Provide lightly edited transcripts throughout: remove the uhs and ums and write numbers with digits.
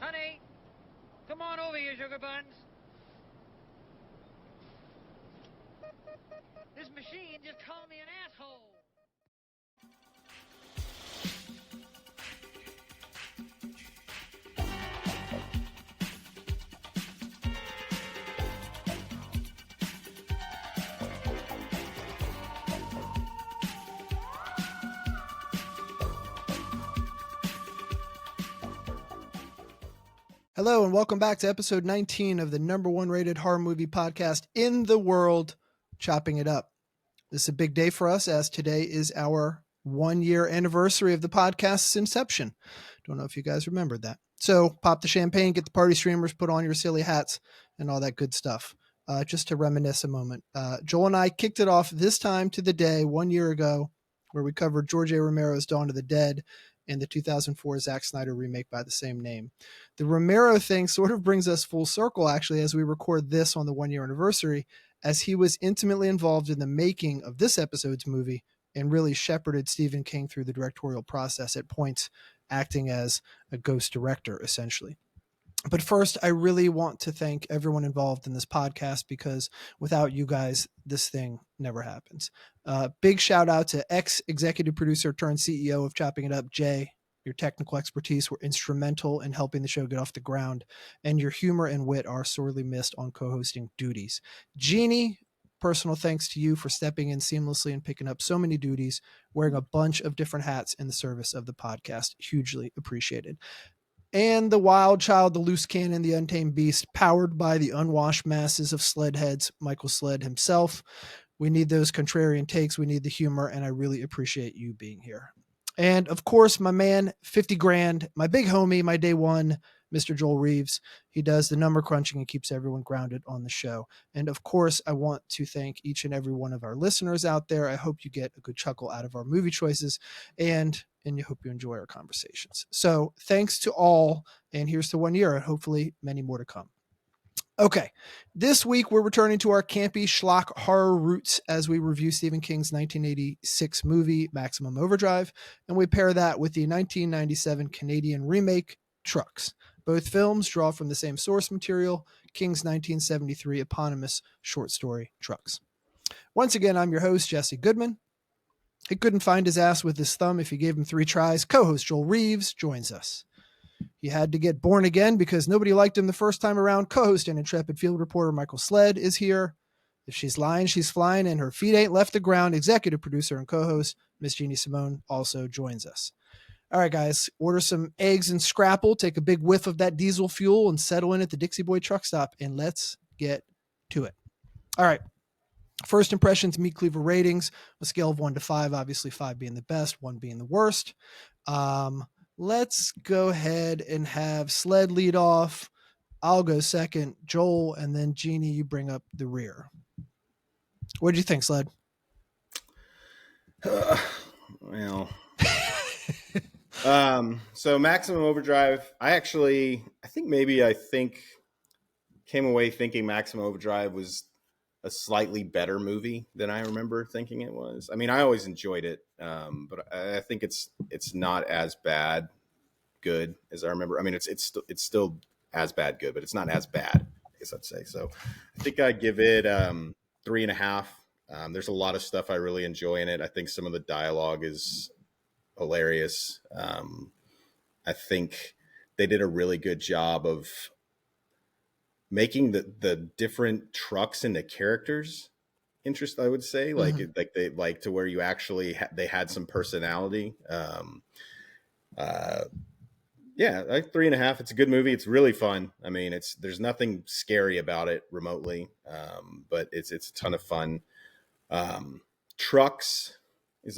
Honey, come on over here, sugar buns. This machine just called me an asshole. Hello and welcome back to episode 19 of the number one rated horror movie podcast in the world, Chopping It Up. This is a big day for us as today is our 1 year anniversary of the podcast's inception. Don't know if you guys remembered that. So pop the champagne, get the party streamers, put on your silly hats and all that good stuff. Just to reminisce a moment. Joel and I kicked it off this time to the day 1 year ago where we covered George A. Romero's Dawn of the Dead and the 2004 Zack Snyder remake by the same name. The Romero thing sort of brings us full circle, actually, as we record this on the 1 year anniversary, as he was intimately involved in the making of this episode's movie and really shepherded Stephen King through the directorial process at points, acting as a ghost director, essentially. But first, I really want to thank everyone involved in this podcast because without you guys, this thing never happens. Big shout out to ex-executive producer turned CEO of Chopping It Up, Jay. Your technical expertise were instrumental in helping the show get off the ground, and your humor and wit are sorely missed on co-hosting duties. Jeannie, personal thanks to you for stepping in seamlessly and picking up so many duties, wearing a bunch of different hats in the service of the podcast. Hugely appreciated. And the wild child, the loose cannon, the untamed beast, powered by the unwashed masses of sled heads, Michael Sled himself. We need those contrarian takes. We need the humor, and I really appreciate you being here. And of course, my man, 50 grand, my big homie, my day one, Mr. Joel Reeves. He does the number crunching and keeps everyone grounded on the show. And of course, I want to thank each and every one of our listeners out there. I hope you get a good chuckle out of our movie choices and you hope you enjoy our conversations. So thanks to all. And here's to 1 year and hopefully many more to come. Okay, this week we're returning to our campy schlock horror roots as we review Stephen King's 1986 movie Maximum Overdrive, and we pair that with the 1997 Canadian remake Trucks. Both films draw from the same source material, King's 1973 eponymous short story Trucks. Once again, I'm your host, Jesse Goodman. He couldn't find his ass with his thumb if you gave him 3 tries. Co-host Joel Reeves joins us. He had to get born again because nobody liked him the first time around. Co-host and intrepid field reporter Michael Sled is here. If she's lying, she's flying, and her feet ain't left the ground. Executive producer and co-host Miss Jeannie Simone also joins us. All right, guys, order some eggs and scrapple, take a big whiff of that diesel fuel, and settle in at the Dixie Boy truck stop, and let's get to it. All right. First impressions, meat cleaver ratings, a scale of 1 to 5, obviously 5 being the best, 1 being the worst. Let's go ahead and have Sled lead off. I'll go second, Joel, and then Jeannie, you bring up the rear. What did you think, Sled? Well, so Maximum Overdrive, I think came away thinking Maximum Overdrive was a slightly better movie than I remember thinking it was. I mean, I always enjoyed it, but I think it's not as bad good as I remember. I mean, it's still as bad good, but it's not as bad, I guess I'd say. So I think I'd give it 3.5. There's a lot of stuff I really enjoy in it. I think some of the dialogue is hilarious. I think they did a really good job of making the different trucks into characters interest, I would say, like they like to where you actually they had some personality. Yeah, like 3.5. It's a good movie. It's really fun. I mean, there's nothing scary about it remotely, but it's a ton of fun. Trucks is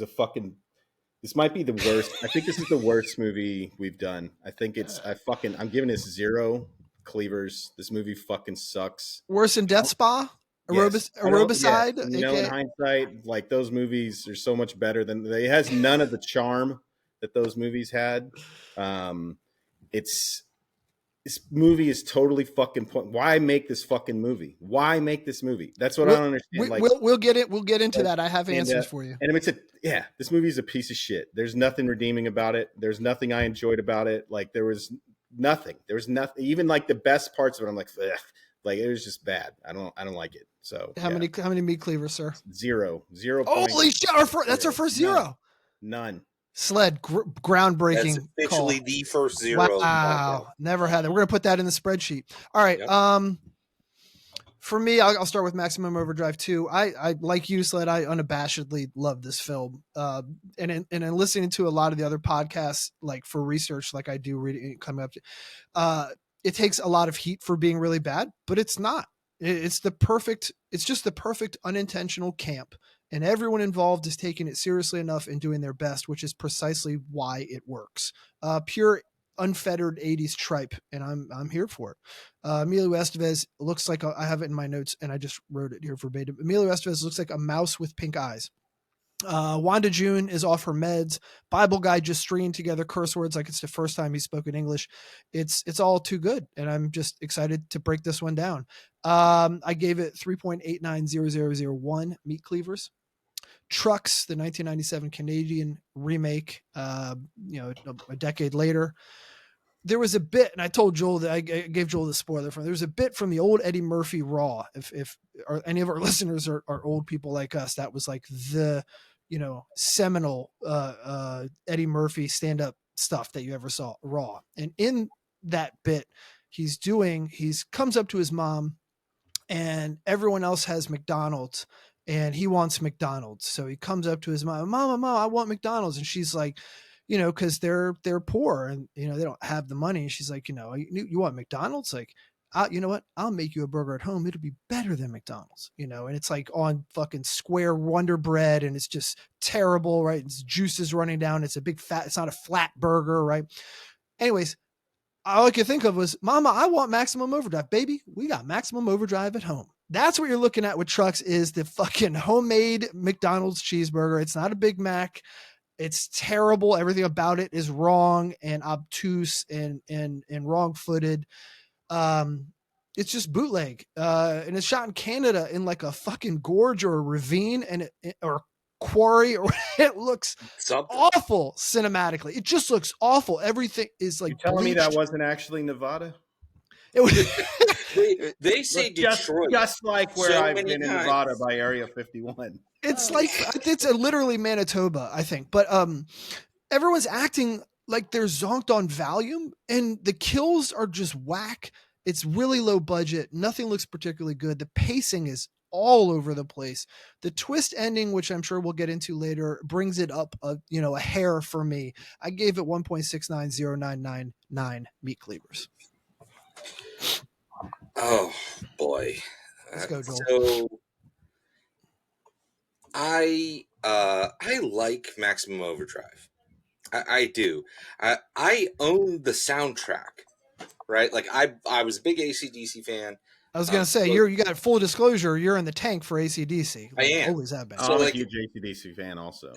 this might be the worst. I think this is the worst movie we've done. I think I'm giving this 0 cleavers. This movie fucking sucks. Worse than Death Spa? Yes. Aerobicide? Yes. You know, in hindsight, like those movies are so much better it has none of the charm that those movies had. This movie is totally fucking why make this fucking movie? Why make this movie? That's what I don't understand. We'll get into that. I have answers for you. And this movie is a piece of shit. There's nothing redeeming about it. There's nothing I enjoyed about it. Like there was nothing. There was nothing. Even like the best parts of it, I'm like, ugh. Like it was just bad. I don't like it. So How many meat cleavers, sir? Zero. Holy shit! That's our first zero. None. Sled, groundbreaking. That's officially call. the first zero. Wow, never had that. We're gonna put that in the spreadsheet. All right. Yep. For me, I'll start with Maximum Overdrive 2. I like you, Sled. I unabashedly love this film. And in listening to a lot of the other podcasts, like for research, like I do reading coming up, it takes a lot of heat for being really bad, but it's not. It's just the perfect unintentional camp, and everyone involved is taking it seriously enough and doing their best, which is precisely why it works. Pure unfettered 80s tripe, and I'm here for it. Emilio Estevez looks like I have it in my notes and I just wrote it here verbatim. Emilio Estevez looks like a mouse with pink eyes. Wanda June is off her meds. Bible guy just stringing together curse words like it's the first time he's spoken English. It's all too good, and I'm just excited to break this one down. I gave it 3.890001 meat cleavers. Trucks, the 1997 Canadian remake, a decade later. There was a bit, and I told Joel that I gave Joel the spoiler from. There was a bit from the old Eddie Murphy Raw. If any of our listeners are old people like us, that was like the, seminal Eddie Murphy stand-up stuff that you ever saw, Raw. And in that bit, he comes up to his mom, and everyone else has McDonald's, and he wants McDonald's. So he comes up to his mom, Mom, I want McDonald's, and she's like, because they're poor and, they don't have the money. And she's like, you want McDonald's? Like, you know what? I'll make you a burger at home. It'll be better than McDonald's, and it's like on fucking square Wonder Bread, and it's just terrible, right? It's juices running down. It's it's not a flat burger, right? Anyways, all I could think of was, Mama, I want Maximum Overdrive. Baby, we got Maximum Overdrive at home. That's what you're looking at with Trucks, is the fucking homemade McDonald's cheeseburger. It's not a Big Mac. It's terrible. Everything about it is wrong and obtuse and wrong-footed. It's just bootleg. And it's shot in Canada in like a fucking gorge or a ravine or quarry, or it looks awful cinematically. It just looks awful. Everything is like, you're telling bleached. me that wasn't actually Nevada? It was. they say Detroit, just like where I've been in Nevada by Area 51. It's it's literally Manitoba, I think. But everyone's acting like they're zonked on Valium, and the kills are just whack. It's really low budget. Nothing looks particularly good. The pacing is all over the place. The twist ending, which I'm sure we'll get into later, brings it up a hair for me. I gave it 1.690999 meat cleavers. Oh boy. Let's go, Joel. So I like Maximum Overdrive. I do. I own the soundtrack, right? Like I was a big AC/DC fan. I was gonna say, you got full disclosure. You're in the tank for AC/DC. I am. Always have been. So I'm a huge AC/DC fan, also.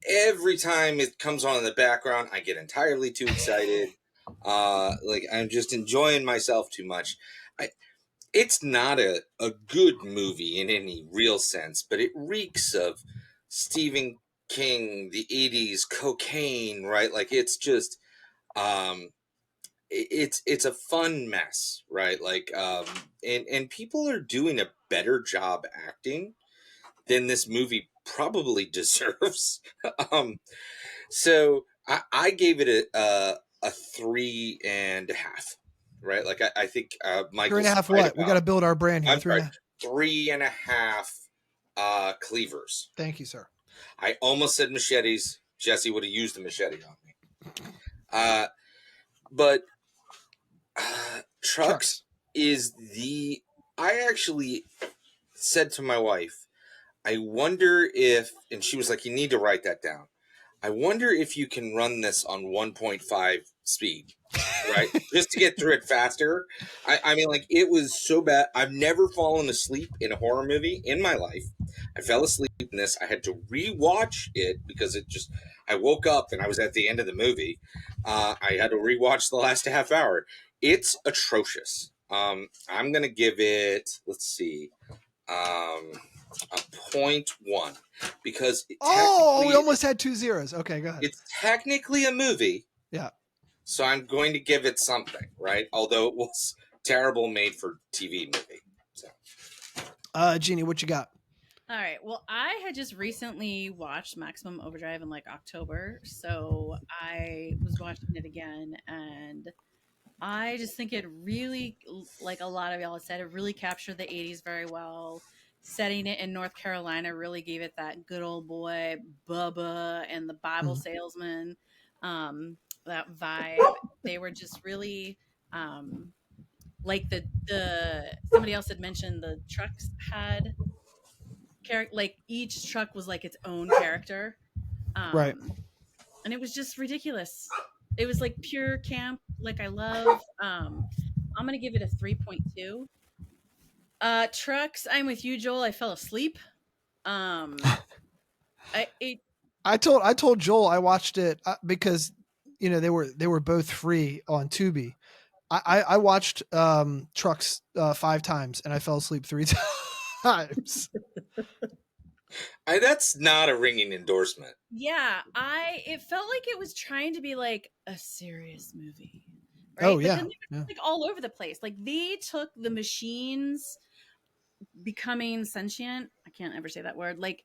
Every time it comes on in the background, I get entirely too excited. I'm just enjoying myself too much. It's not a good movie in any real sense, but it reeks of Stephen King, the 80s, cocaine, right? Like it's just, it's a fun mess, right? Like, and people are doing a better job acting than this movie probably deserves. So I gave it a 3.5. Right, like I think Michael's 3.5. What? We got to build our brand here. 3.5 cleavers. Thank you, sir. I almost said machetes. Jesse would have used a machete on me. But Trucks is the. I actually said to my wife, I wonder if, and she was like, "You need to write that down." I wonder if you can run this on 1.5 speed. Right, just to get through it faster. I mean, like, it was so bad. I've never fallen asleep in a horror movie in my life. I fell asleep in this. I had to rewatch it because I woke up and I was at the end of the movie. I had to rewatch the last half hour. It's atrocious. I'm gonna give it, let's see, a 0.1 because we almost had 2 zeros. Okay, go ahead. It's technically a movie. Yeah. So I'm going to give it something, right? Although it was terrible made for TV movie. So. Jeannie, what you got? All right. Well, I had just recently watched Maximum Overdrive in like October, so I was watching it again, and I just think it really, like a lot of y'all said, it really captured the 80s very well. Setting it in North Carolina really gave it that good old boy Bubba and the Bible salesman, that vibe. They were just really like the somebody else had mentioned the trucks had like each truck was like its own character, Right. and it was just ridiculous. It was like pure camp, like I love. I'm gonna give it a 3.2. Trucks, I'm with you, Joel. I fell asleep. I told Joel I watched it because they were both free on Tubi. I watched Trucks 5 times and I fell asleep 3 times. That's not a ringing endorsement. Yeah, it felt like it was trying to be like a serious movie. Right? Oh, but yeah. then they were like all over the place. Like they took the machines becoming sentient. I can't ever say that word. Like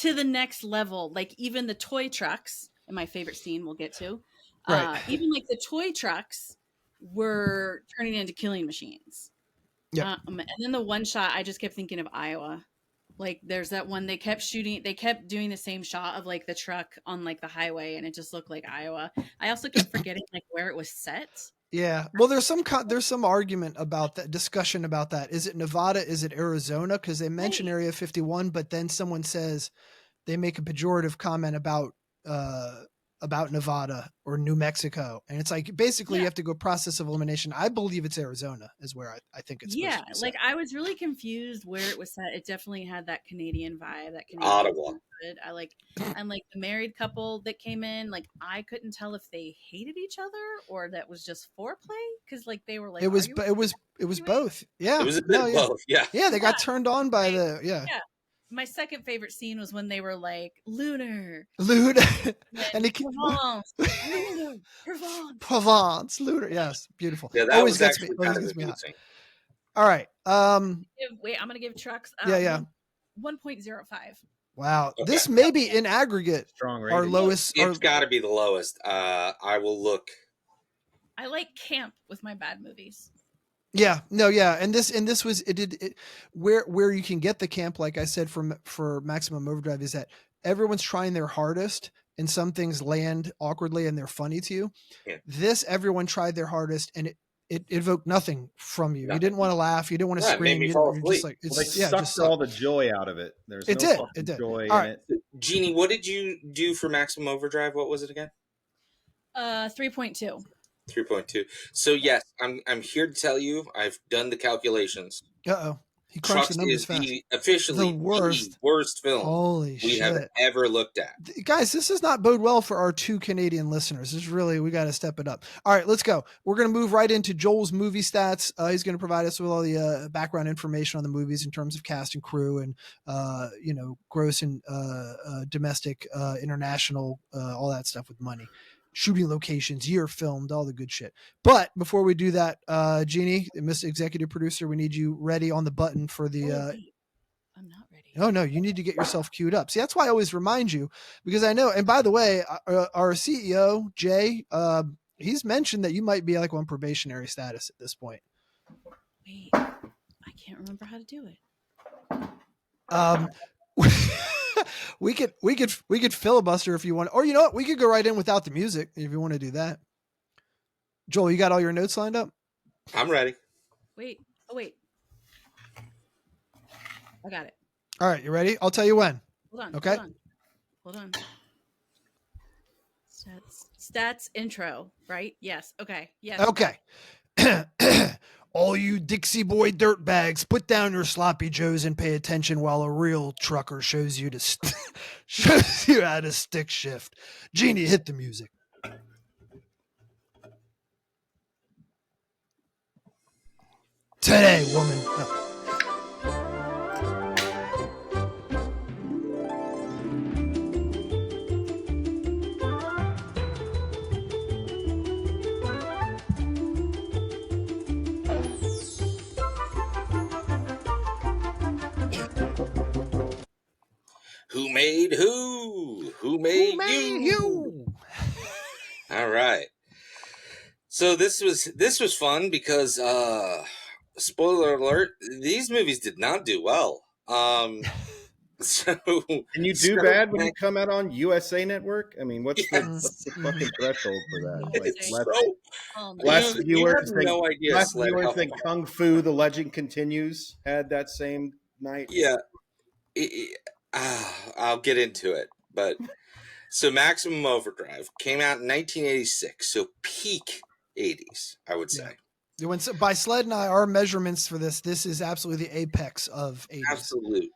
to the next level. Like even the toy trucks, and my favorite scene we'll get to. Right. Even like the toy trucks were turning into killing machines. Yeah. And then the one shot, I just kept thinking of Iowa. Like there's that one they kept doing the same shot of like the truck on like the highway, and it just looked like Iowa. I also kept forgetting like where it was set. Yeah. Well, there's some argument about that, discussion about that. Is it Nevada? Is it Arizona? Because they mention Area 51, but then someone says they make a pejorative comment about Nevada or New Mexico. And it's like, basically you have to go process of elimination. I believe it's Arizona is where I think it's supposed to be set. Like I was really confused where it was set. It definitely had that Canadian vibe, that Canadian Ottawa. I like, and like the married couple that came in, like I couldn't tell if they hated each other or that was just foreplay. Cause like they were like, it was both. Yeah. It was a bit of both. Yeah. Yeah. They got turned on by Yeah. My second favorite scene was when they were like Lunar, and he Provence, Lunar. Yes, beautiful. Yeah, that always was gets actually me. kind Always of gets me hot. amusing. All right. Wait, I'm gonna give Trucks. 1.05. Wow, Okay. this may be in aggregate Strong our rating. lowest. It's got to be the lowest. I will look. I like camp with my bad movies. Yeah, no, yeah, and this was where you can get the camp, like I said, for Maximum Overdrive, is that everyone's trying their hardest, and some things land awkwardly and they're funny to you. Yeah. This, everyone tried their hardest, and it evoked nothing from you. You didn't want to laugh, you didn't want to scream. You're just like, they sucked all the joy out of it. There's it did. joy All in it. Jeannie, what did you do for Maximum Overdrive? What was it again? 3.2. 3.2. So yes, I'm here to tell you I've done the calculations. He crunched Trucks the numbers is fast. officially the worst film Holy we shit. have ever looked at. Guys, this does not bode well for our 2 Canadian listeners. This is really, we got to step it up. All right, let's go. We're going to move right into Joel's movie stats. He's going to provide us with all the background information on the movies in terms of cast and crew and, gross and domestic, international, all that stuff with money. Shooting locations, year filmed, all the good shit. But before we do that, Jeannie, Miss Executive Producer, we need you ready on the button for the... I'm not ready. Oh, no, you need to get yourself queued up. See, that's why I always remind you, because I know, and by the way, our CEO, Jay, he's mentioned that you might be like on probationary status at this point. Wait, I can't remember how to do it. We could filibuster if you want, or you know what? We could go right in without the music if you want to do that. Joel, you got all your notes lined up? I'm ready. Wait. Oh, wait. I got it. All right, you ready? I'll tell you when. Hold on. Okay. Hold on. Stats intro, right? Yes. Okay. Yes. Okay. All you Dixie Boy dirtbags, put down your sloppy joes and pay attention while a real trucker shows you shows you how to stick shift. Jeannie, hit the music. Today, woman. No. made who? Who made you? All right. So this was fun because spoiler alert, these movies did not do well. So Can you do bad when you come out on USA Network? I mean, what's the fucking threshold for that? Like, less viewers think, no idea. Less viewers think Kung Fu: The Legend Continues had that same night. Yeah, I'll get into it, but so Maximum Overdrive came out in 1986, so peak 80s, I would say. Yeah. When, by Sled and I, our measurements for this is absolutely the apex of 80s. Absolute.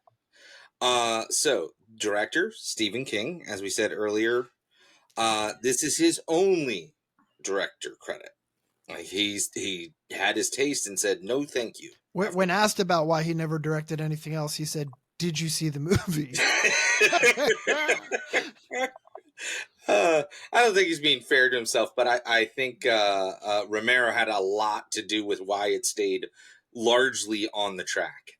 So director Stephen King, as we said earlier, this is his only director credit. Like he had his taste and said no, thank you. When asked about why he never directed anything else, he said, "Did you see the movie?" I don't think he's being fair to himself, but I think Romero had a lot to do with why it stayed largely on the track.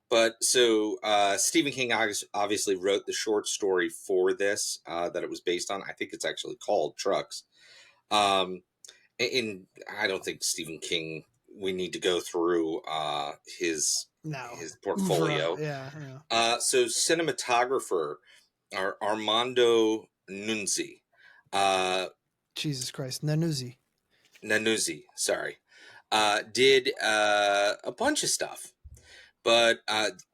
But so Stephen King obviously wrote the short story for this that it was based on. I think it's actually called Trucks. And I don't think Stephen King, we need to go through his portfolio. Yeah. So cinematographer Armando Nunzi. Jesus Christ. Nannuzzi, sorry. Did a bunch of stuff. But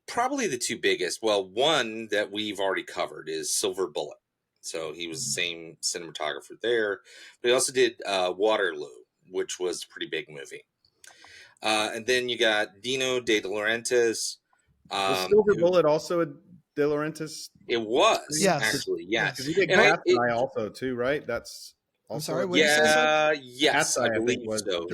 probably the two biggest, well, one that we've already covered is Silver Bullet. So he was the same cinematographer there. But he also did Waterloo, which was a pretty big movie. And then you got Dino De Laurentiis. Was Silver Bullet also a De Laurentiis? It was, yes. Actually, yeah. Because he did Cat's Eye also, too, right? That's also... I'm sorry, what did you say? Yes, I believe so.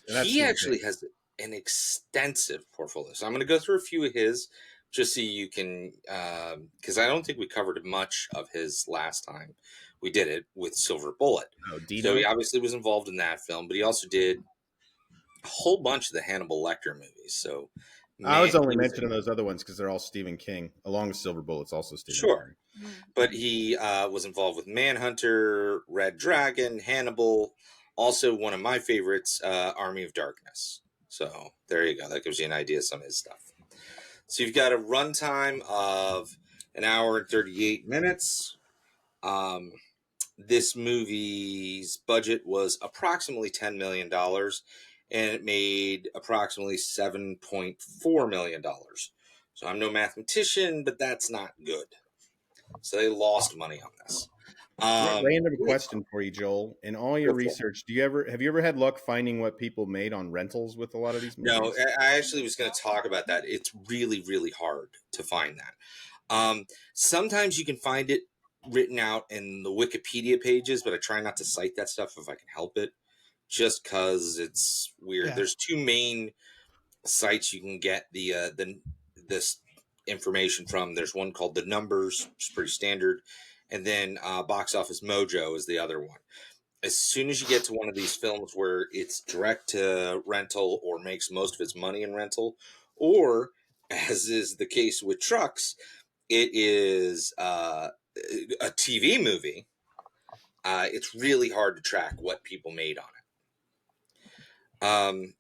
Yeah. He actually has an extensive portfolio. So I'm going to go through a few of his just so you can, because I don't think we covered much of his last time we did it with Silver Bullet. So he obviously was involved in that film, but he also did a whole bunch of the Hannibal Lecter movies. So I was only mentioning those other ones because they're all Stephen King, along with Silver Bullet's also Stephen King. But he was involved with Manhunter, Red Dragon, Hannibal, also one of my favorites, Army of Darkness. So there you go. That gives you an idea of some of his stuff. So you've got a runtime of an hour and 38 minutes. This movie's budget was approximately $10 million, and it made approximately $7.4 million. So I'm no mathematician, but that's not good. So they lost money on this. Random question for you, Joel. In all your research, have you ever had luck finding what people made on rentals with a lot of these movies? No, I actually was going to talk about that. It's really, really hard to find that. Sometimes you can find it written out in the Wikipedia pages, but I try not to cite that stuff if I can help it, just because it's weird. Yeah. There's two main sites you can get this information from. There's one called The Numbers, which is pretty standard. And then Box Office Mojo is the other one. As soon as you get to one of these films where it's direct to rental or makes most of its money in rental, or as is the case with Trucks, it is a TV movie, it's really hard to track what people made on it.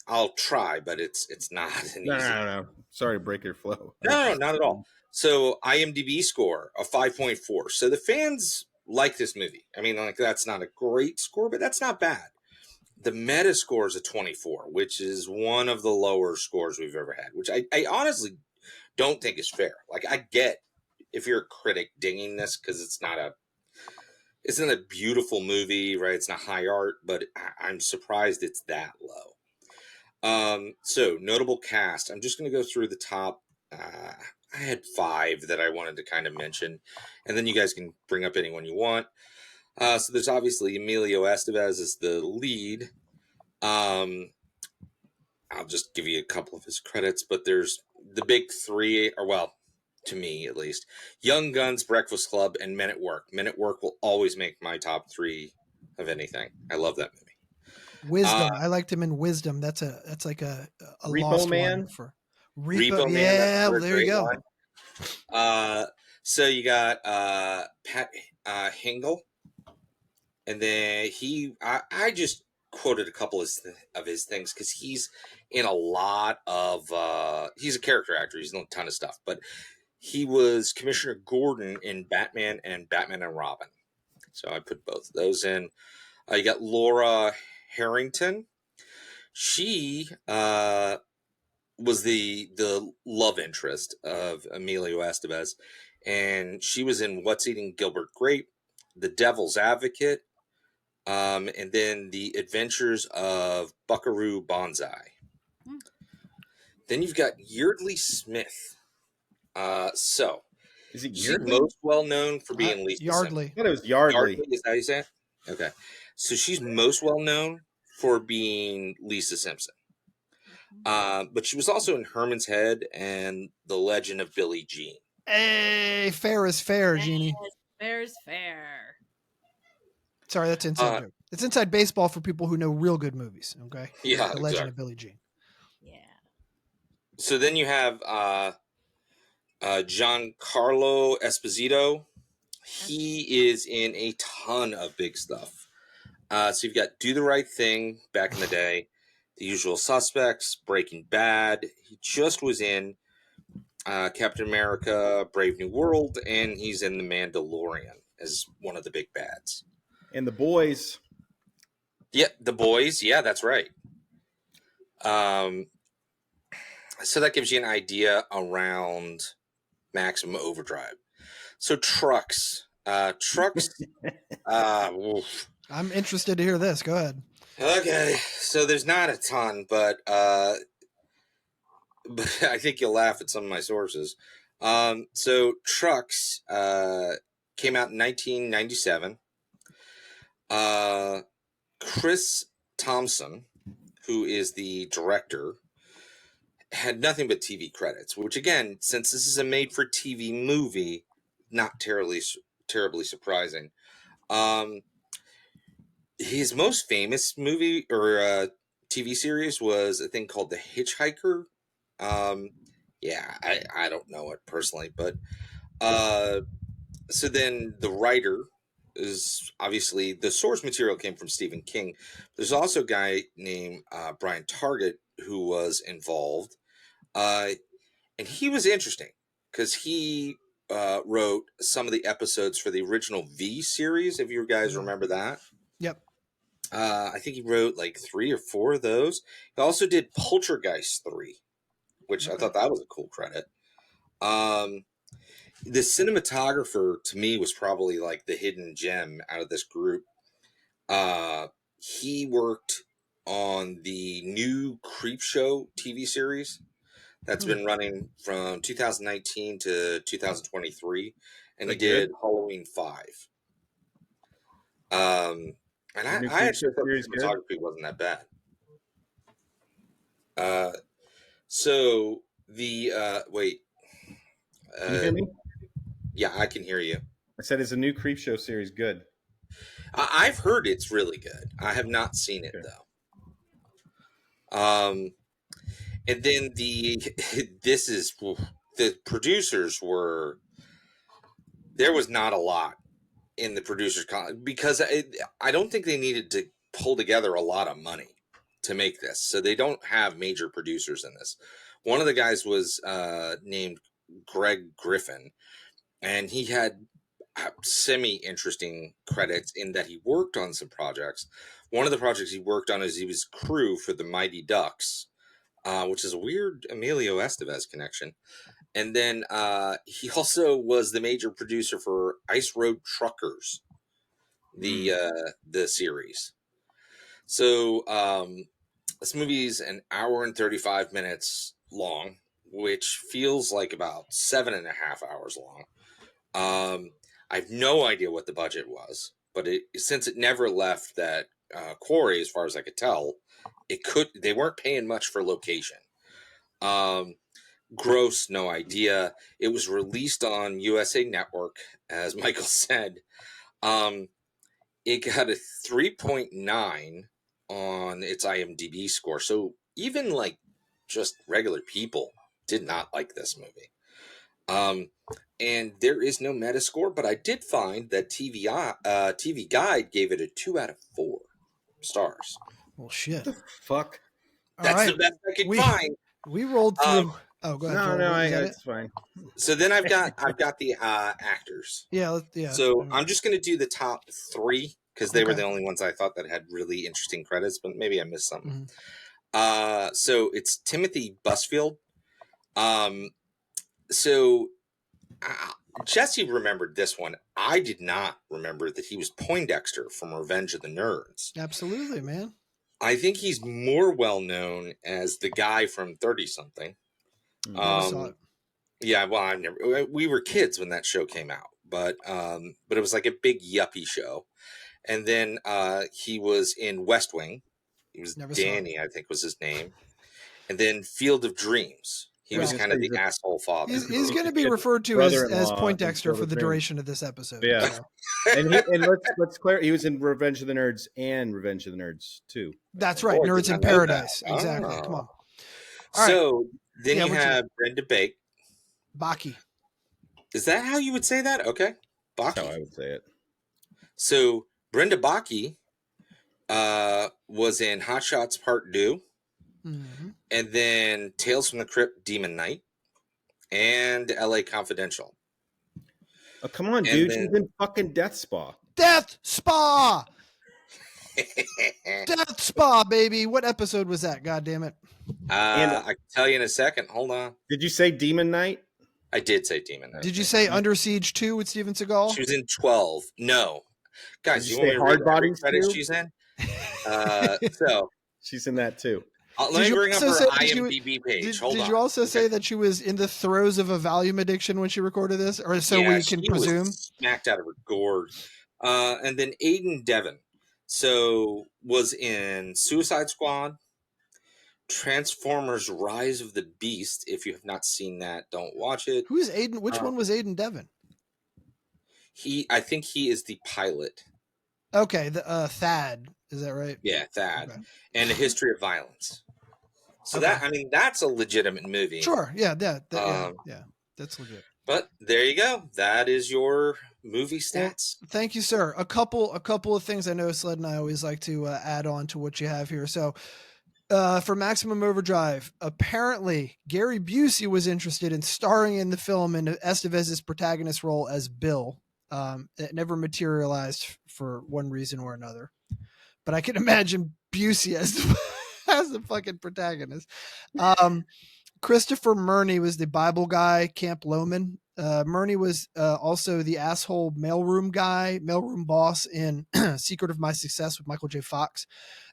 I'll try, but it's not an easy. No. Sorry to break your flow. No, not at all. So IMDb score of 5.4. So the fans like this movie. I mean, like, that's not a great score, but that's not bad. The meta score is a 24, which is one of the lower scores we've ever had, which I honestly don't think is fair. Like, I get if you're a critic dinging this because it's not a beautiful movie, right? It's not high art, but I'm surprised it's that low. So notable cast. I'm just going to go through the top. I had 5 that I wanted to kind of mention, and then you guys can bring up anyone you want. So there's obviously Emilio Estevez as the lead. I'll just give you a couple of his credits, but there's the big 3, or well, to me at least, Young Guns, Breakfast Club, and Men at Work. Men at Work will always make my top 3 of anything. I love that movie. Wisdom. I liked him in Wisdom. That's like a Repo lost Man one for Repo Man. Yeah, there you go. So you got Pat Hingle, and then I just quoted a couple of his things because he's in a lot of he's a character actor. He's in a ton of stuff, but he was Commissioner Gordon in Batman and Robin. So I put both of those in. You got Laura Harrington. She was the love interest of Emilio Estevez, and she was in What's Eating Gilbert Grape, The Devil's Advocate, and then The Adventures of Buckaroo Banzai. Then you've got Yeardley Smith. So Is it she's Yeardley? most well known for being Lisa Yardley. I thought it was Yardley. Is that how you say it? Okay. So she's most well known for being Lisa Simpson. But she was also in Herman's Head and The Legend of Billie Jean. Hey, fair is fair, Jeannie. Fair is fair. Sorry, that's inside joke. It's inside baseball for people who know real good movies. Okay. Yeah, The Legend of Billie Jean. Yeah. So then you have Giancarlo Esposito. He is in a ton of big stuff. So you've got Do the Right Thing back in the day, The Usual Suspects, Breaking Bad. He just was in Captain America, Brave New World, and he's in The Mandalorian as one of the big bads. And The Boys. Yeah, The Boys. Yeah, that's right. So that gives you an idea around Maximum Overdrive. So trucks. I'm interested to hear this. Go ahead. Okay, so there's not a ton, but I think you'll laugh at some of my sources. So Trucks came out in 1997. Chris Thompson, who is the director, had nothing but TV credits, which again, since this is a made-for-TV movie, not terribly surprising. His most famous movie or TV series was a thing called The Hitchhiker. Yeah, I don't know it personally, but so then the writer is obviously the source material came from Stephen King. There's also a guy named Brian Target who was involved, and he was interesting because he wrote some of the episodes for the original V series. If you guys remember that. Yep. I think he wrote like 3 or 4 of those. He also did Poltergeist 3, which I thought that was a cool credit. The cinematographer to me was probably like the hidden gem out of this group. He worked on the new Creepshow TV series that's been running from 2019 to 2023, and he did Halloween 5. And I actually thought the cinematography wasn't that bad. So the wait. Can you hear me? Yeah, I can hear you. I said, is the new Creepshow series good? I've heard it's really good. I have not seen it though. And then the producers were, there was not a lot in the producers because I don't think they needed to pull together a lot of money to make this, so they don't have major producers in this. One of the guys was named Greg Griffin, and he had semi-interesting credits in that he worked on some projects. One of the projects he worked on is he was crew for the Mighty Ducks, which is a weird Emilio Estevez connection. And then he also was the major producer for Ice Road Truckers, the series. So this movie's an hour and 35 minutes long, which feels like about 7.5 hours long. I have no idea what the budget was, but since it never left that quarry, as far as I could tell, they weren't paying much for location. Gross, no idea. It was released on USA Network, as Michael said. It got a 3.9 on its IMDb score. So even like just regular people did not like this movie. And there is no Metascore, but I did find that TV Guide gave it a 2 out of 4 stars. Well, shit. Fuck. All That's right. the best I could find. We rolled through. Oh, go ahead. No, Joel. no, Is that it? it's fine. So then I've got the actors. Yeah. So I'm just going to do the top 3 because they were Okay. the only ones I thought that had really interesting credits, but maybe I missed something. Mhm. So it's Timothy Busfield. Jesse remembered this one. I did not remember that he was Poindexter from Revenge of the Nerds. Absolutely, man. I think he's more well known as the guy from 30-something. Never saw it. Yeah, well, we were kids when that show came out, but it was like a big yuppie show. And then he was in West Wing. He was Never saw it. Danny, I think was his name. And then Field of Dreams. He was kind of the asshole father. He's going to be referred to as brother-in-law Poindexter in for the Field of duration of this episode. Yeah. So. And let's clear. He was in Revenge of the Nerds and Revenge of the Nerds 2. That's right. Oh, I Nerds did in not know Paradise. that. Exactly. Oh. Come on. All So then Yeah, you what's have Brenda Bake. Baki. Is that how you would say that? Okay. That's Baki. how I would say it. So Brenda Baki was in Hot Shots Part 2. Mm-hmm. And then Tales from the Crypt, Demon Knight, and LA Confidential. Oh, come on, And dude. then- She's in fucking Death Spa. Death Spa. Death Spa, baby. What episode was that? God damn it. I can tell you in a second. Hold on. Did you say Demon Knight? I did say Demon Knight. Did you say Under Siege 2 with Steven Seagal? She was in 12. No. Guys, Did you you want say me to read Hard every Bodies credit too? she's in? So She's in that too. let me you bring up her also say that she was- IMDb page. Hold Did on. you also Okay. say that she was in the throes of a Valium addiction when she recorded this? Or so Yeah, we can she presume? was smacked out of her gourd. And then Aiden Devon. So was in Suicide Squad, Transformers Rise of the Beast. If you have not seen that, don't watch it. Who is Aiden? Which one was Aiden Devon? I think he is the pilot. Okay, the Thad. Is that right? Yeah, Thad. Okay. And A History of Violence. So Okay. that's a legitimate movie. Sure. Yeah, yeah, that's legit. But there you go. That is your movie stats. Thank you, sir. A couple of things I know Sled and I always like to add on to what you have here. So for Maximum Overdrive, apparently Gary Busey was interested in starring in the film in Estevez's protagonist role as Bill. It never materialized for one reason or another. But I can imagine Busey as the fucking protagonist. Christopher Murney was the Bible guy, Camp Loman. Murney was also the asshole mailroom boss in Secret of My Success with Michael J. Fox.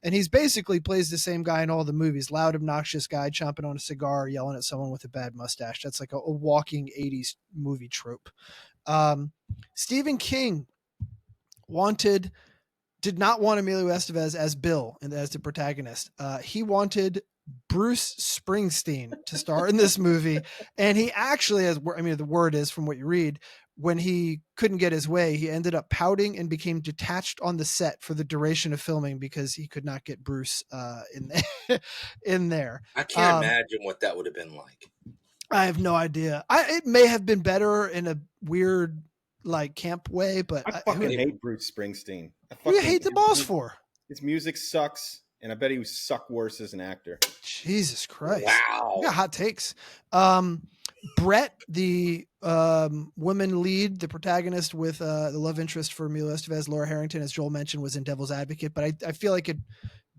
And he's basically plays the same guy in all the movies. Loud, obnoxious guy chomping on a cigar, yelling at someone with a bad mustache. That's like a walking 80s movie trope. Stephen King did not want Emilio Estevez as Bill and as the protagonist. He wanted Bruce Springsteen to star in this movie. And he actually, the word is from what you read, when he couldn't get his way, he ended up pouting and became detached on the set for the duration of filming because he could not get Bruce in there. I can't imagine what that would have been like. I have no idea. It may have been better in a weird, like, camp way, but I fucking hate Bruce Springsteen. Who do you hate the boss for? His music sucks, and I bet he would suck worse as an actor. Jesus Christ! Wow, you got hot takes. Brett, the woman lead, the protagonist with the love interest for Emilio Estevez, Laura Harrington, as Joel mentioned, was in Devil's Advocate. But I feel like it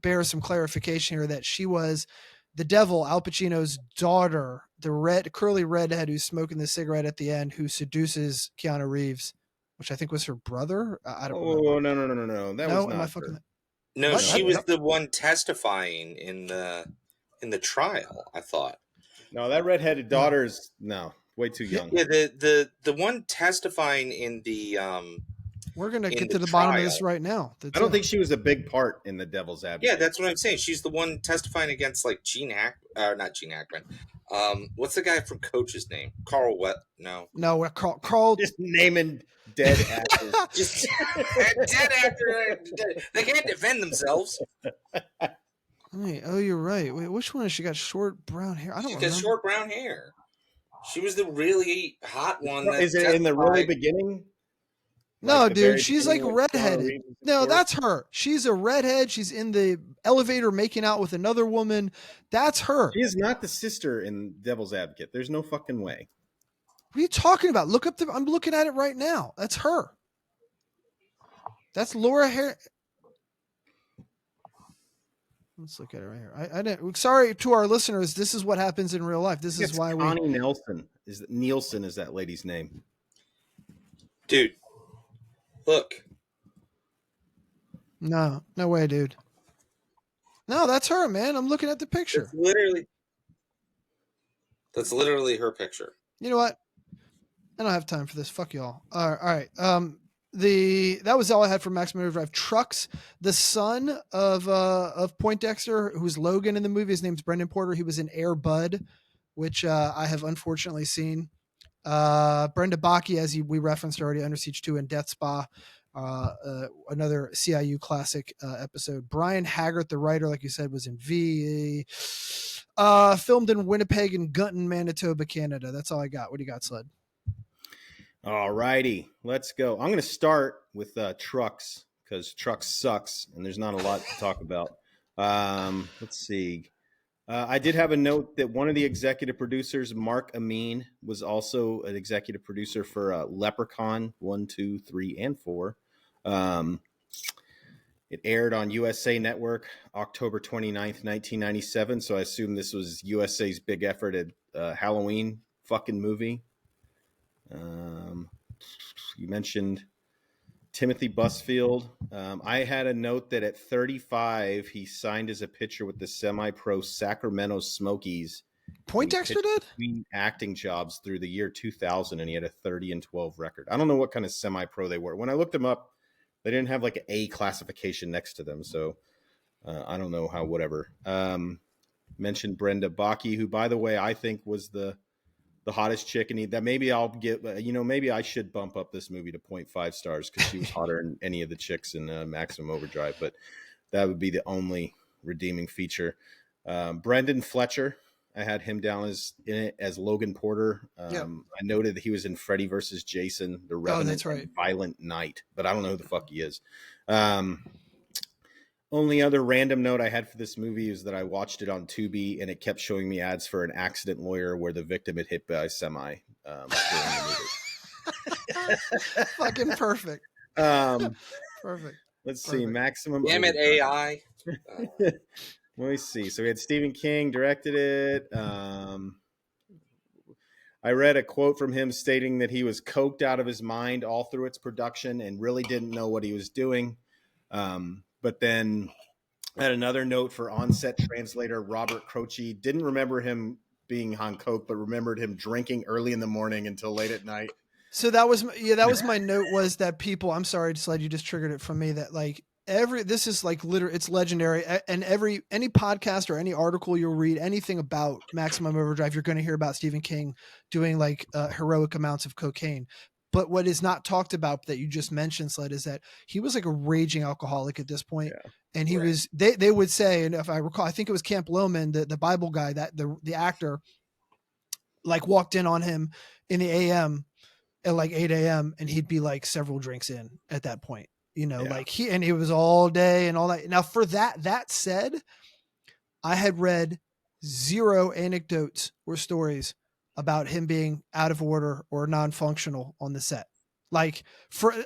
bears some clarification here that she was the devil, Al Pacino's daughter, the curly redhead who's smoking the cigarette at the end, who seduces Keanu Reeves, which I think was her brother. I don't know. Oh, no. That was not am I her. fucking? No, What? she was the one testifying in the trial, I thought. No, that redheaded daughter's way too young. Yeah, the one testifying in the We're gonna in get the to the bottom of this trial. right now. I don't think she was a big part in the Devil's Advocate. Yeah, that's what I'm saying. She's the one testifying against like not Gene Hackman. What's the guy from Coach's name? Carl No, Carl. Just naming dead actors. Just dead actor. They can't defend themselves. Wait, oh, you're right. Wait, which one has she got short brown hair? I don't She's remember. got short brown hair. She was the really hot one. Is it in the really beginning? No, the very dude, she's like beginning, redheaded. No, that's her. She's a redhead. She's in the elevator making out with another woman. That's her. She is not the sister in Devil's Advocate. There's no fucking way. What are you talking about? Look up I'm looking at it right now. That's her. That's Laura Harris. Let's look at it right here. I didn't. Sorry to our listeners. This is what happens in real life. This is why Connie Nielsen is that lady's name. Dude, look. No way, dude. No, that's her, man. I'm looking at the picture. That's literally her picture. You know what? I don't have time for this. Fuck y'all. All right. That was all I had for Maximum Overdrive. Trucks, the son of Poindexter, who's Logan in the movie. His name's Brendan Porter. He was in Air Bud, which I have unfortunately seen. Brenda Baki, as we referenced already, Under Siege 2 and Death Spa, another CIU classic episode. Brian Haggart, the writer, like you said, was in V. Filmed in Winnipeg and Gunton, Manitoba, Canada. That's all I got. What do you got, Sled? All righty, let's go. I'm going to start with Trucks because Trucks sucks and there's not a lot to talk about. Let's see. I did have a note that one of the executive producers, Mark Amin, was also an executive producer for Leprechaun 1, 2, 3, and 4. It aired on USA Network October 29th, 1997. So I assume this was USA's big effort at Halloween fucking movie. You mentioned Timothy Busfield. I had a note that at 35, he signed as a pitcher with the semi-pro Sacramento Smokies. Poindexter did? 3 acting jobs through the year 2000, and he had a 30-12 record. I don't know what kind of semi-pro they were. When I looked them up, they didn't have like an A classification next to them, so I don't know how, whatever. Mentioned Brenda Baki, who, by the way, I think was the hottest chick, and that maybe I'll get, maybe I should bump up this movie to 0.5 stars because she was hotter than any of the chicks in Maximum Overdrive, but that would be the only redeeming feature. Brendan Fletcher, I had him down in it as Logan Porter. I noted that he was in Freddy versus Jason, The Revenant, that's right. Violent Night, but I don't know who the fuck he is. Only other random note I had for this movie is that I watched it on Tubi and it kept showing me ads for an accident lawyer where the victim had hit by a semi during the movie. Fucking perfect. Perfect. Let's see. Maximum. Damn it, AI. Let me see. So we had Stephen King directed it. I read a quote from him stating that he was coked out of his mind all through its production and really didn't know what he was doing. But then I had another note for on-set translator Robert Croce. Didn't remember him being on coke, but remembered him drinking early in the morning until late at night. So that was my note, was that people, I'm sorry, Sled, you just triggered it from me, that like this is like literally, it's legendary. And any podcast or any article you'll read, anything about Maximum Overdrive, you're going to hear about Stephen King doing like heroic amounts of cocaine. But what is not talked about that you just mentioned, Sled, is that he was like a raging alcoholic at this point. Yeah. And he was, they would say, and if I recall, I think it was Camp Loman, the Bible guy, that the actor like walked in on him in the AM at like 8 a.m. and he'd be like several drinks in at that point, like he was all day and all that. Now for that said, I had read 0 anecdotes or stories about him being out of order or non-functional on the set. Like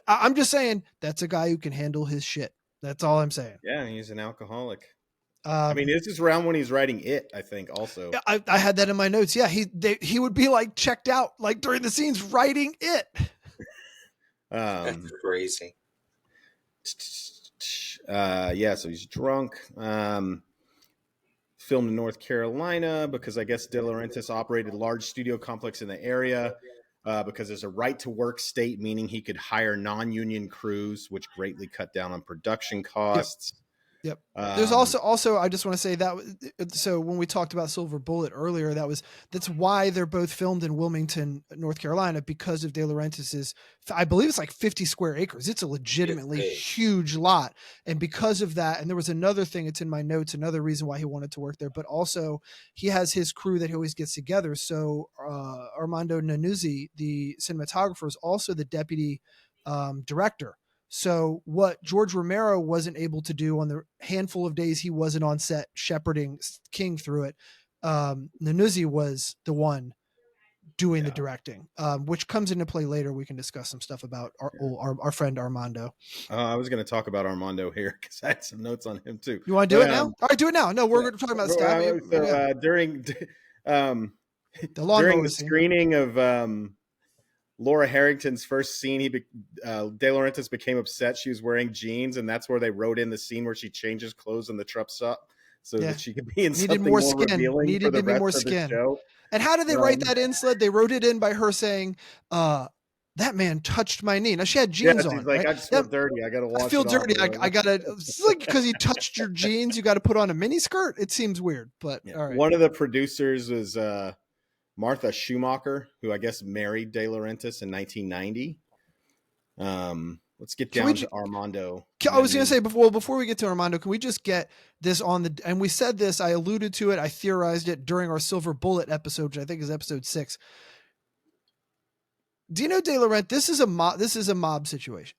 I'm just saying that's a guy who can handle his shit. That's all I'm saying. Yeah. He's an alcoholic. I mean, this is around when he's writing It, I think also. I had that in my notes. Yeah. He would be like checked out like during the scenes writing It. That's crazy. So he's drunk. Filmed in North Carolina because I guess De Laurentiis operated a large studio complex in the area because there's a right to work state, meaning he could hire non-union crews, which greatly cut down on production costs. Yep. There's also I just want to say that so when we talked about Silver Bullet earlier, that's why they're both filmed in Wilmington, North Carolina, because of De Laurentiis's, I believe it's like 50 square acres. It's a legitimately huge lot. And because of that, and there was another thing, it's in my notes, another reason why he wanted to work there, but also he has his crew that he always gets together. So Armando Nanuzzi, the cinematographer, is also the deputy director. So what George Romero wasn't able to do on the handful of days he wasn't on set shepherding King through it, Nanuzzi was the one doing the directing, which comes into play later. We can discuss some stuff about our friend Armando. I was going to talk about Armando here because I had some notes on him too. You want to do it now? All right, do it now. No, we're talking about stuff. During the screening of Laura Harrington's first scene, De Laurentiis became upset she was wearing jeans, and that's where they wrote in the scene where she changes clothes in the truck stop so that she could be in something more revealing for the rest of the show. And how did they write that in, Sled? They wrote it in by her saying, that man touched my knee. Now she had jeans on. She's like, right? I just feel dirty. I got to wash it off. I feel dirty. I got to, it's like because you touched your jeans, you got to put on a mini skirt. It seems weird, but all right. One of the producers was Martha Schumacher, who I guess married De Laurentiis in 1990. Let's get down to Armando. I was going to say before we get to Armando, can we just get this on the? And we said this. I alluded to it. I theorized it during our Silver Bullet episode, which I think is episode 6. Dino De Laurentiis, this is a mob situation.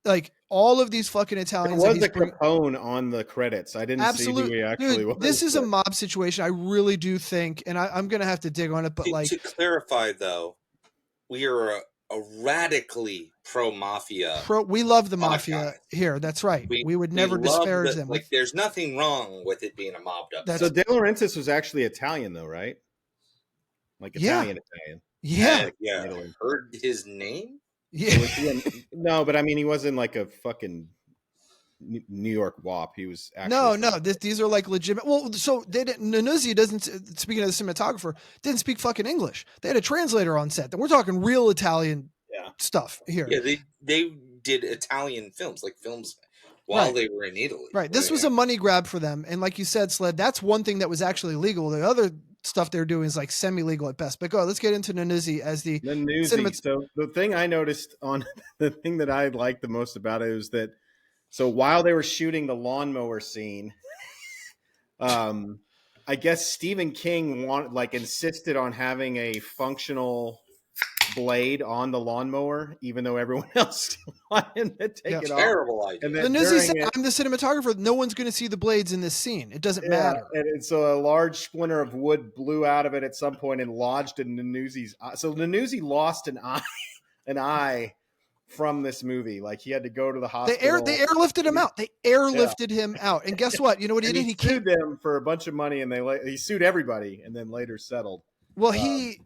Like all of these fucking Italians. There was a Capone on the credits. I didn't see who he actually was. This is a mob situation. I really do think, and I'm going to have to dig on it, but to clarify though, we are a radically pro-mafia. We love the mafia here. That's right. We would never disparage them. Like there's nothing wrong with it being a mobbed up. So De Laurentiis was actually Italian though, right? Like Italian. Yeah. I heard his name. Yeah. No, but I mean, he wasn't like a fucking New York WAP. He was actually no. These are like legitimate. Well, so they didn't. Nanuzzi doesn't. Speaking of the cinematographer, didn't speak fucking English. They had a translator on set. We're talking real Italian stuff here. Yeah, they did Italian films, like films while they were in Italy. Right. This was a money grab for them, and like you said, Sled, that's one thing that was actually legal. The other stuff they're doing is like semi-legal at best. But let's get into Nanuzzi as the So the thing I noticed on the thing that I liked the most about it was that so while they were shooting the lawnmower scene, I guess Stephen King insisted on having a functional blade on the lawnmower, even though everyone else wanted him to take it off. Terrible idea. And then Nanuzzi said, I'm the cinematographer. No one's going to see the blades in this scene. It doesn't matter. And so a large splinter of wood blew out of it at some point and lodged in Nanuzzi's eye. So Nanuzzi lost an eye from this movie. Like he had to go to the hospital. They airlifted him out. They airlifted him out. And guess what? You know what he did? He sued them for a bunch of money, and he sued everybody, and then later settled. Well, he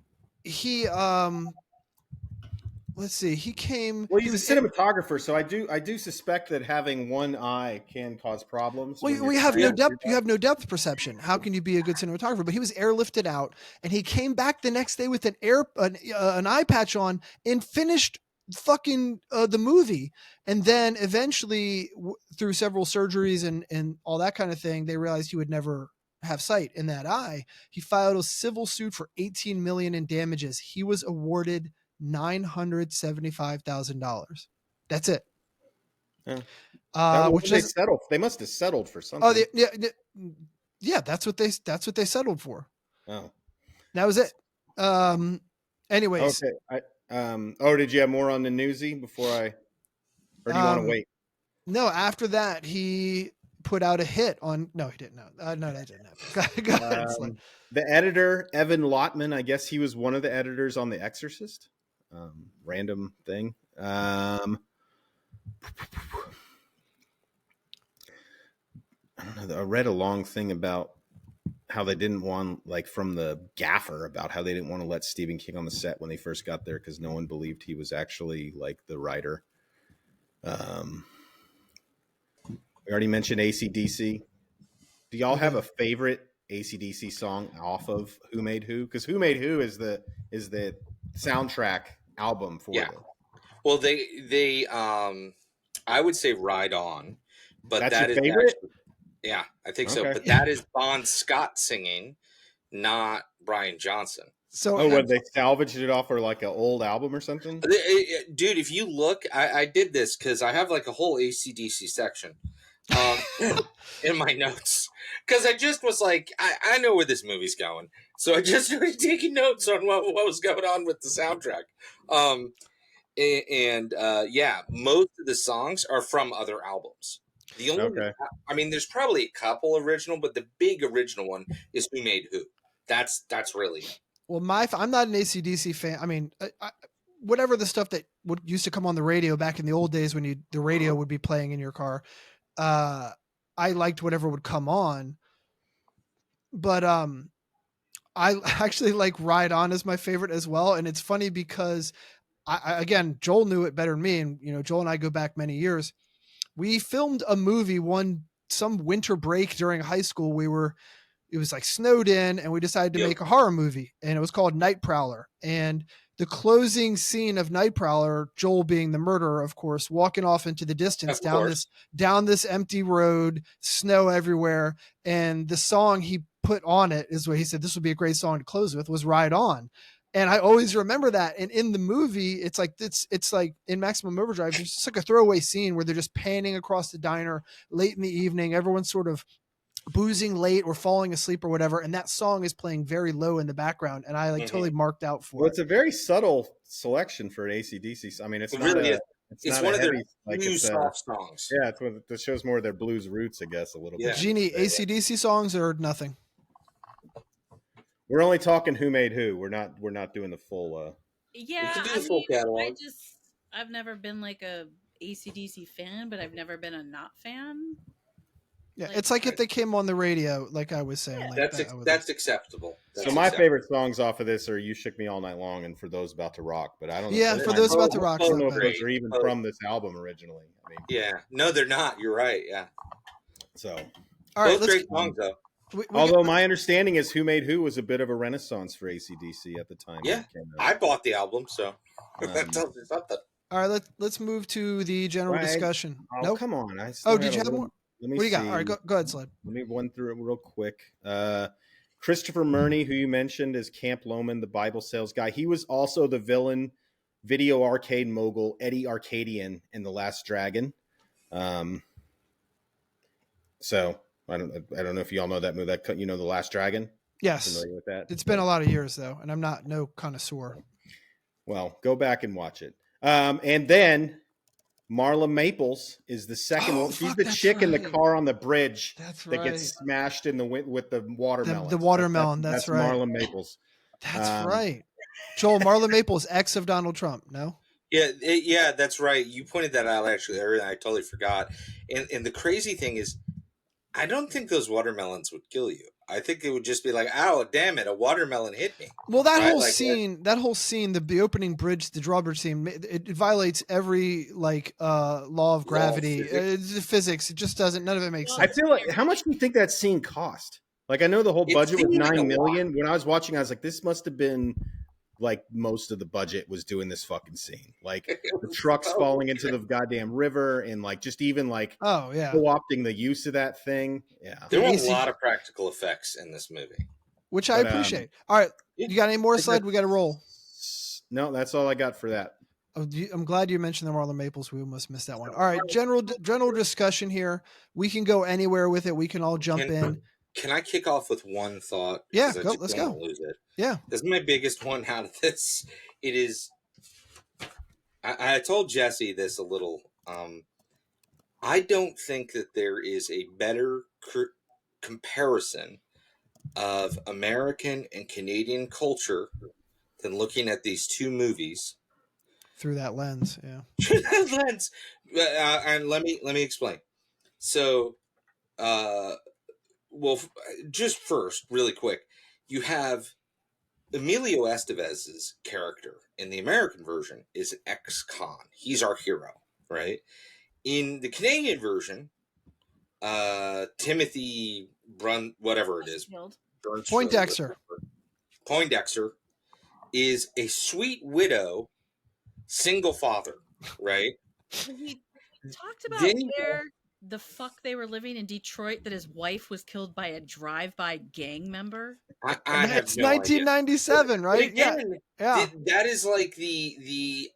let's see. He came. Well, he's a cinematographer, so I do suspect that having one eye can cause problems. Well, we have no depth. You have no depth perception. How can you be a good cinematographer? But he was airlifted out, and he came back the next day with an eye patch on and finished fucking the movie. And then eventually, through several surgeries and all that kind of thing, they realized he would never have sight in that eye. He filed a civil suit for $18 million in damages. He was awarded $975,000. That's it. Which they settled. They must have settled for something. Yeah. That's what they settled for. Oh, that was it. Anyways. Okay. Did you have more on the Nanuzzi before or do you want to wait? No. After that, he put out a hit on. No, he didn't. No, that didn't happen. Go ahead, the editor, Evan Lotman. I guess he was one of the editors on The Exorcist. Random thing. I don't know. I read a long thing about how they didn't want, from the gaffer, about how they didn't want to let Stephen King on the set when they first got there because no one believed he was actually the writer. We already mentioned AC/DC. Do y'all have a favorite AC/DC song off of Who Made Who? Because Who Made Who is the soundtrack album for them. Well, they I would say Ride On, but that's that your is favorite? Yeah, I think so. Okay. But that is Bon Scott singing, not Brian Johnson. So Oh, what, they salvaged it off or like an old album or something? Dude, if you look, I did this because I have like a whole AC/DC section in my notes. Because I just was like, I know where this movie's going. So I just started taking notes on what was going on with the soundtrack. Yeah, most of the songs are from other albums. The only, Okay. I mean, there's probably a couple original, but the big original one is Who Made Who. That's really it. well, I'm not an AC/DC fan. I mean, whatever the stuff that used to come on the radio back in the old days when the radio would be playing in your car, I liked whatever would come on. But I actually like Ride On as my favorite as well. And it's funny because again, Joel knew it better than me. And, Joel and I go back many years. We filmed a movie some winter break during high school. It was like snowed in and we decided to make a horror movie, and it was called Night Prowler. And the closing scene of Night Prowler, Joel being the murderer, of course, walking off into the distance down this empty road, snow everywhere. And the song he put on it is what he said, this would be a great song to close with, was Ride On. And I always remember that. And in the movie, it's like in Maximum Overdrive, there's just like a throwaway scene where they're just panning across the diner late in the evening. Everyone's sort of boozing late or falling asleep or whatever, and that song is playing very low in the background, and I totally marked out for Well, it. it's a very subtle selection for an AC/DC. I mean, it's not really a, it's one of their new soft songs. Yeah, it shows more of their blues roots, I guess, a little bit. Jeannie, AC/DC songs or nothing? We're only talking Who Made Who. We're not doing the full. Yeah, we can do the full catalog. I've never been like a AC/DC fan, but I've never been a not fan. Yeah, it's like if they came on the radio, like I was saying. Yeah. Like that's acceptable. So my favorite songs off of this are "You Shook Me All Night Long" and "For Those About to Rock." But I don't know. Yeah, For Those About to Rock. I don't know if those are even from this album originally. I mean, yeah, no, they're not. You're right. Yeah. So, all right, both great songs though. Although my understanding is Who Made Who was a bit of a renaissance for AC/DC at the time. Yeah, I bought the album, so that tells you something. All right, let's move to the general discussion. Oh, come on. Did you have more? What do you got? All right, go ahead, Sled. Let me run through it real quick. Christopher Murney, who you mentioned, is Camp Loman, the Bible sales guy. He was also the villain, video arcade mogul Eddie Arcadian in The Last Dragon. So I don't know if you all know that movie. The Last Dragon. Yes, familiar with that? It's been a lot of years though, and I'm no connoisseur. Well, go back and watch it. And then Marla Maples is the second one. She's the chick in the car on the bridge that gets smashed in the with the watermelon. The watermelon. That's right. Marla Maples. That's right. Joel, Marla Maples, ex of Donald Trump. No. Yeah, that's right. You pointed that out actually earlier. I totally forgot. And the crazy thing is, I don't think those watermelons would kill you. I think it would just be like, "Oh, damn it, a watermelon hit me." Well, that whole scene, the opening bridge, the drawbridge scene, it violates every law of gravity, physics. It just doesn't. None of it makes sense. I feel like, how much do you think that scene cost? Like, I know the whole budget was $9 million. When I was watching, I was like, this must have been like most of the budget was doing this fucking scene. Like the trucks falling into the goddamn river and like just even like co-opting the use of that thing. Yeah. There were a lot of practical effects in this movie. Which I appreciate. All right. You got any more, Sled? We got to roll. No, that's all I got for that. Oh, I'm glad you mentioned the Marlon Maples. We almost missed that one. All right. General discussion here. We can go anywhere with it. We can all jump in. Can I kick off with one thought? Yeah, let's go. Lose it. Yeah. This is my biggest one out of this. It is, I told Jesse this a little. I don't think that there is a better comparison of American and Canadian culture than looking at these two movies. Through that lens, yeah. Through that lens. And let me explain. So, well, just first, really quick, you have Emilio Estevez's character in the American version is an ex-con. He's our hero, right? In the Canadian version, Timothy whatever it is, Poindexter is a sweet widow, single father, right? He talked about the fuck they were living in Detroit that his wife was killed by a drive-by gang member? I have It's no idea. 1997, But right? again, Yeah. that is like the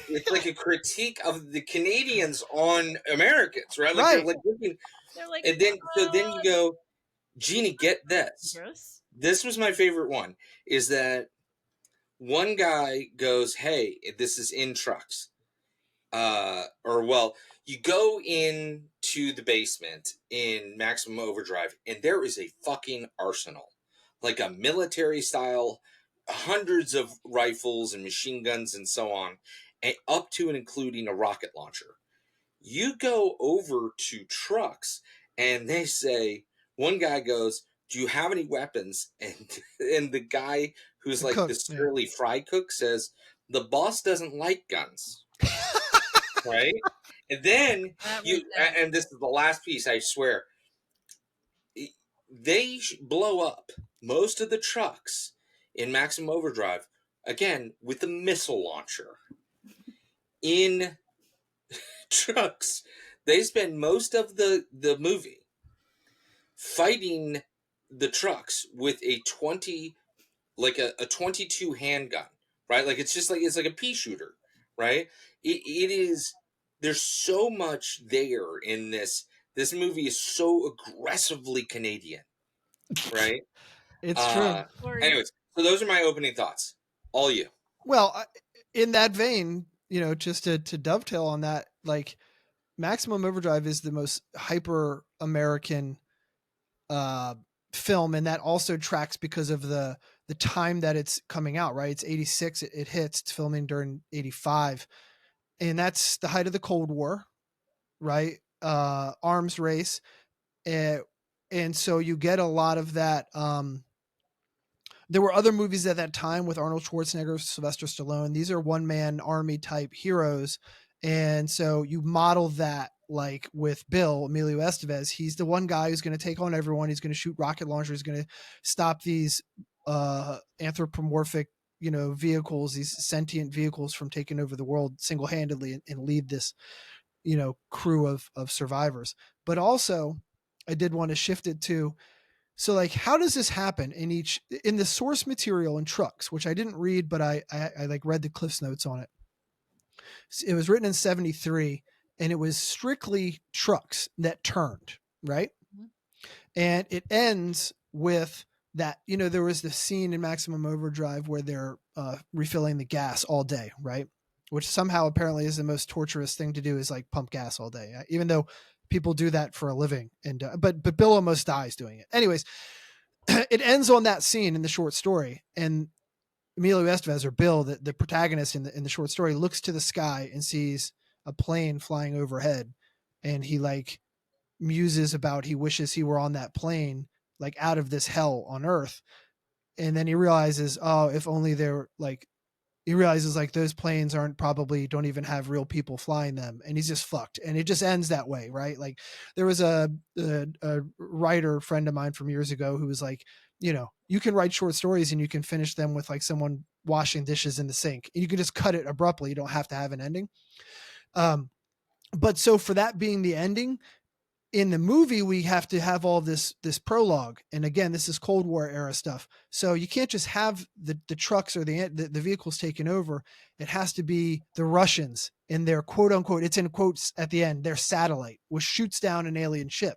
it's like a critique of the Canadians on Americans, right? Like they're Right. like looking, They're like, and then so then you go, Jeannie, get this. gross. This was my favorite one. Is that one guy goes, "Hey, this is in trucks." You go into the basement in Maximum Overdrive, and there is a fucking arsenal, like a military style, hundreds of rifles and machine guns and so on, and up to and including a rocket launcher. You go over to trucks, and they say, one guy goes, "Do you have any weapons?" And the guy who's The like cook, the surly fry cook says, "The boss doesn't like guns." Right? And then and this is the last piece, I swear. They blow up most of the trucks in Maximum Overdrive, again, with the missile launcher. In trucks, they spend most of the movie fighting the trucks with a 22 handgun, right? Like it's like a pea shooter, right? It is, there's so much there in this. This movie is so aggressively Canadian, right? It's true. Anyways, so those are my opening thoughts. All you. Well, in that vein, just to dovetail on that, like Maximum Overdrive is the most hyper American film, and that also tracks because of the time that it's coming out, right? It's 86, it hits, it's filming during 85, and that's the height of the Cold War, right? Arms race, and so you get a lot of that. There were other movies at that time with Arnold Schwarzenegger, Sylvester Stallone. These are one-man army type heroes, and so you model that like with Bill, Emilio Estevez. He's the one guy who's going to take on everyone. He's going to shoot rocket launchers. He's going to stop these anthropomorphic, vehicles, these sentient vehicles from taking over the world single-handedly, and lead this, crew of survivors. But also, I did want to shift it to, so like, how does this happen in the source material in Trucks, which I didn't read, but I like read the Cliff's Notes on it. It was written in 73, and it was strictly trucks that turned, right? Mm-hmm. And it ends with that, there was the scene in Maximum Overdrive where they're refilling the gas all day, right? Which somehow apparently is the most torturous thing to do, is like pump gas all day, even though people do that for a living. And but Bill almost dies doing it. Anyways, it ends on that scene in the short story, and Emilio Estevez, or Bill, the protagonist in the short story, looks to the sky and sees a plane flying overhead, and he like muses about, he wishes he were on that plane, like out of this hell on Earth. And then he realizes, oh, if only they're like, he realizes like those planes don't even have real people flying them, and he's just fucked. And it just ends that way, right? Like there was a writer friend of mine from years ago who was like, you can write short stories and you can finish them with like someone washing dishes in the sink, and you can just cut it abruptly. You don't have to have an ending. But so for that being the ending, in the movie, we have to have all this prologue. And again, this is Cold War era stuff. So you can't just have the trucks or the vehicles taken over. It has to be the Russians in their quote unquote, it's in quotes at the end, their satellite, which shoots down an alien ship.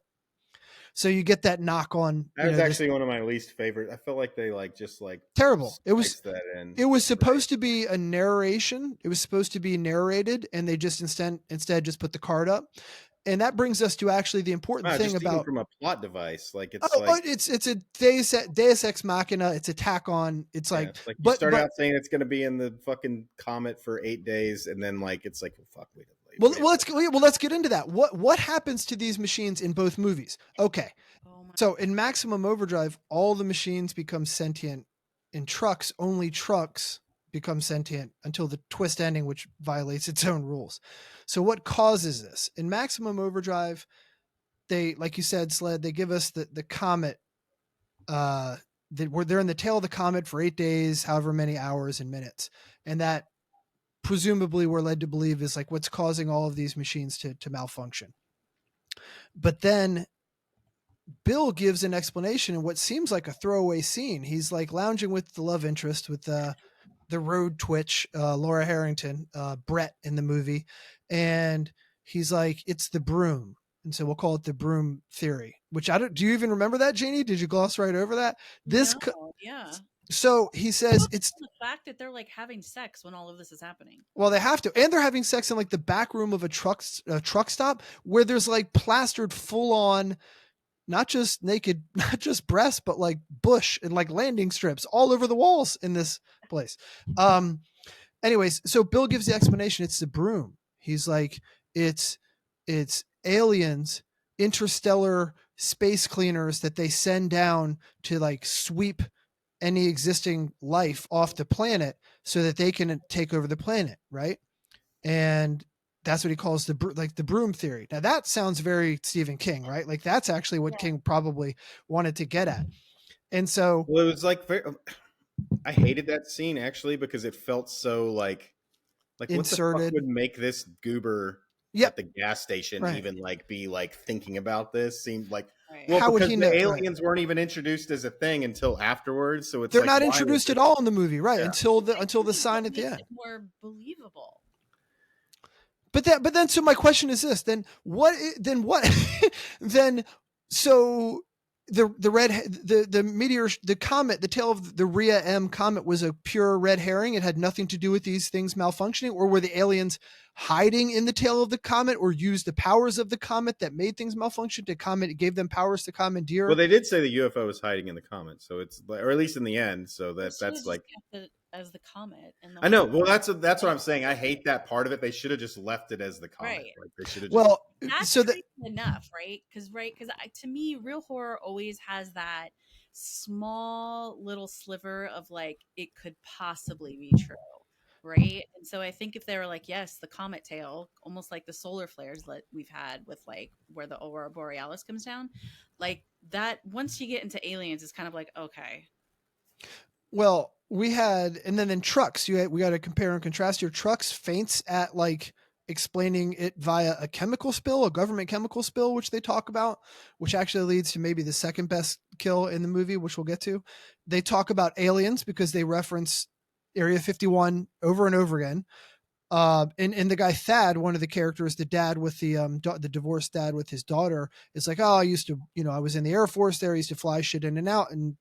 So you get that knock on. That was actually one of my least favorite. I felt like they terrible. It was supposed to to be a narration. It was supposed to be narrated, and they just instead just put the card up. And that brings us to actually the important thing about, from a plot device. Like it's a Deus Ex Machina. It's a tack on. It's like, you start out saying it's going to be in the fucking comet for 8 days, and then like it's like, well, fuck, wait. Let's get into that. What happens to these machines in both movies? Okay, so in Maximum Overdrive, all the machines become sentient. In Trucks, only trucks become sentient until the twist ending, which violates its own rules. So what causes this? In Maximum Overdrive, they, like you said, Sled, they give us the comet. They're in the tail of the comet for 8 days, however many hours and minutes, and that presumably we're led to believe is like what's causing all of these machines to malfunction, But then Bill gives an explanation in what seems like a throwaway scene. He's like lounging with the love interest with the road twitch, Laura Harrington, Brett in the movie. And he's like, it's the broom. And so we'll call it the broom theory, which do you even remember that, Jeannie? Did you gloss right over that? Yeah. So he says it's the fact that they're like having sex when all of this is happening. Well, they have to, and they're having sex in like the back room of a truck stop where there's like plastered full on, not just naked, not just breasts, but like bush and like landing strips all over the walls in this place. Anyways, so Bill gives the explanation. It's the broom. He's like, it's aliens, interstellar space cleaners that they send down to like sweep any existing life off the planet so that they can take over the planet. Right. And that's what he calls the broom theory. Now that sounds very Stephen King, right? Like that's actually what King probably wanted to get at. And so, well, it was like, I hated that scene actually, because it felt so like inserted. What the fuck would make this goober at the gas station even like be like thinking about this? Seemed like, well, how would he know? The aliens weren't even introduced as a thing until afterwards. So they're not introduced at all in the movie, right? Yeah. Until the sign at the end. More believable. But then, so my question is this: then what? So the meteor, the comet, the tail of the Rhea M comet was a pure red herring. It had nothing to do with these things malfunctioning, or were the aliens hiding in the tail of the comet, or used the powers of the comet that made things malfunction to comet? It gave them powers to commandeer. Well, they did say the UFO was hiding in the comet, so it's, or at least in the end. So that's like as the comet. And I know. Well, that's what I'm saying. I hate that part of it. They should have just left it as the comet. Right. Like they should have. Well, that's so that enough, right? Because to me, real horror always has that small little sliver of like it could possibly be true, right? And so I think if they were like, yes, the comet tail, almost like the solar flares that we've had with like where the aurora borealis comes down, like that. Once you get into aliens, it's kind of like okay. Well, we had, and then in trucks, we got to compare and contrast here. Trucks faints at like explaining it via a chemical spill, a government chemical spill, which they talk about, which actually leads to maybe the second best kill in the movie, which we'll get to. They talk about aliens because they reference Area 51 over and over again. And the guy Thad, one of the characters, the dad with the divorced dad with his daughter, is like, oh, I used to, I was in the Air Force there. I used to fly shit in and out, and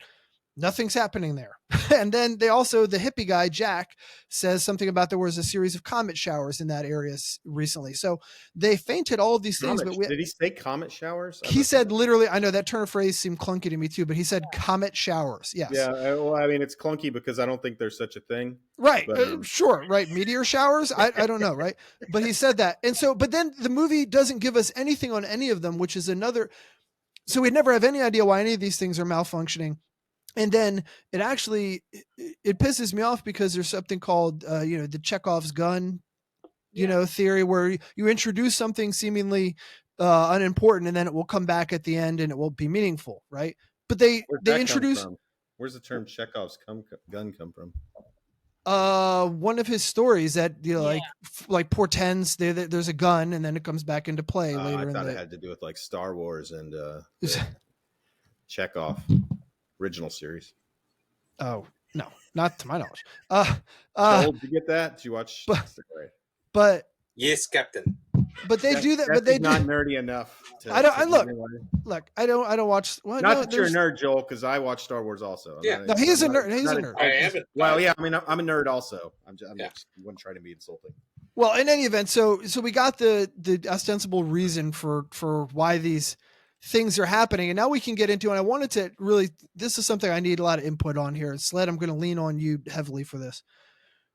nothing's happening there. And then the hippie guy, Jack, says something about there was a series of comet showers in that area recently. So they fainted all of these things. But did he say comet showers? He said literally, I know that turn of phrase seemed clunky to me too, but he said comet showers. Yes. Yeah. Well, I mean, it's clunky because I don't think there's such a thing. Right. But, sure. Right. Meteor showers. I don't know. Right. But he said that. And so, but then the movie doesn't give us anything on any of them, which is another. So we never have any idea why any of these things are malfunctioning. And then it pisses me off because there's something called, the Chekhov's gun, theory, where you introduce something seemingly unimportant and then it will come back at the end and it will be meaningful. Right. But they introduce. Where's the term Chekhov's gun come from? One of his stories that, like portends there's a gun and then it comes back into play later. I thought it had to do with like Star Wars and Chekhov. Original series. Oh no, not to my knowledge. Did you get that? Did you watch? But yes, Captain. But they do that. But they not nerdy enough. I don't watch. Well, not that you're a nerd, Joel, because I watch Star Wars also. Yeah, no, he's a nerd. He's a nerd. I am. Well, yeah, I mean, I'm a nerd also. I'm just wouldn't try to be insulting. Well, in any event, so we got the ostensible reason for why these things are happening, and now we can get into, and I wanted to really, this is something I need a lot of input on here. Sled, I'm going to lean on you heavily for this.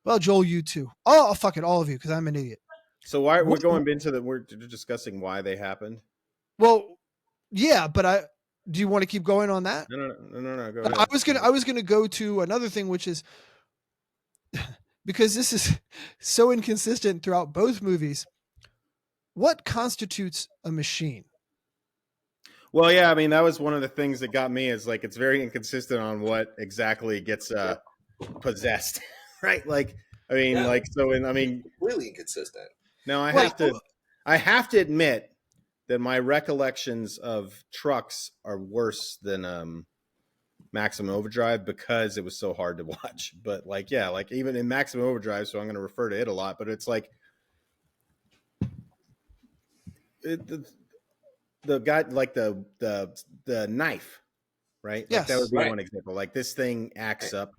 Well, Joel, you too. Oh, fuck it, all of you, because I'm an idiot. So why we're going into we're discussing why they happened? Well, yeah, but do you want to keep going on that? No, go ahead. I was gonna go to another thing, which is because this is so inconsistent throughout both movies. What constitutes a machine? Well, yeah, I mean, that was one of the things that got me, is like it's very inconsistent on what exactly gets possessed, right? Like, I mean, really inconsistent. Now I have to admit then my recollections of Trucks are worse than Maximum Overdrive because it was so hard to watch. But like, yeah, like even in Maximum Overdrive, so I'm going to refer to it a lot, but it's like the guy, like the knife, right? Like Yes. that would be Right. one example. Like this thing acts up.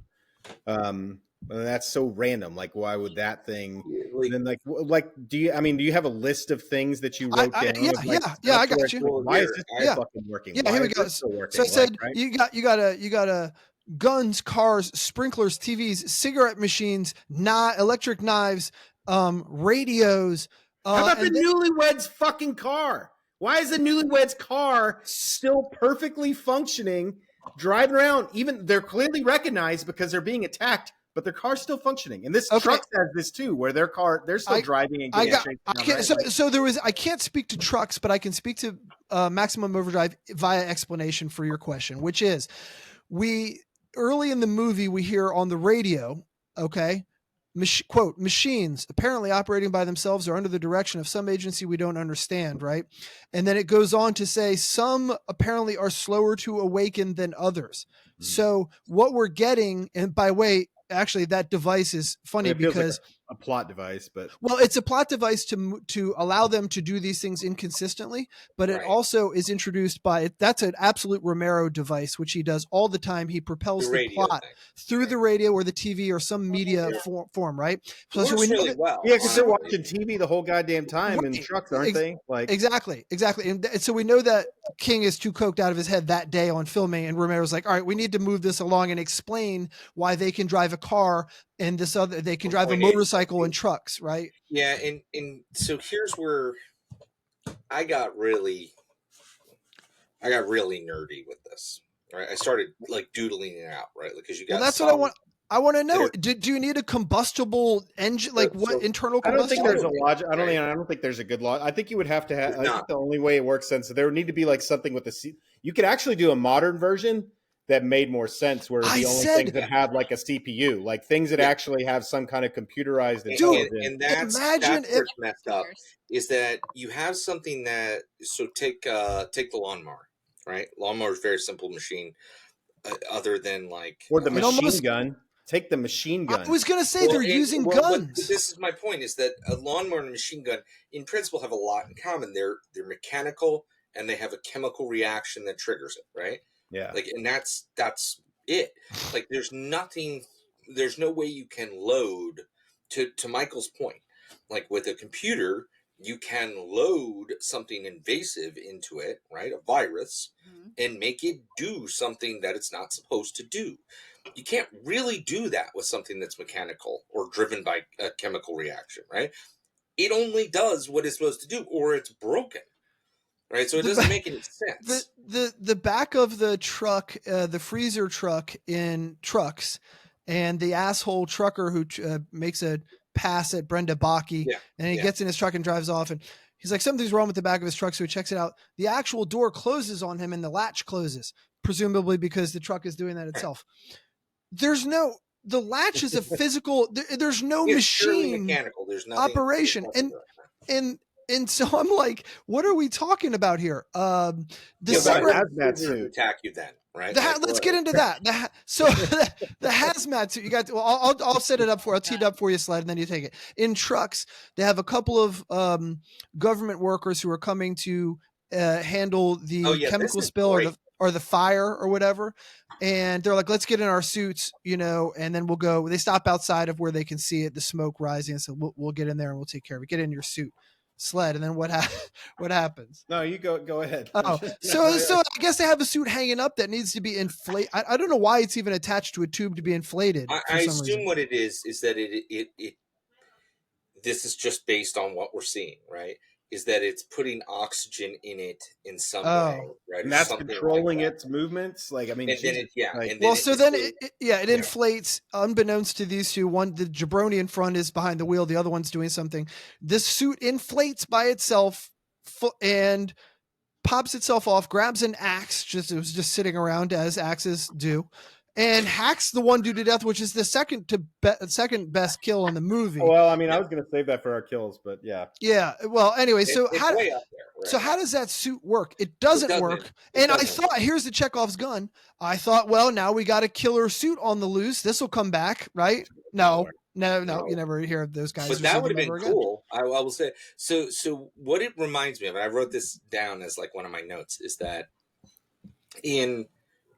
And that's so random. Like, why would that thing? Like, And then, like, do you have a list of things that you wrote down? Yeah, of, like, yeah, I stuff where got it's you. like, why is this guy Yeah. fucking working? Yeah, Why here we is go. this still working? So it said right? you got a guns, cars, sprinklers, TVs, cigarette machines, electric knives, radios. How about the and then- newlyweds fucking car? Why is the newlyweds car still perfectly functioning, driving around? Even they're clearly recognized because they're being attacked, but their car's still functioning. And this truck has this too, where they're still driving and getting chased. So there was. I can't speak to Trucks, but I can speak to Maximum Overdrive via explanation for your question, which is early in the movie we hear on the radio, okay. Quote, machines apparently operating by themselves or under the direction of some agency we don't understand, right? And then it goes on to say some apparently are slower to awaken than others. So what we're getting, and by way, actually that device is funny because like a plot device, but well, it's a plot device to allow them to do these things inconsistently, but it also is introduced by that's an absolute Romero device, which he does all the time. He propels the plot through the radio or the TV or some media form, right? So we know really well. Yeah, because they're watching TV the whole goddamn time in trucks, aren't they? Like exactly. And so we know that King is too coked out of his head that day on filming, and Romero's like, all right, we need to move this along and explain why they can drive a car and this other they can drive a motorcycle and trucks, right? Yeah, and so here's where I got really nerdy with this. Right, I started like doodling it out, right? Because you got. Well, that's what I want. I want to know. Do you need a combustible engine? Like what internal combustion? I don't think there's a logic. I don't think there's a good logic. I think you would have to have. I think the only way it works sense. There would need to be like something with the seat. You could actually do a modern version that made more sense, where the only things that have like a CPU, like things that actually have some kind of computerized intelligence. And that's where it's messed up. Is that you have something that take the lawnmower, right? Lawnmower is a very simple machine, other than like or the machine gun. Take the machine gun. I was going to say they're using guns. This is my point: is that a lawnmower and a machine gun, in principle, have a lot in common. They're mechanical and they have a chemical reaction that triggers it, right? Yeah. Like, and that's it. Like, there's no way you can load to Michael's point. Like with a computer, you can load something invasive into it, right? A virus, and make it do something that it's not supposed to do. You can't really do that with something that's mechanical or driven by a chemical reaction, right? It only does what it's supposed to do, or it's broken. Right, so it doesn't make any sense. The back of the truck, the freezer truck in Trucks, and the asshole trucker who makes a pass at Brenda Baki, and he gets in his truck and drives off, and he's like, something's wrong with the back of his truck, so he checks it out. The actual door closes on him, and the latch closes, presumably because the truck is doing that itself. The latch is a physical. There's no machine mechanical. There's operation, and so I'm like, what are we talking about here? The hazmat suit attack you then, right? Let's get into that. So the hazmat suit, you got. Well, I'll set it up for. I'll tee it up for you, Sled, and then you take it. In Trucks, they have a couple of government workers who are coming to handle the chemical spill or the fire or whatever. And they're like, let's get in our suits, and then we'll go. They stop outside of where they can see it, the smoke rising. And so we'll get in there and we'll take care of it. Get in your suit, Sled. And then what happens? No, you go ahead. Oh, so I guess they have a suit hanging up that needs to be inflated. I don't know why it's even attached to a tube to be inflated. I assume what it is that it this is just based on what we're seeing, right? Is that it's putting oxygen in it in some way, right? And that's controlling its movements. Like, I mean, it inflates, unbeknownst to these two. One, the jabroni in front is behind the wheel. The other one's doing something. This suit inflates by itself and pops itself off, grabs an axe. It was just sitting around as axes do. and hacks the one dude to death, which is the second best kill in the movie. Well, I mean, I was going to save that for our kills, but yeah. Yeah. Well, anyway, so It's how way up there. Right? so how does that suit work? It doesn't work. It And I doesn't. thought, here's the Chekhov's gun. I thought, well, now we got a killer suit on the loose. This will come back, right? No. You never hear of those guys. But that would have been cool. I will say. So what it reminds me of, and I wrote this down as like one of my notes, is that in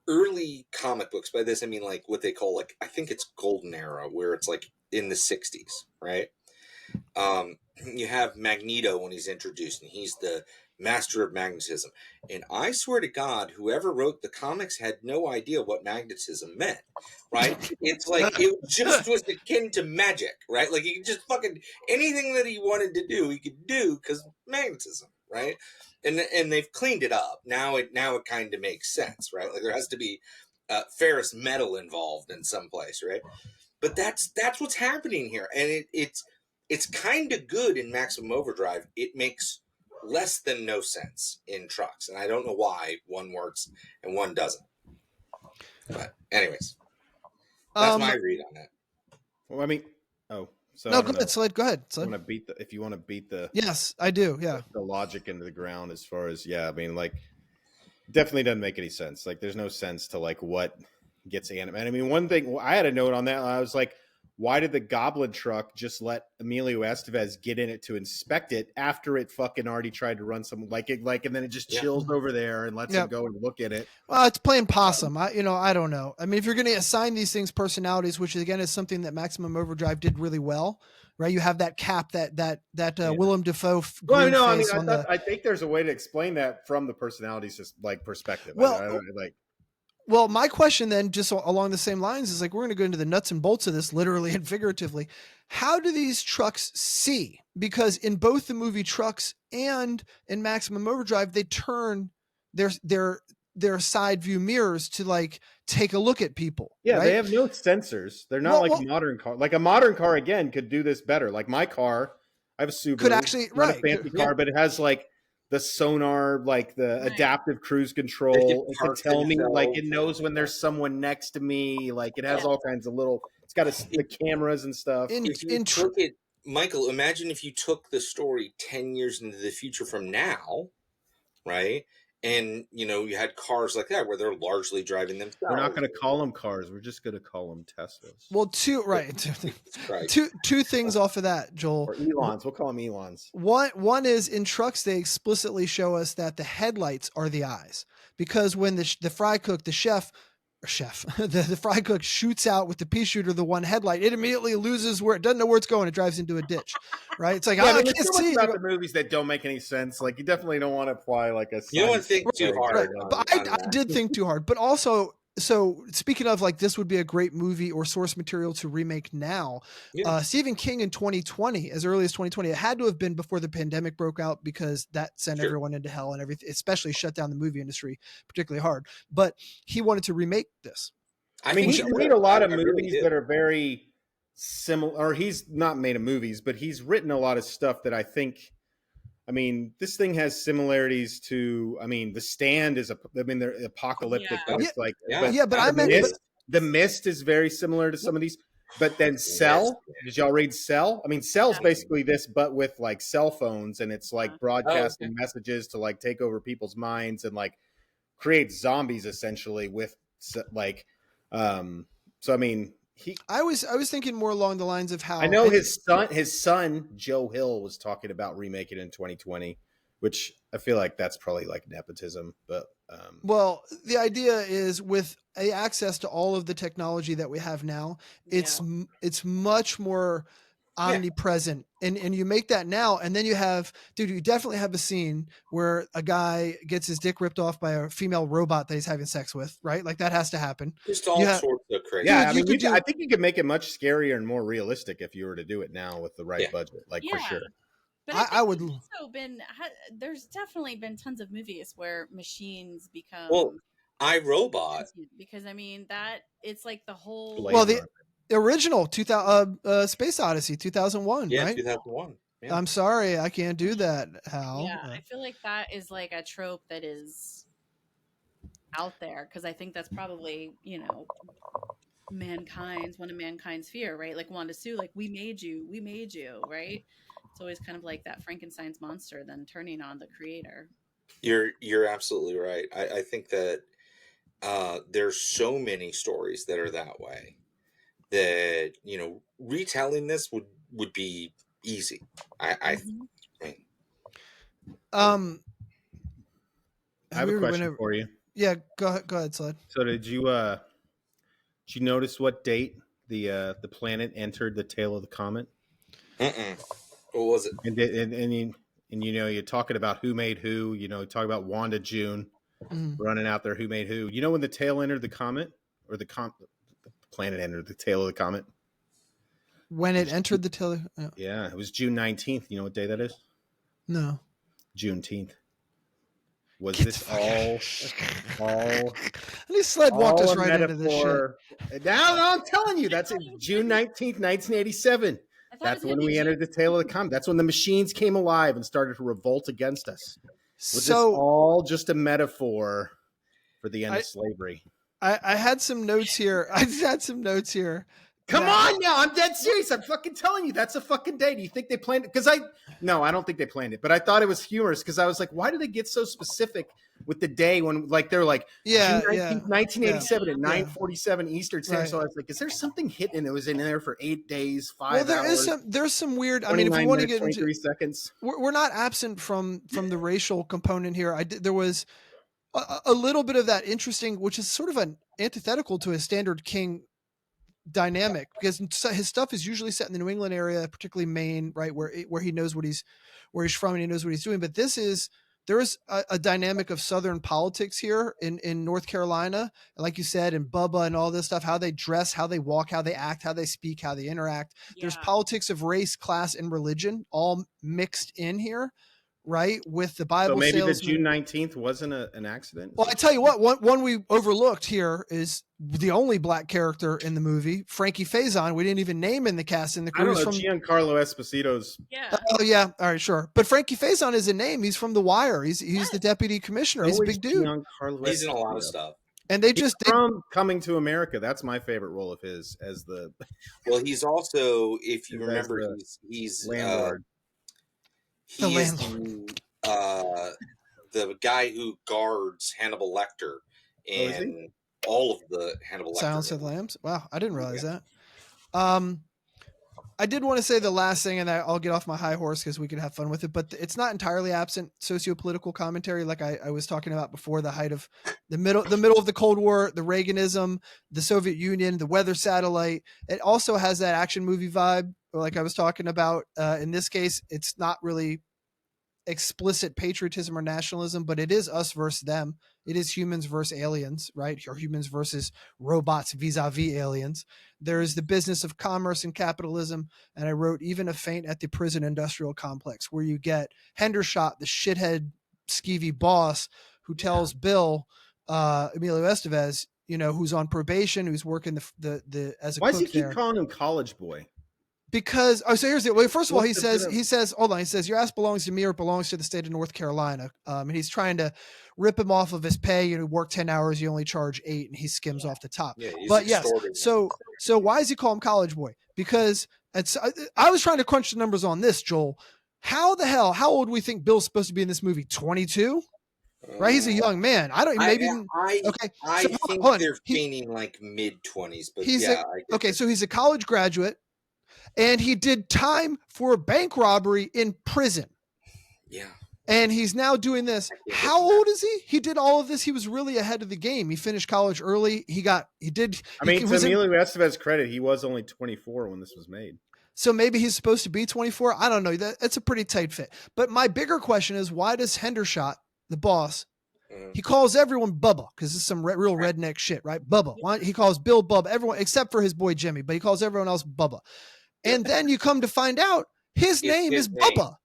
early comic books, by this I mean like what they call, like, I think it's Golden Era, where it's like in the 60s, right? You have Magneto when he's introduced, and he's the master of magnetism. And I swear to God, whoever wrote the comics had no idea what magnetism meant, right? It's like it just was akin to magic, right? Like he could just fucking anything that he wanted to do, he could do because magnetism, right? And they've cleaned it up. Now it kind of makes sense, right? Like there has to be ferrous metal involved in some place, right? But that's what's happening here, and it's kind of good in Maximum Overdrive. It makes less than no sense in trucks, and I don't know why one works and one doesn't. But anyways, that's my read on it. Well, I mean, so no, go ahead, Slade. Go ahead, Slade. If you want to beat the yes, I do. Yeah, the logic into the ground as far as I mean, like, definitely doesn't make any sense. Like, there's no sense to like what gets animated. I mean, one thing I had a note on that. I was like, why did the Goblin truck just let Emilio Estevez get in it to inspect it after it fucking already tried to run some and then it just chills over there and lets him go and look at it? Well, it's playing possum. I don't know. I mean, if you're going to assign these things personalities, which again is something that Maximum Overdrive did really well, right? You have that cap, that Willem Dafoe. Well, no, I mean, I think there's a way to explain that from the personalities perspective. Well, Well, my question then, just along the same lines, is like, we're going to go into the nuts and bolts of this, literally and figuratively. How do these trucks see? Because in both the movie Trucks and in Maximum Overdrive, they turn their side view mirrors to like take a look at people. Yeah, right? They have no sensors. They're not like modern car. Like a modern car again could do this better. Like my car, I have a Subaru. Could actually not a fancy car, but it has like the sonar, like the adaptive cruise control. It can tell me, like, it knows when there's someone next to me. Like, it has all kinds of little. It's got the cameras and stuff. Michael, imagine if you took the story 10 years into the future from now, right? And you had cars like that where they're largely driving themselves. We're not going to call them cars. We're just going to call them Teslas. Well, two things off of that, Joel. Or Elons. We'll call them Elons. One is in Trucks, they explicitly show us that the headlights are the eyes, because when the fry cook, the fry cook shoots out with the pea shooter, the one headlight, it immediately loses it doesn't know where it's going. It drives into a ditch, right? It's like, I can't see about the movies that don't make any sense. Like, you definitely don't want to apply like a. You don't want to think too hard. Right. But I did think too hard. But also, so speaking of, like, this would be a great movie or source material to remake now. Yeah. Stephen King in 2020, as early as 2020, it had to have been before the pandemic broke out, because that sent everyone into hell and everything, especially shut down the movie industry particularly hard. But he wanted to remake this. I mean, he's made a lot of movies that are very similar, or he's not made of movies, but he's written a lot of stuff that I think. I mean, this thing has similarities to. I mean, The Stand is they're apocalyptic. Yeah. But it's like, but I meant The Mist is very similar to some of these. But then Cell, did y'all read Cell? I mean, Cell's basically this, but with like cell phones, and it's like broadcasting messages to like take over people's minds and like create zombies essentially with like. So I mean. I was thinking more along the lines of how I know his son Joe Hill was talking about remaking it in 2020, which I feel like that's probably like nepotism. But well, the idea is with access to all of the technology that we have now, it's much more omnipresent, and you make that now, and then you definitely have a scene where a guy gets his dick ripped off by a female robot that he's having sex with, right? Like, that has to happen. Just all sorts of crazy. Yeah, I mean, I think you could make it much scarier and more realistic if you were to do it now with the right budget, for sure. But I would also there's definitely been tons of movies where machines become iRobot, because I mean that it's like the whole the original 2000 Space Odyssey 2001, right? 2001. Yeah. I'm sorry, I can't do that, Hal. Yeah, I feel like that is like a trope that is out there, because I think that's probably, one of mankind's fear, right? Like Wanda Sue, like we made you, right? It's always kind of like that Frankenstein's monster then turning on the creator. You're absolutely right. I think that there's so many stories that are that way that retelling this would be easy. I mean, I have a question for you. Yeah, go ahead, Sled. So did you notice what date the planet entered the tail of the comet? what was it? And you're talking about who made who. Talk about Wanda June running out there. Who made who? You know when the tail entered the comet, or the planet entered the tail of the comet? When it entered the tail? Yeah, it was June 19th. You know what day that is? No. Juneteenth. Was Get this all? This Sled walked us right into this shit. Now I'm telling you, that's June 19th, 1987. That's when we entered the tail of the comet. That's when the machines came alive and started to revolt against us. Was this all just a metaphor for the end of slavery? I had some notes here. Come on now. I'm dead serious. I'm fucking telling you. That's a fucking day. Do you think they planned it? No, I don't think they planned it. But I thought it was humorous because I was like, why do they get so specific with the day when they're like, June 19th, 1987 at 9:47 Eastern Standard. Right. So I was like, is there something hidden? It was in there for 8 days, 5 hours. There's some weird. I mean, if we want to get into 23 seconds, we're not absent from the racial component here. There was a little bit of that interesting, which is sort of an antithetical to a standard King dynamic, because his stuff is usually set in the New England area, particularly Maine, right, where he knows where he's from and he knows what he's doing. But there is a dynamic of Southern politics here in North Carolina, like you said, and Bubba and all this stuff, how they dress, how they walk, how they act, how they speak, how they interact. Yeah. There's politics of race, class, and religion all mixed in here, right, with the Bible. So maybe salesman. The June 19th wasn't an accident? Well, I tell you what, one we overlooked here is the only black character in the movie, Frankie Faison. We didn't even name in the cast in the crew. I don't know, Giancarlo Esposito's. Yeah. Oh, yeah. All right, sure. But Frankie Faison is a name. He's from The Wire. He's the deputy commissioner. He's a big dude. He's in a lot of stuff. And they from Coming to America. That's my favorite role of his as the. Well, he's also, if you remember, he's landlord. He is the guy who guards Hannibal Lecter in all of the Hannibal Lecter. Silence of the Lambs? Wow, I didn't realize that. I did want to say the last thing, and I'll get off my high horse because we could have fun with it, but it's not entirely absent sociopolitical commentary, like I was talking about before, the height of the middle of the Cold War, the Reaganism, the Soviet Union, the weather satellite. It also has that action movie vibe, like I was talking about. In this case, it's not really explicit patriotism or nationalism, but it is us versus them. It is humans versus aliens, right? Or humans versus robots vis-a-vis aliens. There is the business of commerce and capitalism. And I wrote even a feint at the prison industrial complex, where you get Hendershot, the shithead skeevy boss, who tells Bill, Emilio Estevez, who's on probation, who's working the as a Why cook. Why does he keep calling him college boy? Because so here's the way. First of all, he says, hold on. He says, your ass belongs to me or it belongs to the state of North Carolina. And he's trying to rip him off of his pay. Work 10 hours, you only charge 8, and he skims off the top. Yeah, but yes, so why does he call him college boy? Because I was trying to crunch the numbers on this, Joel. How old do we think Bill's supposed to be in this movie? 22? Right, he's a young man. I think they're feigning like mid-20s, but so he's a college graduate. And he did time for a bank robbery in prison. Yeah. And he's now doing this. How old is he? He did all of this. He was really ahead of the game. He finished college early. To Emilio Estevez's credit, he was only 24 when this was made. So maybe he's supposed to be 24. I don't know. That's a pretty tight fit. But my bigger question is, why does Hendershot, the boss, he calls everyone Bubba, because this is some real redneck shit, right? Bubba. Why, he calls Bill Bubba, everyone except for his boy Jimmy, but he calls everyone else Bubba. And then you come to find out his name is Bubba.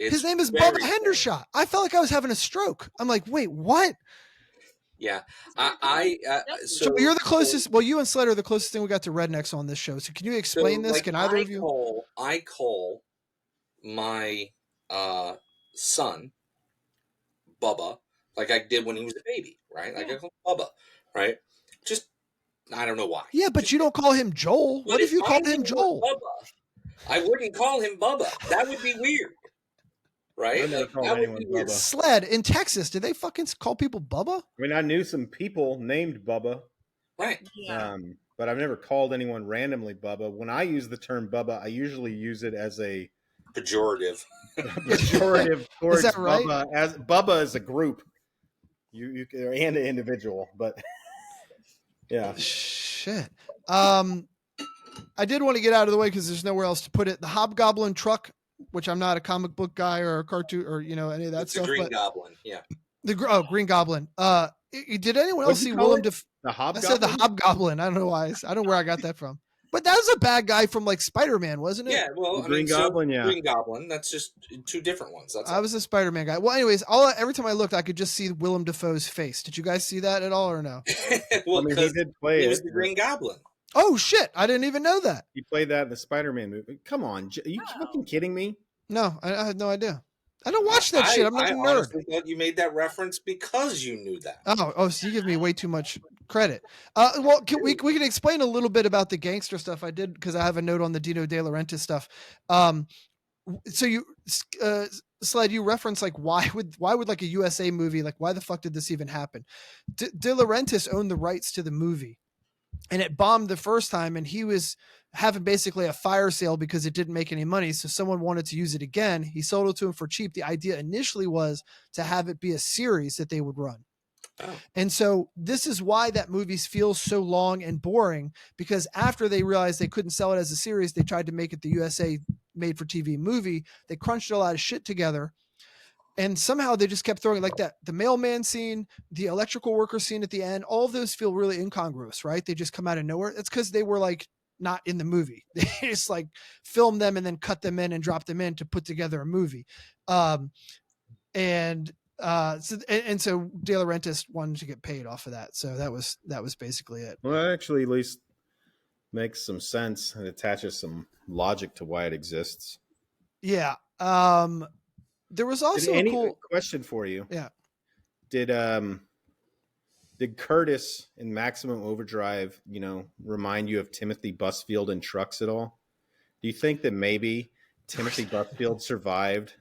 His name is Bubba Hendershot. I felt like I was having a stroke. I'm like, wait, what? Yeah. So you're the closest. Well, you and Sled are the closest thing we got to rednecks on this show. So can you explain this? Can either of you? I call my son Bubba. like I did when he was a baby, right? Like I call him Bubba, right? Just I don't know why. Yeah, but you don't call him Joel. But What if you called him name was Joel? Bubba, I wouldn't call him Bubba. That would be weird, right? I never Like, called that would anyone be weird. Bubba. Sled in Texas, did they fucking call people Bubba? I mean, I knew some people named Bubba, Right. Yeah. but I've never called anyone randomly Bubba. When I use the term Bubba, I usually use it as a Pejorative. pejorative towards that right? Bubba as Bubba as a group, you and an individual, but yeah. Shit. I did want to get out of the way because there's nowhere else to put it. The Hobgoblin truck, which I'm not a comic book guy or a cartoon or any of that It's stuff. a Green but Goblin. Yeah. Green Goblin. Did anyone else What'd you see call Willem it? Dafoe? The I Hobgoblin. said the Hobgoblin. I don't know why. I don't know where I got that from. But that was a bad guy from like Spider-Man, wasn't it? Yeah. Well, The I Green mean, Goblin, yeah. Green Goblin. That's just two different ones. That's I was a Spider-Man guy. Well, anyways, every time I looked, I could just see Willem Dafoe's face. Did you guys see that at all or no? well, I mean, he because did play he it. was the Green Goblin. Oh shit! I didn't even know that. He played that in the Spider-Man movie. Come on, are you fucking kidding me? No, I had no idea. I don't watch that shit. I'm not I a nerd. honestly thought you made that reference because you knew that. So you give me way too much credit. Well, we can explain a little bit about the gangster stuff I did because I have a note on the Dino De Laurentiis stuff. So you, Sled, you reference like why would like a USA movie, like why the fuck did this even happen? De Laurentiis owned the rights to the movie, and it bombed the first time, and he was having basically a fire sale because it didn't make any money. So someone wanted to use it again. He sold it to him for cheap. The idea initially was to have it be a series that they would run. Oh. And so this is why that movie feels so long and boring, because after they realized they couldn't sell it as a series, they tried to make it the USA made for TV movie. They crunched a lot of shit together. And somehow they just kept throwing like that. The mailman scene, the electrical worker scene at the end, all of those feel really incongruous, right? They just come out of nowhere. It's because they were like not in the movie. They just like filmed them and then cut them in and dropped them in to put together a movie. So De Laurentiis wanted to get paid off of that. So that was basically it. Well, that actually at least makes some sense and attaches some logic to why it exists. Yeah. There was also a cool question for you. Yeah. Did Curtis in Maximum Overdrive, remind you of Timothy Busfield in Trucks at all? Do you think that maybe Timothy Busfield survived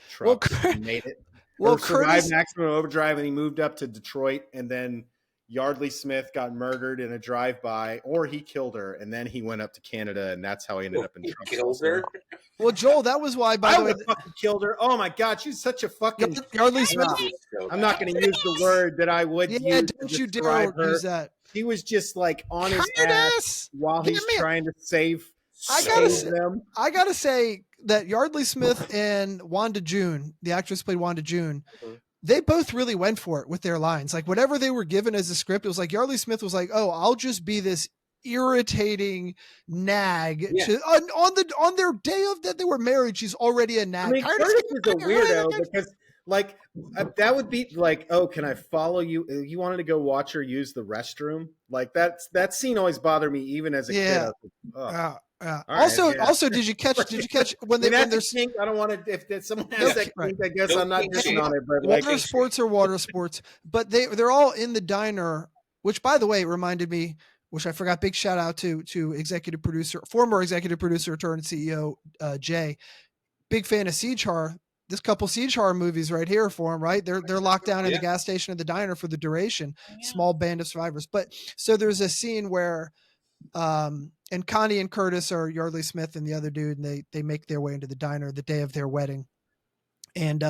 Trucks and made it? Or survived Maximum Overdrive and he moved up to Detroit and then Yardley Smith got murdered in a drive-by, or he killed her and then he went up to Canada and that's how he ended up in Trucks. Killed her? Well, Joel, that was why, by the way, fucking killed her. Oh my God, she's such a fucking Yardley Smith. I'm not going to use the word that I would use. Yeah, don't you dare use that. He was just like on his ass while he's trying to save them. I gotta say that Yardley Smith and Wanda June, the actress played Wanda June, they both really went for it with their lines. Like whatever they were given as a script, it was like Yardley Smith was like, "Oh, I'll just be this irritating nag." On their day of that they were married, she's already a nag. I mean, Curtis is a weirdo because like that would be like, "Oh, can I follow you? You wanted to go watch her use the restroom?" Like that scene always bothered me even as a kid. Also, did you catch when there's kink? I don't want to. If someone has that kink, I guess I'm not dishing on it. But water sports are water sports, but they're all in the diner. Which, by the way, reminded me. Which I forgot. Big shout out to former executive producer turned CEO Jay. Big fan of Siege Horror. This couple Siege Horror movies right here for him. Right, they're locked down in the gas station of the diner for the duration. Small band of survivors. But so there's a scene where. And Connie and Curtis are Yardley Smith and the other dude, and they make their way into the diner the day of their wedding. And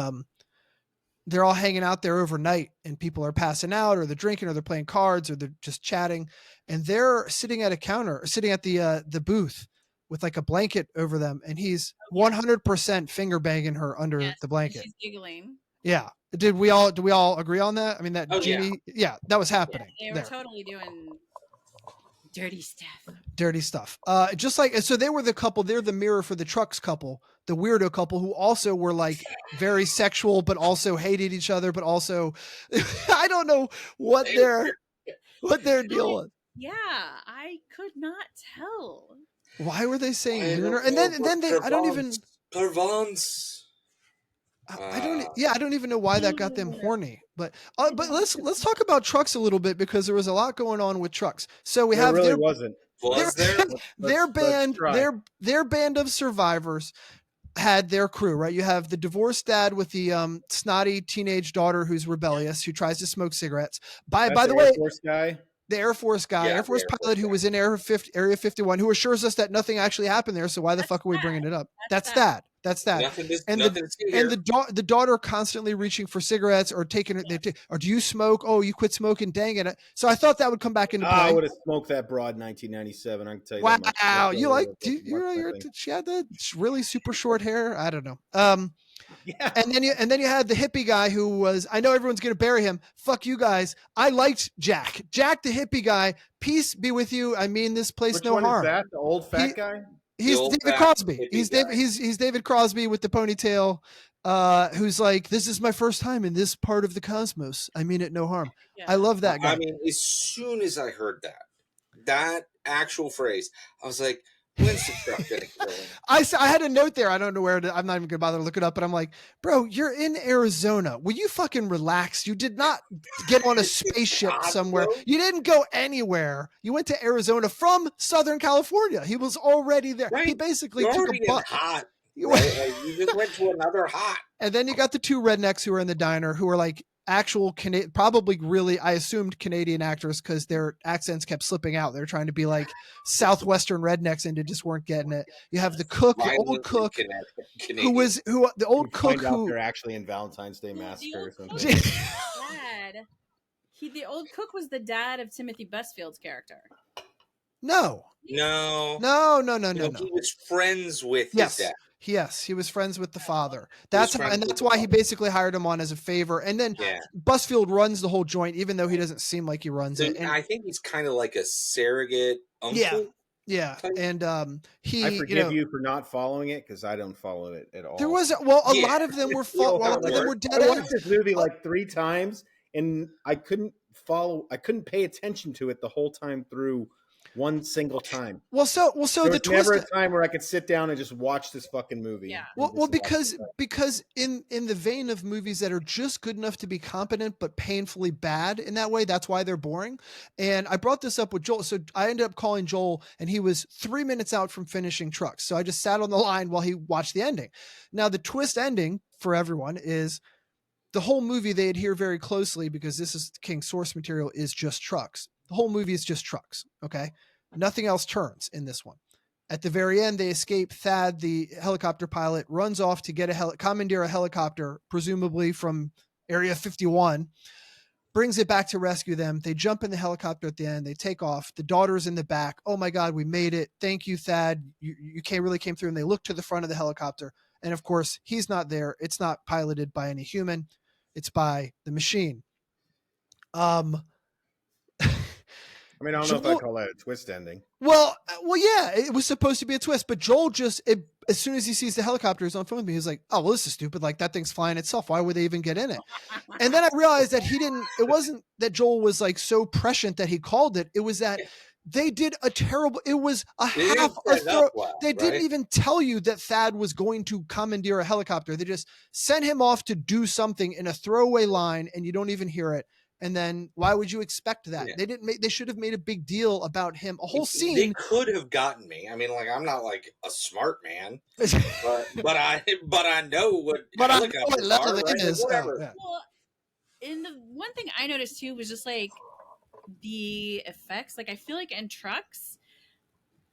they're all hanging out there overnight, and people are passing out, or they're drinking, or they're playing cards, or they're just chatting. And they're sitting at the booth with like a blanket over them, and he's 100% finger banging her under the blanket. She's giggling. Yeah. Do we all agree on that? I mean, that Jeannie, that was happening. Yeah, they were totally doing dirty stuff. Just like, so they were the couple, they're the mirror for the Trucks couple, the weirdo couple who also were like very sexual, but also hated each other, but also, I don't know what their deal was. Yeah, I could not tell. Why were they saying lunar? And then they, I don't even. Pervance. I don't. Yeah, I don't even know why that got them horny. But let's talk about trucks a little bit because there was a lot going on with trucks. So we There have really wasn't. Was there? their band, try. their band of survivors had their crew, right? You have the divorced dad with the snotty teenage daughter who's rebellious, who tries to smoke cigarettes. By the way, Air Force guy. the Air Force guy, Yeah, Air Force the Air pilot Force who guy. was in Area 51, who assures us that nothing actually happened there. So why the fuck are we bringing it up? That's that. That's that. Nothing to And see here. the daughter constantly reaching for cigarettes or taking it. Or do you smoke? Oh, you quit smoking. Dang it. So I thought that would come back into play. I would have smoked that broad in 1997. I can tell you that much. Wow. You like, she had the really super short hair. I don't know. Yeah. And then you had the hippie guy who was, I know everyone's going to bury him. Fuck you guys. I liked Jack the hippie guy. Peace be with you. I mean this place Which no one harm. is that? The old fat guy? He's old David fat Crosby. hippie He's guy. David Crosby with the ponytail, who's like, this is my first time in this part of the cosmos. I mean it no harm. Yeah. I love that guy. I mean, as soon as I heard that actual phrase, I was like, when's the truck gonna kill him? I had a note there. I don't know where I'm not even gonna bother to look it up, but I'm like, bro, you're in Arizona. Will you fucking relax? You did not get on a spaceship somewhere. You didn't go anywhere. You went to Arizona from Southern California. He was already there. Right. He basically You're took already a bus. hot. Right? Like, you just went to another hot. And then you got the two rednecks who are in the diner who are like actual probably really, I assumed Canadian actors because their accents kept slipping out. They're trying to be like Southwestern rednecks and they just weren't getting it. You have the cook, the old cook, the old cook who they're actually in Valentine's Day Massacre or something. The old cook was the dad of Timothy Busfield's character. No. He was friends with his dad. Yes, he was friends with the father. That's why he basically hired him on as a favor. And then Busfield runs the whole joint, even though he doesn't seem like he runs it. And I think he's kind of like a surrogate uncle. Yeah. And I forgive you for not following it because I don't follow it at all. There was a lot of them were dead. I watched this movie like 3 times and I couldn't pay attention to it the whole time through. One single time. So there was never a time where I could sit down and just watch this fucking movie. Yeah. Because in the vein of movies that are just good enough to be competent but painfully bad in that way, that's why they're boring. And I brought this up with Joel. So I ended up calling Joel, and he was 3 minutes out from finishing Trucks. So I just sat on the line while he watched the ending. Now the twist ending for everyone is the whole movie they adhere very closely because this is King's source material is just trucks. The whole movie is just trucks. Okay. Nothing else turns in this one. At the very end, they escape. Thad, the helicopter pilot, runs off to get commandeer a helicopter, presumably from Area 51, brings it back to rescue them. They jump in the helicopter at the end. They take off. The daughter's in the back. Oh my God, we made it. Thank you, Thad. You really came through. And they look to the front of the helicopter. And of course, he's not there. It's not piloted by any human. It's by the machine. I mean, I don't know if I call that a twist ending. Well, yeah, it was supposed to be a twist, but Joel as soon as he sees the helicopter, he's on phone with me. He's like, "Oh, well, this is stupid. Like that thing's flying itself. Why would they even get in it?" And then I realized that it wasn't that Joel was like so prescient that he called it. It was that they did it was they didn't even tell you that Thad was going to commandeer a helicopter. They just sent him off to do something in a throwaway line and you don't even hear it. And then why would you expect that? Yeah. They should have made a big deal about him. A whole scene. They could have gotten me. I mean, like, I'm not like a smart man, but I know what helicopters are, right? Whatever. Yeah. Well, and the one thing I noticed too was just like the effects. Like, I feel like in Trucks,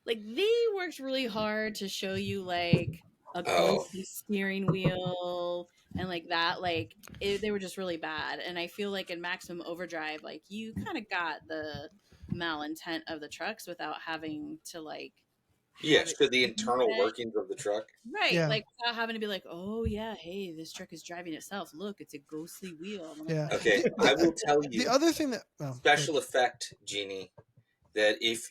like they worked really hard to show you like a ghostly steering wheel and like that, like they were just really bad. And I feel like in Maximum Overdrive, like you kind of got the malintent of the trucks without having to like to the internal workings of the truck, right? Yeah. Like without having to be like, oh yeah, hey, this truck is driving itself, look, it's a ghostly wheel. Yeah. Okay, I will tell you the other thing that special effect, Jeannie, that if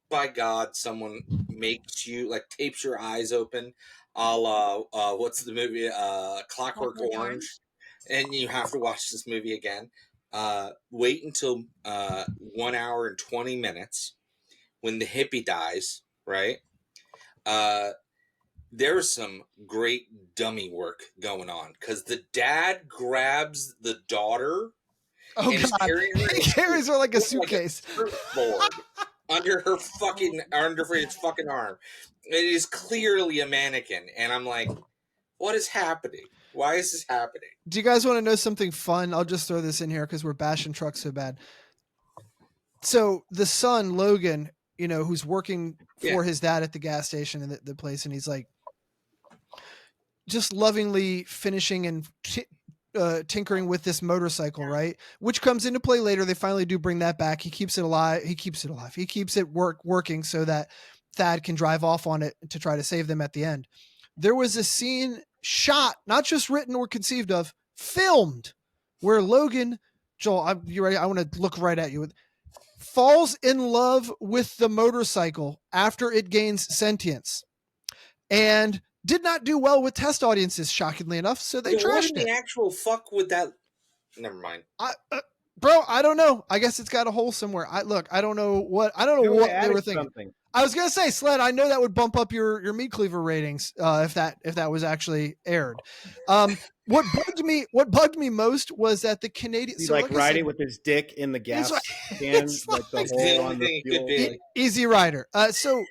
by God someone makes you like tapes your eyes open, a la what's the movie, Clockwork Orange, and you have to watch this movie again, wait until 1 hour and 20 minutes when the hippie dies, right? there's some great dummy work going on because the dad grabs the daughter Oh and is God, carrying her. he carries her like a suitcase. Surfboard under his fucking arm. It is clearly a mannequin, and I'm like, what is happening? Why is this happening? Do you guys want to know something fun? I'll just throw this in here because we're bashing trucks so bad. So the son, Logan, who's working for his dad at the gas station in the place, and he's like just lovingly finishing and tinkering with this motorcycle, right? Which comes into play later. They finally do bring that back. He keeps it alive. He keeps it working so that Thad can drive off on it to try to save them at the end. There was a scene shot, not just written or conceived of, filmed, where Logan, Joel, you ready? I want to look right at you. Falls in love with the motorcycle after it gains sentience, and did not do well with test audiences, shockingly enough. So they trashed it. What in the actual fuck would that? Never mind. Bro, I don't know. I guess it's got a hole somewhere. I don't know what they were thinking. Something. I was gonna say, Sled, I know that would bump up your meat cleaver ratings if that was actually aired. What bugged me most was that the Canadian, he's like riding with his dick in the gas can, like the hole on the fuel. Easy Rider. So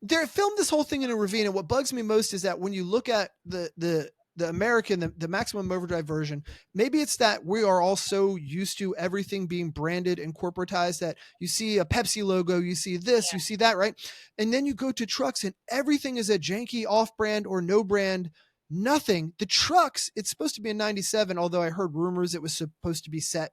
they filmed this whole thing in a ravine, and what bugs me most is that when you look at the American, the Maximum Overdrive version, maybe it's that we are all so used to everything being branded and corporatized that you see a Pepsi logo, you see this, you see that, right? And then you go to trucks and everything is a janky off-brand or no brand, nothing. The trucks, it's supposed to be in 97, although I heard rumors it was supposed to be set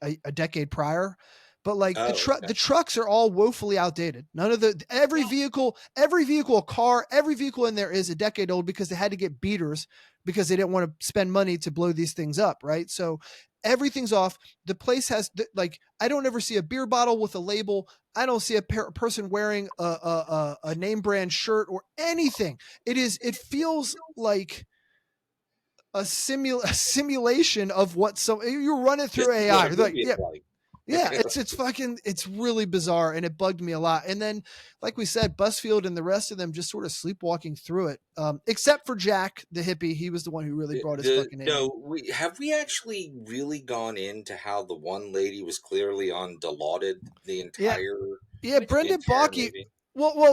a decade prior. But like the trucks are all woefully outdated. None of every vehicle, a car, every vehicle in there is a decade old because they had to get beaters because they didn't want to spend money to blow these things up. Right. So everything's off. The place has I don't ever see a beer bottle with a label. I don't see a person wearing a name brand shirt or anything. It feels like a simulation of what you run it through AI. Yeah, it's really bizarre, and it bugged me a lot. And then, like we said, Busfield and the rest of them just sort of sleepwalking through it, except for Jack, the hippie. He was the one who really brought his fucking name. No, have we actually really gone into how the one lady was clearly on Dilaudid the entire? Yeah, Brenda Bocchi.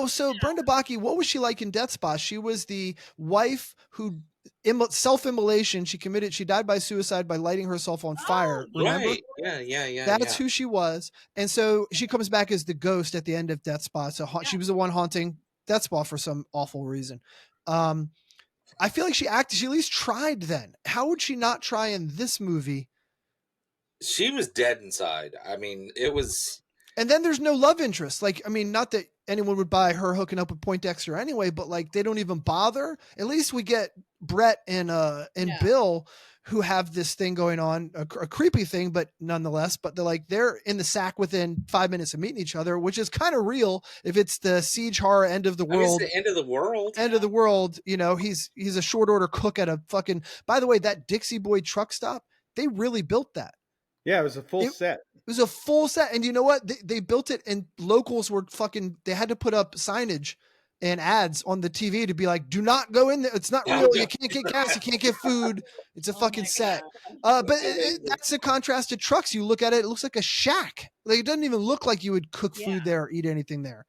So Brenda Bocchi, what was she like in Death Spa? She was the wife who self-immolation. She died by suicide by lighting herself on fire. Remember? Right. Yeah. That's who she was. And so she comes back as the ghost at the end of Death Spa. So she was the one haunting Death Spa for some awful reason. I feel like she at least tried then. How would she not try in this movie? She was dead inside. I mean, it was. And then there's no love interest. Not that anyone would buy her hooking up with Poindexter anyway, but they don't even bother. At least we get Brett and Bill, who have this thing going on, a creepy thing, but nonetheless, but they're in the sack within 5 minutes of meeting each other, which is kind of real. If it's the siege horror end of the world, it's the end of the world, of the world, he's a short order cook at a fucking, by the way, that Dixie Boy truck stop, they really built that. Yeah. It was a full set. It was a full set. And you know what? They built it, and locals were they had to put up signage and ads on the TV to be like, do not go in there. It's not real. You can't get gas. You can't get food. It's a fucking set. But that's a contrast to trucks. You look at it, it looks like a shack. It doesn't even look like you would cook food there or eat anything there.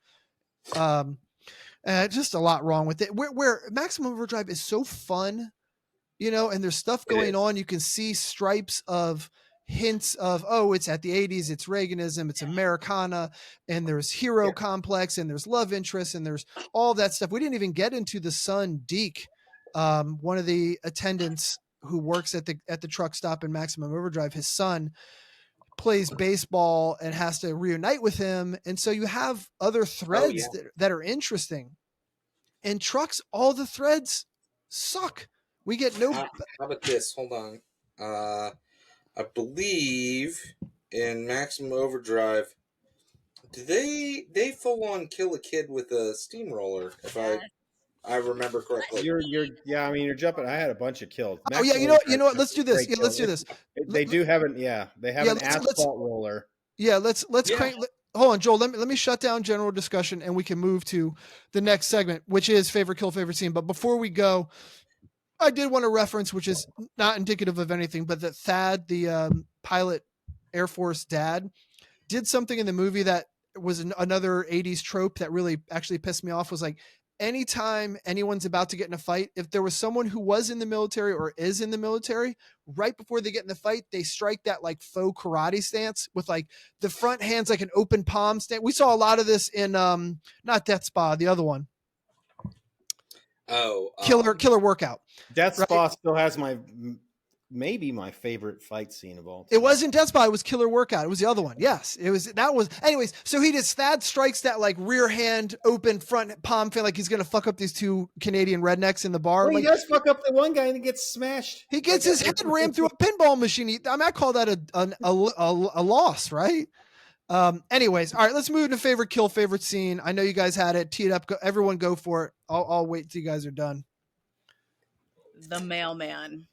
Just a lot wrong with it. Where Maximum Overdrive is so fun, and there's stuff going on. You can see stripes of hints of, it's at the 80s, it's Reaganism, it's Americana, and there's hero complex, and there's love interest, and there's all that stuff. We didn't even get into the son, Deke, one of the attendants who works at the truck stop in Maximum Overdrive. His son plays baseball and has to reunite with him, and so you have other threads that are interesting. In trucks, all the threads suck. We get no. How about this? Hold on. I believe in Maximum Overdrive, did they full on kill a kid with a steamroller? If I remember correctly. You're jumping. I had a bunch of kills. You know what? Let's do this. Yeah, let's do this. They do have they have an asphalt roller. Yeah, let's hold on, Joel. Let me shut down general discussion, and we can move to the next segment, which is favorite kill, favorite scene. But before we go, I did want to reference, which is not indicative of anything, but that Thad, the pilot Air Force dad, did something in the movie that was another 80s trope that really actually pissed me off. Was like, anytime anyone's about to get in a fight, if there was someone who was in the military or is in the military, right before they get in the fight, they strike that like faux karate stance with like the front hands like an open palm stance. We saw a lot of this in not Death Spa, the other one. Killer Workout. Death right? Spa still has maybe my favorite fight scene of all time. It wasn't Death Spa, it was Killer Workout. It was the other one. Yes, it was. That was. Anyways, so Thad strikes that like rear hand open front palm, feel like he's gonna fuck up these two Canadian rednecks in the bar. Well, like, he does fuck up the one guy and he gets smashed. He gets his head rammed through a pinball machine. I call that a loss, right? Anyways, all right, let's move to favorite kill, favorite scene. I know you guys had it. Tee it up. Everyone go for it. I'll wait till you guys are done. The mailman.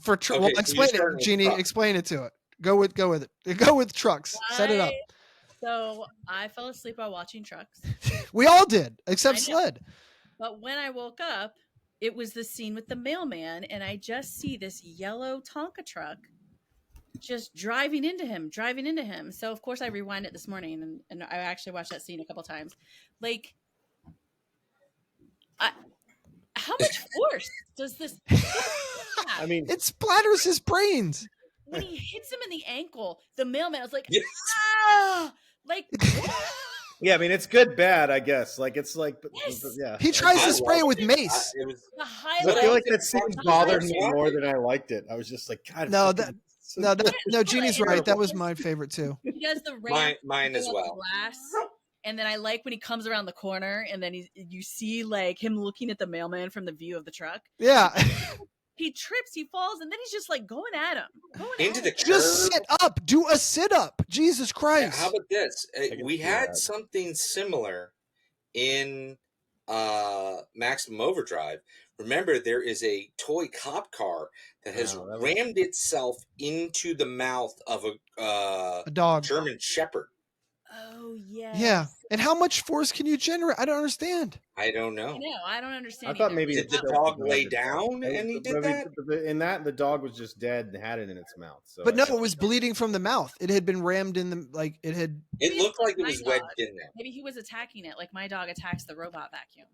Well, explain it, Jeannie. Explain it to it. Go with it. Go with trucks. Set it up. So I fell asleep while watching Trucks. We all did, except Sled. But when I woke up, it was the scene with the mailman, and I just see this yellow Tonka truck just driving into him. So of course I rewind it this morning, and I actually watched that scene a couple times. Like, how much force does this have? I mean, it splatters his brains. When he hits him in the ankle, the mailman was like, Yes. like. Yeah, I mean, it's good, bad, I guess. Like, it's like, yeah. He tries to spray it with mace. It was The I highlight. feel like that scene bothered me more than I liked it. I was just like, God. No, Jeannie's right. That was my favorite too. He does the ramp, mine as well. glass, and then I like when he comes around the corner, and then you see like him looking at the mailman from the view of the truck. Yeah. He trips, he falls, and then he's just like going at him. Into the Just sit up. Do a sit up. Jesus Christ. Yeah, how about this? We had something similar in Maximum Overdrive. Remember, there is a toy cop car that has rammed itself into the mouth of a dog, German Shepherd. Oh, yeah. Yeah. And how much force can you generate? I don't understand. I don't know. I don't understand. I thought maybe did the dog lay down and he did that? In that, the dog was just dead and had it in its mouth. So but no, it was bleeding from the mouth. It had been rammed in the like. It looked like it was wedged in there. Maybe he was attacking it, like my dog attacks the robot vacuum.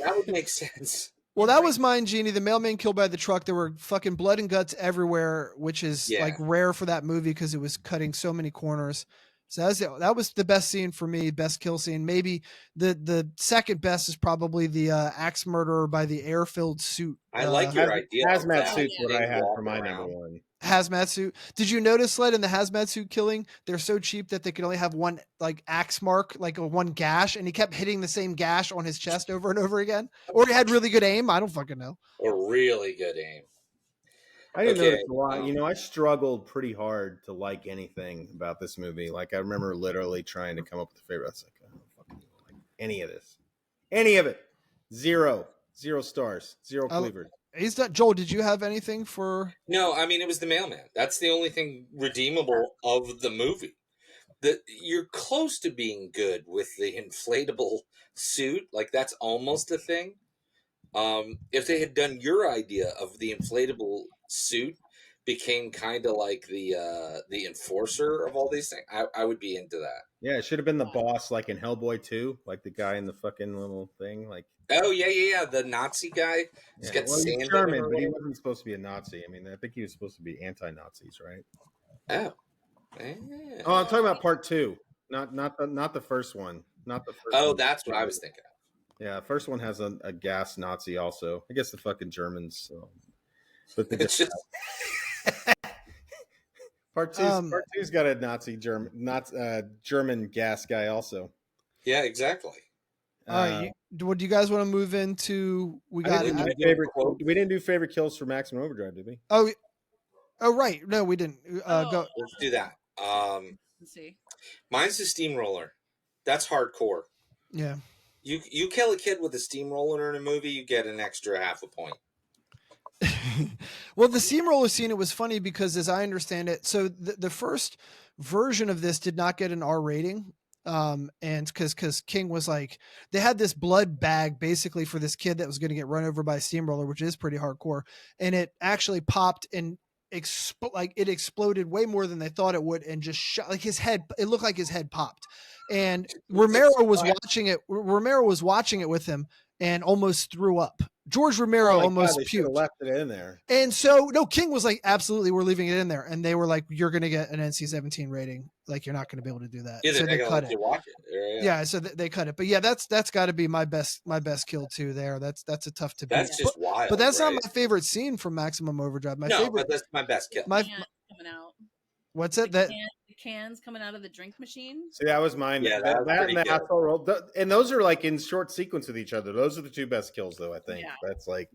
That would make sense. Well, that was mine, Jeannie. The mailman killed by the truck. There were fucking blood and guts everywhere, which is like rare for that movie because it was cutting so many corners. So that was the best scene for me, best kill scene. Maybe the second best is probably the axe murderer by the air-filled suit. I like your idea. Hazmat suit's what I had for my number one. Hazmat suit. Did you notice, Sled, in the hazmat suit killing, they're so cheap that they could only have one like axe mark, like one gash, and he kept hitting the same gash on his chest over and over again? Or he had really good aim. I don't fucking know. A really good aim. I didn't notice a lot. You know, I struggled pretty hard to like anything about this movie. Like, I remember literally trying to come up with a favorite. I was like, I don't fucking like any of this. Any of it. 0 stars. 0 cleavers. He's not. Joel, did you have anything for? No, I mean, it was the mailman. That's the only thing redeemable of the movie. You're close to being good with the inflatable suit. Like, that's almost a thing. If they had done your idea of the inflatable suit became kind of like the enforcer of all these things, I would be into that. Yeah, it should have been the boss, like in Hellboy 2, like the guy in the fucking little thing, like. Oh yeah, the Nazi guy. He's got sand. He's German, but he wasn't supposed to be a Nazi. I mean, I think he was supposed to be anti-Nazis, right? Oh. Yeah. Oh, I'm talking about part 2, not the first one, not the first. Oh, one. That's what I was thinking of. Yeah, first one has a gas Nazi also. I guess the fucking Germans. So. But It's just part two's got a Nazi German gas guy also. Yeah, exactly. All right, do you guys want to move into? We didn't do favorite kills for Maximum Overdrive, did we? Oh, right. No, we didn't. Go. Let's do that. Let's see. Mine's the steamroller. That's hardcore. Yeah. You kill a kid with a steamroller in a movie, you get an extra half a point. Well, the steamroller scene, it was funny because as I understand it, so the first version of this did not get an R rating. And because King was like, they had this blood bag basically for this kid that was going to get run over by a steamroller, which is pretty hardcore. And it actually popped and it exploded way more than they thought it would, and just shot like his head. It looked like his head popped. And Romero was watching it. Romero was watching it with him and almost threw up. George Romero almost puked. Left it in there. And so, no, King was like, absolutely, we're leaving it in there. And they were like, you're going to get an NC-17 rating. Like, you're not going to be able to do that. Yeah, so they cut it. Watch it. Yeah, so they cut it. But yeah, that's got to be my best kill too there. That's a tough to beat. That's just wild. But that's not my favorite scene from Maximum Overdrive. But that's my best kill. Coming out. What's it? The cans coming out of the drink machine. See, that was mine. Yeah, that and the asshole roll. And those are like in short sequence with each other. Those are the two best kills, though. I think that's like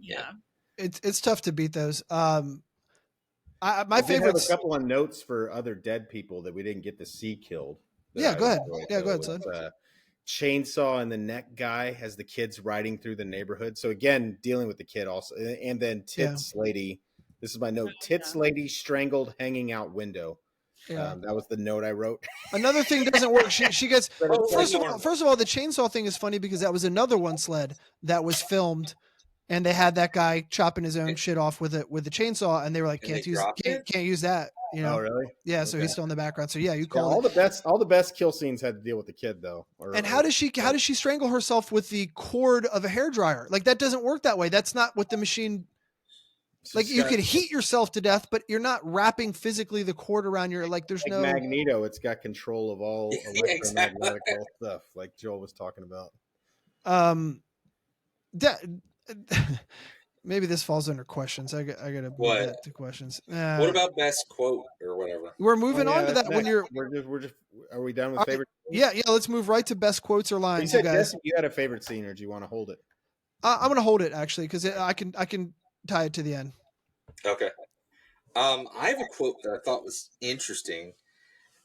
it's tough to beat those. My favorite. A couple of notes for other dead people that we didn't get to see killed. Yeah, go ahead. Go ahead, son. Chainsaw and the neck guy as the kids riding through the neighborhood. So again, dealing with the kid also, and then Tits lady. This is my note. Tits lady strangled hanging out window. Yeah. That was the note I wrote. Another thing doesn't work. She gets first of all, the chainsaw thing is funny because that was another one sled that was filmed, and they had that guy chopping his own shit off with the chainsaw, and they were like, can't use that. You know? Oh, really? Yeah. So he's still in the background. So yeah, you call all the best kill scenes had to deal with the kid though. And how does she strangle herself with the cord of a hairdryer? Like that doesn't work that way. That's not what the machine. Like you could heat yourself to death, but you're not wrapping physically the cord around your there's no Magneto. It's got control of all electromagnetic stuff, like Joel was talking about. Maybe this falls under questions. I gotta move that to questions. What about best quote or whatever? We're moving on to that next. when you're. We're just. Are we done with favorite? Yeah. Let's move right to best quotes or lines. You guys, you had a favorite scene, or do you want to hold it? I'm gonna hold it actually because I can tie it to the end. Okay. I have a quote that I thought was interesting.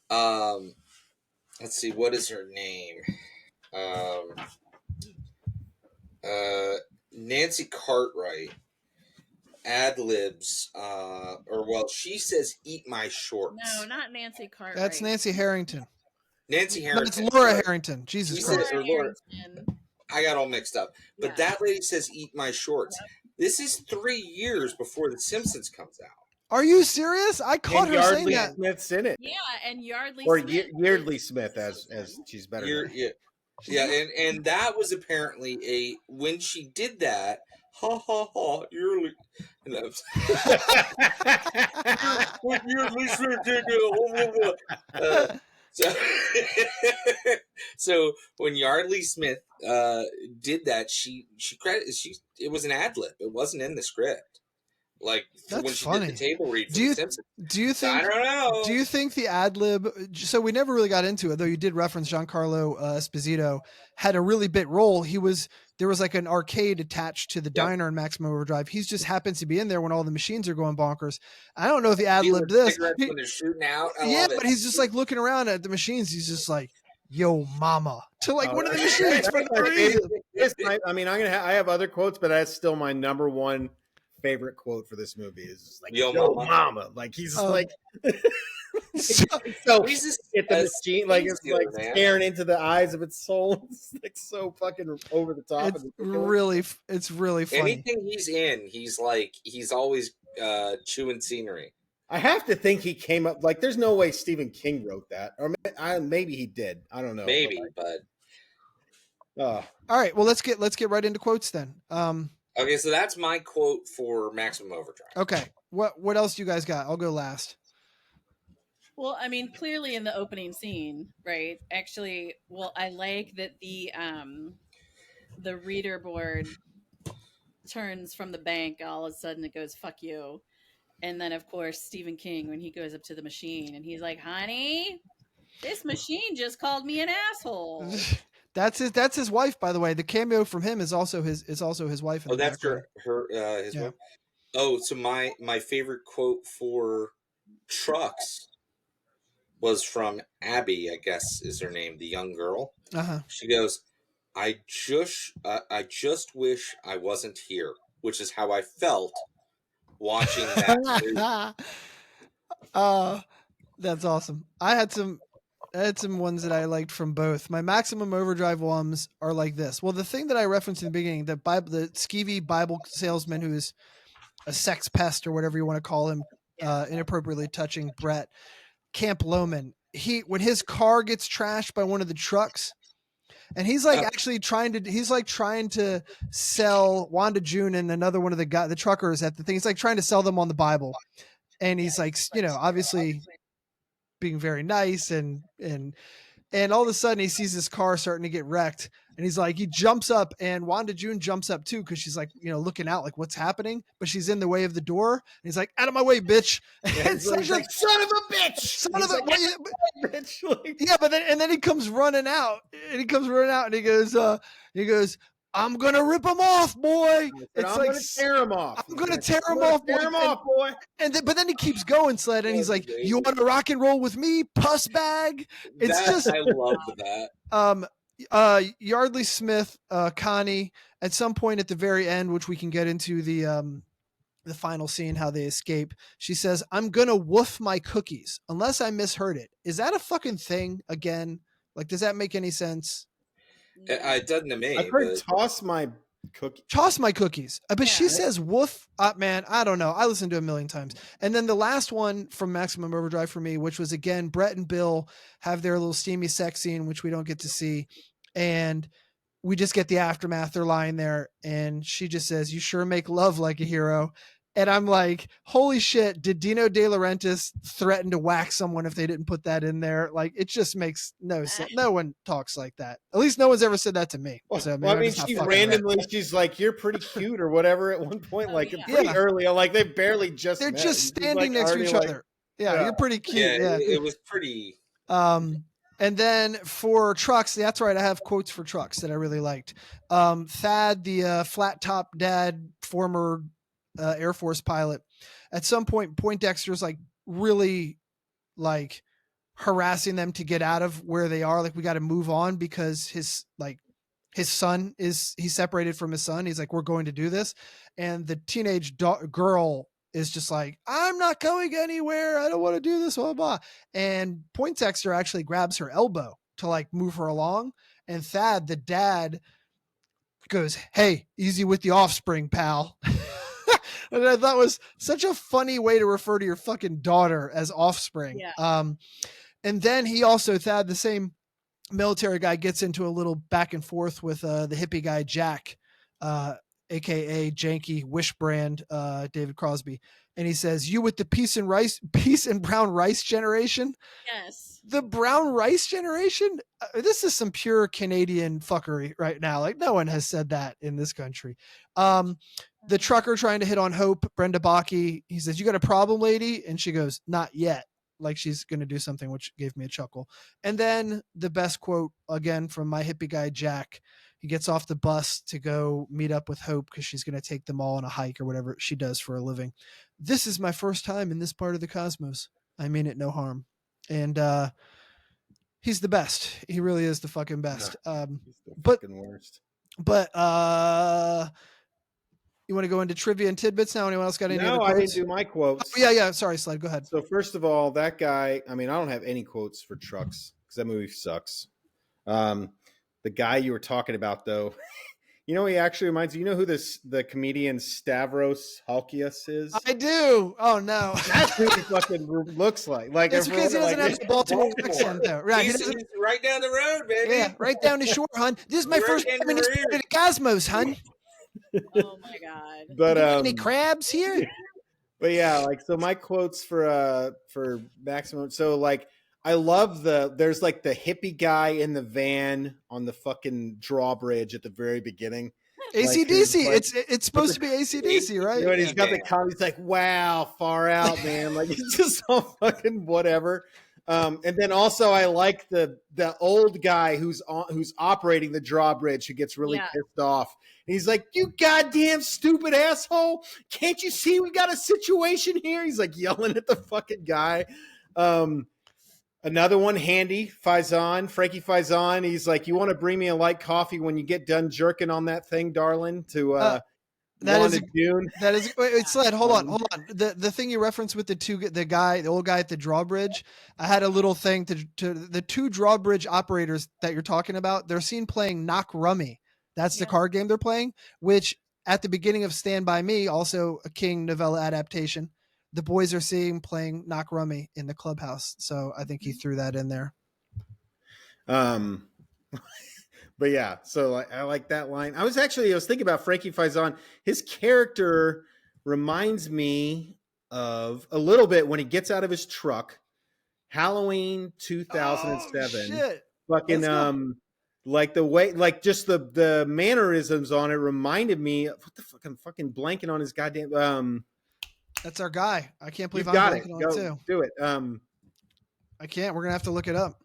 Let's see, what is her name? Nancy Cartwright ad-libs, she says, "Eat my shorts." No, not Nancy Cartwright. That's Nancy Harrington. Nancy Harrington. No, it's Laura Harrington. Jesus Christ. I got all mixed up. But that lady says, "Eat my shorts." This is 3 years before The Simpsons comes out. Are you serious? I caught her saying that. Smith's in it. Yeah, and Yardley or Smith. Yeardley Smith, as she's better. And that was apparently when she did that. Ha ha ha! Yeardley. Yeardley Smith did it. So when Yardley Smith did that, it was an ad lib. It wasn't in the script. Like that's when she funny. did the table read. Do you think? I don't know. Do you think the ad lib? So we never really got into it, though. You did reference Giancarlo Esposito had a really big role. There was like an arcade attached to the diner in Maximum Overdrive. He just happens to be in there when all the machines are going bonkers. I don't know if he ad libbed this. When they're shooting out. But he's just like looking around at the machines. He's just like, "Yo, mama," to like one of the machines for no reason. I have other quotes, but that's still my number one favorite quote for this movie is like "Yo, mama." Like he's like so he's just at the machine, like it's like staring into the eyes of its soul. It's like so fucking over the top. It's really funny. Anything he's in, he's always chewing scenery. I have to think he came up like there's no way Stephen King wrote that, or maybe he did. I don't know. Maybe, all right. Well, let's get right into quotes then. Okay, so that's my quote for Maximum Overdrive. Okay. What else do you guys got? I'll go last. Well, I mean, clearly in the opening scene, right? Actually, I like that the reader board turns from the bank. All of a sudden, it goes "fuck you," and then of course Stephen King when he goes up to the machine and he's like, "Honey, this machine just called me an asshole." That's his wife, by the way. The cameo from him is also his wife. Oh, that's his wife. Oh, so my favorite quote for Trucks was from Abby, I guess is her name, the young girl. Uh-huh. She goes, I just wish I wasn't here, which is how I felt watching that movie. That's awesome. I had some ones that I liked from both. My Maximum Overdrive ones are like this. Well, the thing that I referenced in the beginning, the skeevy Bible salesman who is a sex pest or whatever you want to call him, inappropriately touching Brett, Camp Loman. When his car gets trashed by one of the trucks, and he's like actually trying to sell Wanda June and another one of the truckers at the thing. He's like trying to sell them on the Bible, and he's like, obviously being very nice and all of a sudden he sees his car starting to get wrecked, and he's like, he jumps up, and Wanda June jumps up too because she's like, looking out like what's happening, but she's in the way of the door, and he's like, out of my way, bitch. Yeah, he's like, son of a bitch, bitch. Yeah, but then he comes running out, and he goes, I'm gonna rip him off, boy. I'm gonna tear him off. I'm gonna tear him off, boy. But then he keeps going, Sled, and he's like, "You want to rock and roll with me, puss bag?" I love that. Yardley Smith, Connie, at some point at the very end, which we can get into the final scene, how they escape. She says, "I'm gonna woof my cookies," unless I misheard it. Is that a fucking thing again? Like, does that make any sense? It doesn't to me. I've heard toss my cookies. Toss my cookies. But she says woof. Man, I don't know. I listened to it a million times. And then the last one from Maximum Overdrive for me, which was, again, Brett and Bill have their little steamy sex scene, which we don't get to see. And we just get the aftermath. They're lying there. And she just says, "You sure make love like a hero." And I'm like, holy shit, did Dino De Laurentiis threaten to whack someone if they didn't put that in there? Like, it just makes no sense. No one talks like that. At least no one's ever said that to me. So, she randomly, she's like, "You're pretty cute," or whatever at one point, pretty early. Like, they barely just They're met. just standing next to each other. Yeah, you're pretty cute. Yeah. It was pretty. And then for trucks, that's right, I have quotes for trucks that I really liked. Thad, the flat top dad, former Air Force pilot, at some point Poindexter's like really like harassing them to get out of where they are. Like, we got to move on because his son he's separated from his son. He's like, we're going to do this. And the teenage girl is just like, I'm not going anywhere. I don't want to do this, blah, blah. And Poindexter actually grabs her elbow to like move her along. And Thad, the dad, goes, "Hey, easy with the offspring, pal." And I thought was such a funny way to refer to your fucking daughter as offspring. Yeah. And then he also, Thad, the same military guy, gets into a little back and forth with the hippie guy, Jack, aka Janky Wishbrand, David Crosby. And he says, "You with the peace and brown rice generation?" Yes. The brown rice generation? This is some pure Canadian fuckery right now. Like, no one has said that in this country. The trucker trying to hit on Hope, Brenda Bakke, he says, "You got a problem, lady?" And she goes, "Not yet." Like she's going to do something, which gave me a chuckle. And then the best quote, again, from my hippie guy, Jack. He gets off the bus to go meet up with Hope because she's going to take them all on a hike or whatever she does for a living. "This is my first time in this part of the cosmos. I mean it no harm." And he's the best. He really is the fucking best. He's the fucking worst. But you want to go into trivia and tidbits now? Anyone else got any other quotes? No, I didn't do my quotes. Oh, yeah. Sorry, Slide. Go ahead. So first of all, that guy, I mean, I don't have any quotes for trucks because that movie sucks. The guy you were talking about, though, he actually reminds you. You know who the comedian Stavros Halkias is? I do. Oh no, that's who he fucking looks like. Like, it's because he doesn't have the Baltimore accent, though. Right, he's right down the road, baby. Yeah, right down the shore, hun. This is my first time in the cosmos, hun. Oh my god! But any crabs here? But yeah, like, so my quotes for Maximum. So like, I love there's like the hippie guy in the van on the fucking drawbridge at the very beginning. AC/DC. Like, it's supposed to be AC/DC, right? And he's got the comedy. He's like, "Wow, far out, man." Like, it's just all fucking whatever. And then also I like the old guy who's operating the drawbridge, who gets really pissed off. And he's like, "You goddamn stupid asshole. Can't you see we got a situation here?" He's like yelling at the fucking guy. Another one, Frankie Faison. He's like, "You want to bring me a light coffee when you get done jerking on that thing, darling?" To That is Wanted June. that is wait, Sled, hold on. The thing you referenced with the old guy at the drawbridge, I had a little thing to the two drawbridge operators that you're talking about. They're seen playing Knock Rummy. That's the card game they're playing, which at the beginning of Stand By Me, also a King novella adaptation, the boys are seeing playing Knock Rummy in the clubhouse. So I think he threw that in there. But yeah, so I like that line. I was thinking about Frankie Faison. His character reminds me of a little bit when he gets out of his truck, Halloween 2007. Oh, shit. Fucking like the way, like just the mannerisms on it reminded me of what the fucking blanking on his goddamn That's our guy. I can't believe you I'm got it. blanking on Go it too. do it. I can't. We're gonna have to look it up.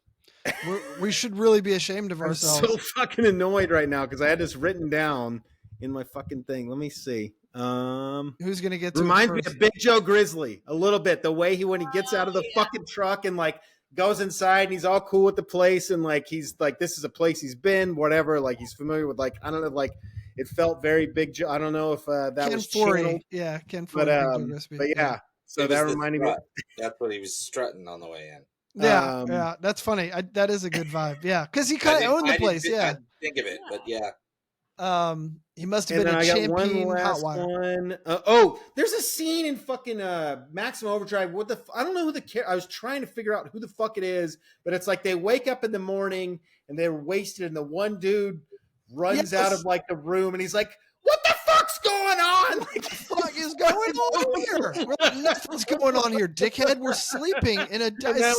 We should really be ashamed of I'm ourselves. so fucking annoyed right now because I had this written down in my fucking thing. Let me see. Who's gonna get to reminds me it first? of Big Joe Grizzly a little bit. The way when he gets out of the fucking truck and like goes inside and he's all cool with the place and like he's like this is a place he's been, whatever. Like he's familiar with like I don't know, like it felt very Big Joe. I don't know if that Ken was Forey. channeled, Yeah, Ken Forey. but yeah. So It was that the reminded me. strut. That's what he was strutting on the way in. Yeah, yeah, that's funny. That is a good vibe. Yeah, because he kind of owned the place. I Yeah, didn't think of it, but yeah. He must have And been then a I got champion one last hotwire. one. There's a scene in fucking Maximum Overdrive. I don't know who I was trying to figure out who the fuck it is, but it's like they wake up in the morning and they're wasted, and the one dude runs out of like the room, and he's like, "What the fuck's going on? What the fuck is going on here? We're like, nothing's going on here, dickhead. We're sleeping in a And then,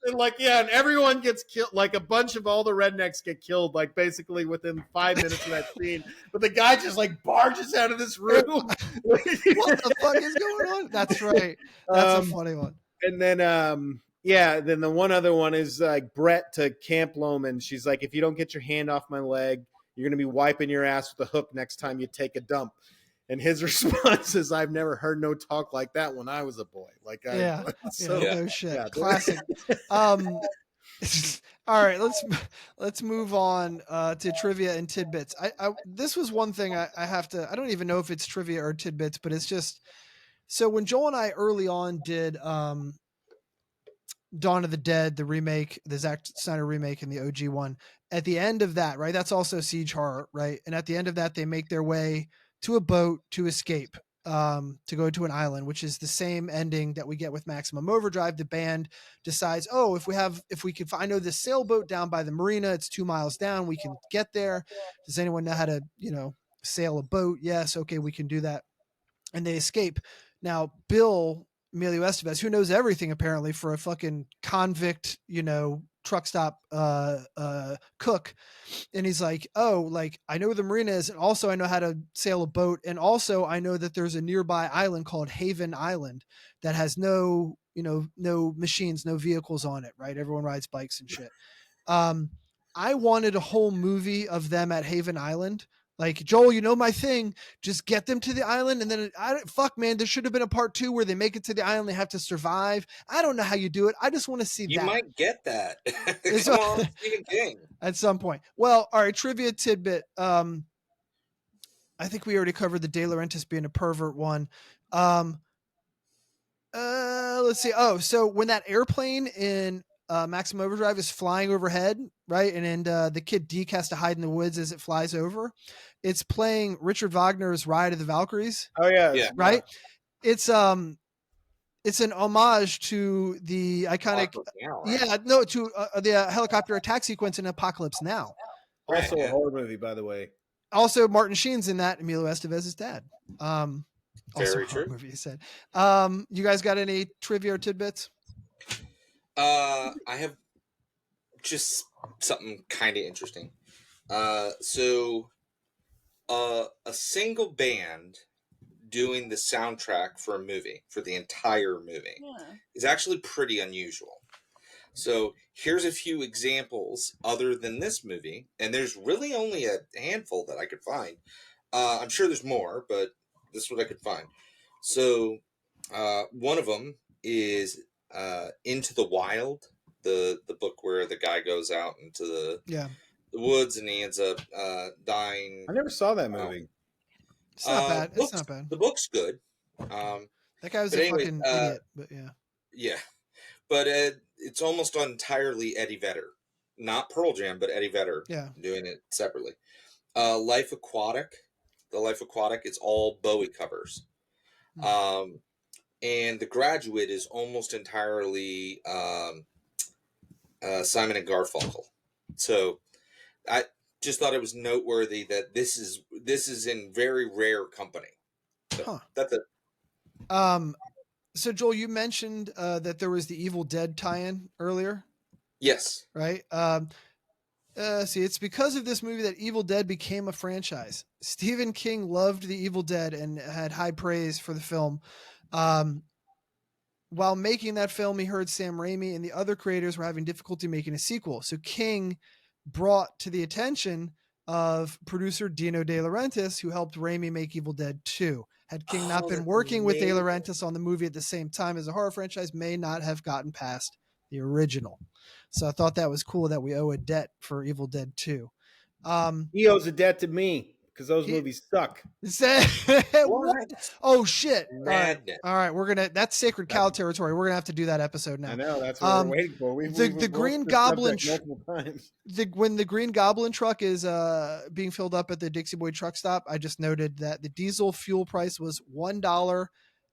and everyone gets killed. Like a bunch of all the rednecks get killed, like basically within 5 minutes of that scene. But the guy just like barges out of this room. What the fuck is going on? That's right. That's a funny one. And then, then the one other one is like Brett to Camp Loman. She's like, if you don't get your hand off my leg, you're going to be wiping your ass with a hook next time you take a dump. And his response is, I've never heard no talk like that when I was a boy. Like, no shit. Yeah. Classic. All right, let's move on to trivia and tidbits. This was one thing I have to. I don't even know if it's trivia or tidbits, but it's just so when Joel and I early on did Dawn of the Dead, the remake, the Zack Snyder remake, and the OG one. At the end of that, right? That's also siege horror, right? And at the end of that, they make their way to a boat to escape, to go to an island, which is the same ending that we get with Maximum Overdrive. The band decides, I know this sailboat down by the marina, it's 2 miles down, we can get there. Does anyone know how to, sail a boat? Yes. Okay. We can do that. And they escape. Now, Emilio Estevez, who knows everything apparently for a fucking convict, truck stop cook, and he's like, I know where the marina is, and also I know how to sail a boat, and also I know that there's a nearby island called Haven Island that has no machines, no vehicles on it, right? Everyone rides bikes and shit. I wanted a whole movie of them at Haven Island. Like, Joel, my thing, just get them to the island. And then man, there should have been a part 2 where they make it to the island. They have to survive. I don't know how you do it. I just want to see that. You might get that. Come on, Stephen King. At some point. Well, all right. Trivia tidbit. I think we already covered the De Laurentiis being a pervert one. Let's see. Oh, so when that airplane in Maximum Overdrive is flying overhead, right? And the kid Deke has to hide in the woods as it flies over. It's playing Richard Wagner's Ride of the Valkyries. Oh yeah. Right. It's an homage to the iconic, to the helicopter attack sequence in Apocalypse Now. Also a horror movie, by the way. Also, Martin Sheen's in that. Emilio Estevez's dad. Very true. Movie, you said. You guys got any trivia or tidbits? I have just something kind of interesting. A single band doing the soundtrack for a movie, for the entire movie, is actually pretty unusual. So here's a few examples other than this movie, and there's really only a handful that I could find. I'm sure there's more, but this is what I could find. So one of them is Into the Wild, the book where the guy goes out into the woods and he ends up dying. I never saw that movie. It's not bad. It's not bad. The book's good. That guy was but a anyway, fucking idiot, but yeah. Yeah, but it's almost entirely Eddie Vedder, not Pearl Jam, but Eddie Vedder doing it separately. Life Aquatic, the Life Aquatic, it's all Bowie covers. And The Graduate is almost entirely Simon and Garfunkel. So I just thought it was noteworthy that this is in very rare company. So that's it. So Joel, you mentioned that there was the Evil Dead tie-in earlier. Yes. Right. See, it's because of this movie that Evil Dead became a franchise. Stephen King loved the Evil Dead and had high praise for the film. While making that film, he heard Sam Raimi and the other creators were having difficulty making a sequel. So King brought to the attention of producer Dino De Laurentiis, who helped Raimi make Evil Dead 2. Had King not been working with De Laurentiis on the movie at the same time as a horror franchise, may not have gotten past the original. So I thought that was cool that we owe a debt for Evil Dead 2. He owes a debt to me because those movies suck. What? Oh shit! Madness. All right, that's sacred cow territory. We're gonna have to do that episode now. I know that's what we're waiting for. The Green Goblin multiple times. When the Green Goblin truck is being filled up at the Dixie Boy truck stop, I just noted that the diesel fuel price was $1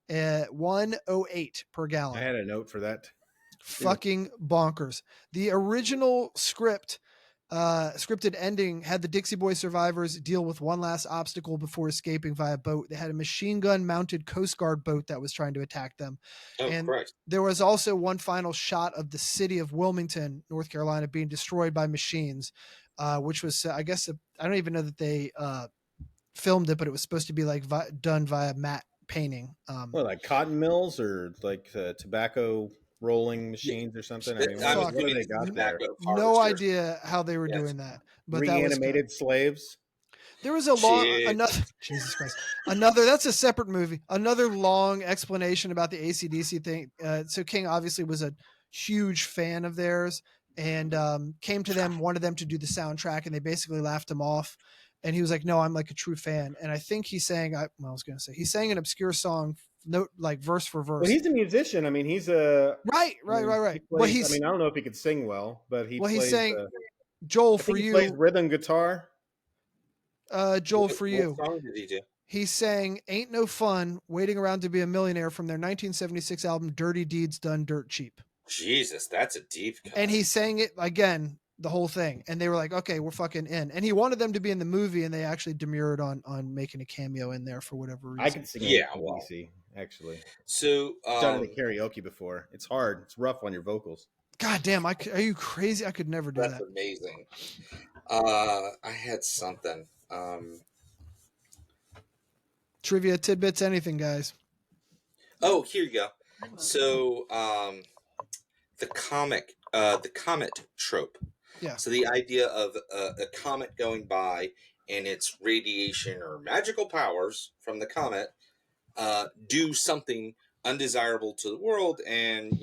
$1.08 per gallon. I had a note for that. Fucking bonkers. The original scripted ending had the Dixie Boy survivors deal with one last obstacle before escaping via boat. They had a machine gun mounted Coast Guard boat that was trying to attack them. And correct. There was also one final shot of the city of Wilmington, North Carolina, being destroyed by machines, which was, I guess, I don't even know that they filmed it, but it was supposed to be like done via matte painting. Like cotton mills or like tobacco rolling machines or something? I mean, what do they got there? No idea how they were doing that. But Reanimated that was slaves. There was another Jesus Christ. That's a separate movie. Another long explanation about the AC/DC thing. So King obviously was a huge fan of theirs and came to them, wanted them to do the soundtrack, and they basically laughed him off. And he was like, "No, I'm like a true fan." And I think he sang he sang an obscure song, note like verse for verse. Well, he's a musician. I mean, he's a right. Plays, Well, I mean, I don't know if he could sing well, but he's saying, Joel, for you, plays rhythm guitar. Joel, for you, what song did he do? He sang "Ain't No Fun Waiting Around to Be a Millionaire" from their 1976 album "Dirty Deeds Done Dirt Cheap." Jesus, that's a deep cut. And he sang it again, the whole thing, and they were like, "Okay, we're fucking in." And he wanted them to be in the movie, and they actually demurred on making a cameo in there for whatever reason. I can sing. Yeah, actually. So I've done it in karaoke before. It's hard. It's rough on your vocals. God damn! Are you crazy? I could never do that. That's amazing. I had something. Trivia, tidbits, anything, guys. Oh, here you go. So, the comet trope. Yeah. So the idea of a comet going by and its radiation or magical powers from the comet do something undesirable to the world, and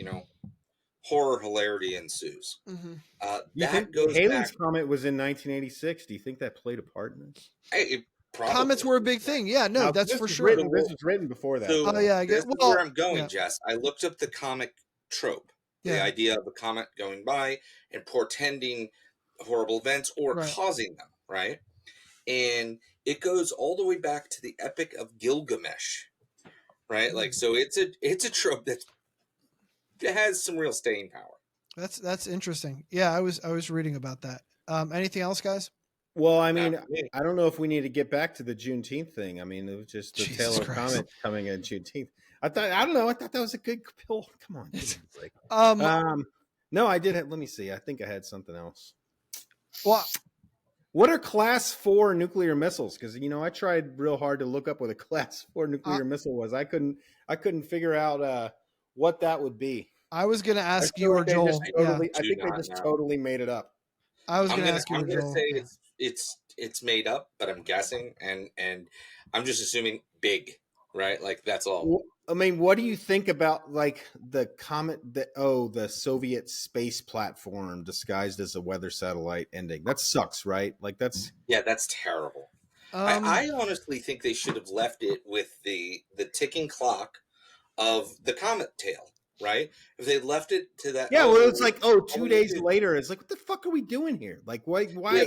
horror hilarity ensues. Mm-hmm. You think Halley's Comet was in 1986? Do you think that played a part in this? Comets were a big thing. Yeah, no, that's for sure. This was written before that. So I guess. This is where I'm going, Jess. I looked up the comic trope, the idea of a comet going by and portending horrible events or causing them, right? And it goes all the way back to the Epic of Gilgamesh, right? Like, so it's a trope that has some real staying power. That's interesting. Yeah, I was reading about that. Anything else, guys? Well, I mean, I don't know if we need to get back to the Juneteenth thing. I mean, it was just the Taylor Comet coming in Juneteenth. I thought that was a good pill. Come on. No, I did. Let me see. I think I had something else. What are Class 4 nuclear missiles? Because I tried real hard to look up what a Class 4 nuclear missile was. I couldn't figure out what that would be. I was going to ask you or Joel. I think they just totally made it up. I was going to ask you or Joel. I'm going to say it's made up, but I'm guessing, and I'm just assuming big, right? Like, that's all. I mean, what do you think about like the comet? The Soviet space platform disguised as a weather satellite ending. That sucks, right? Like that's terrible. I honestly think they should have left it with the ticking clock of the comet tail, right? If they left it to that, Yeah, well, it's like, 2 days later. It's like, what the fuck are we doing here? Like, why? Yeah,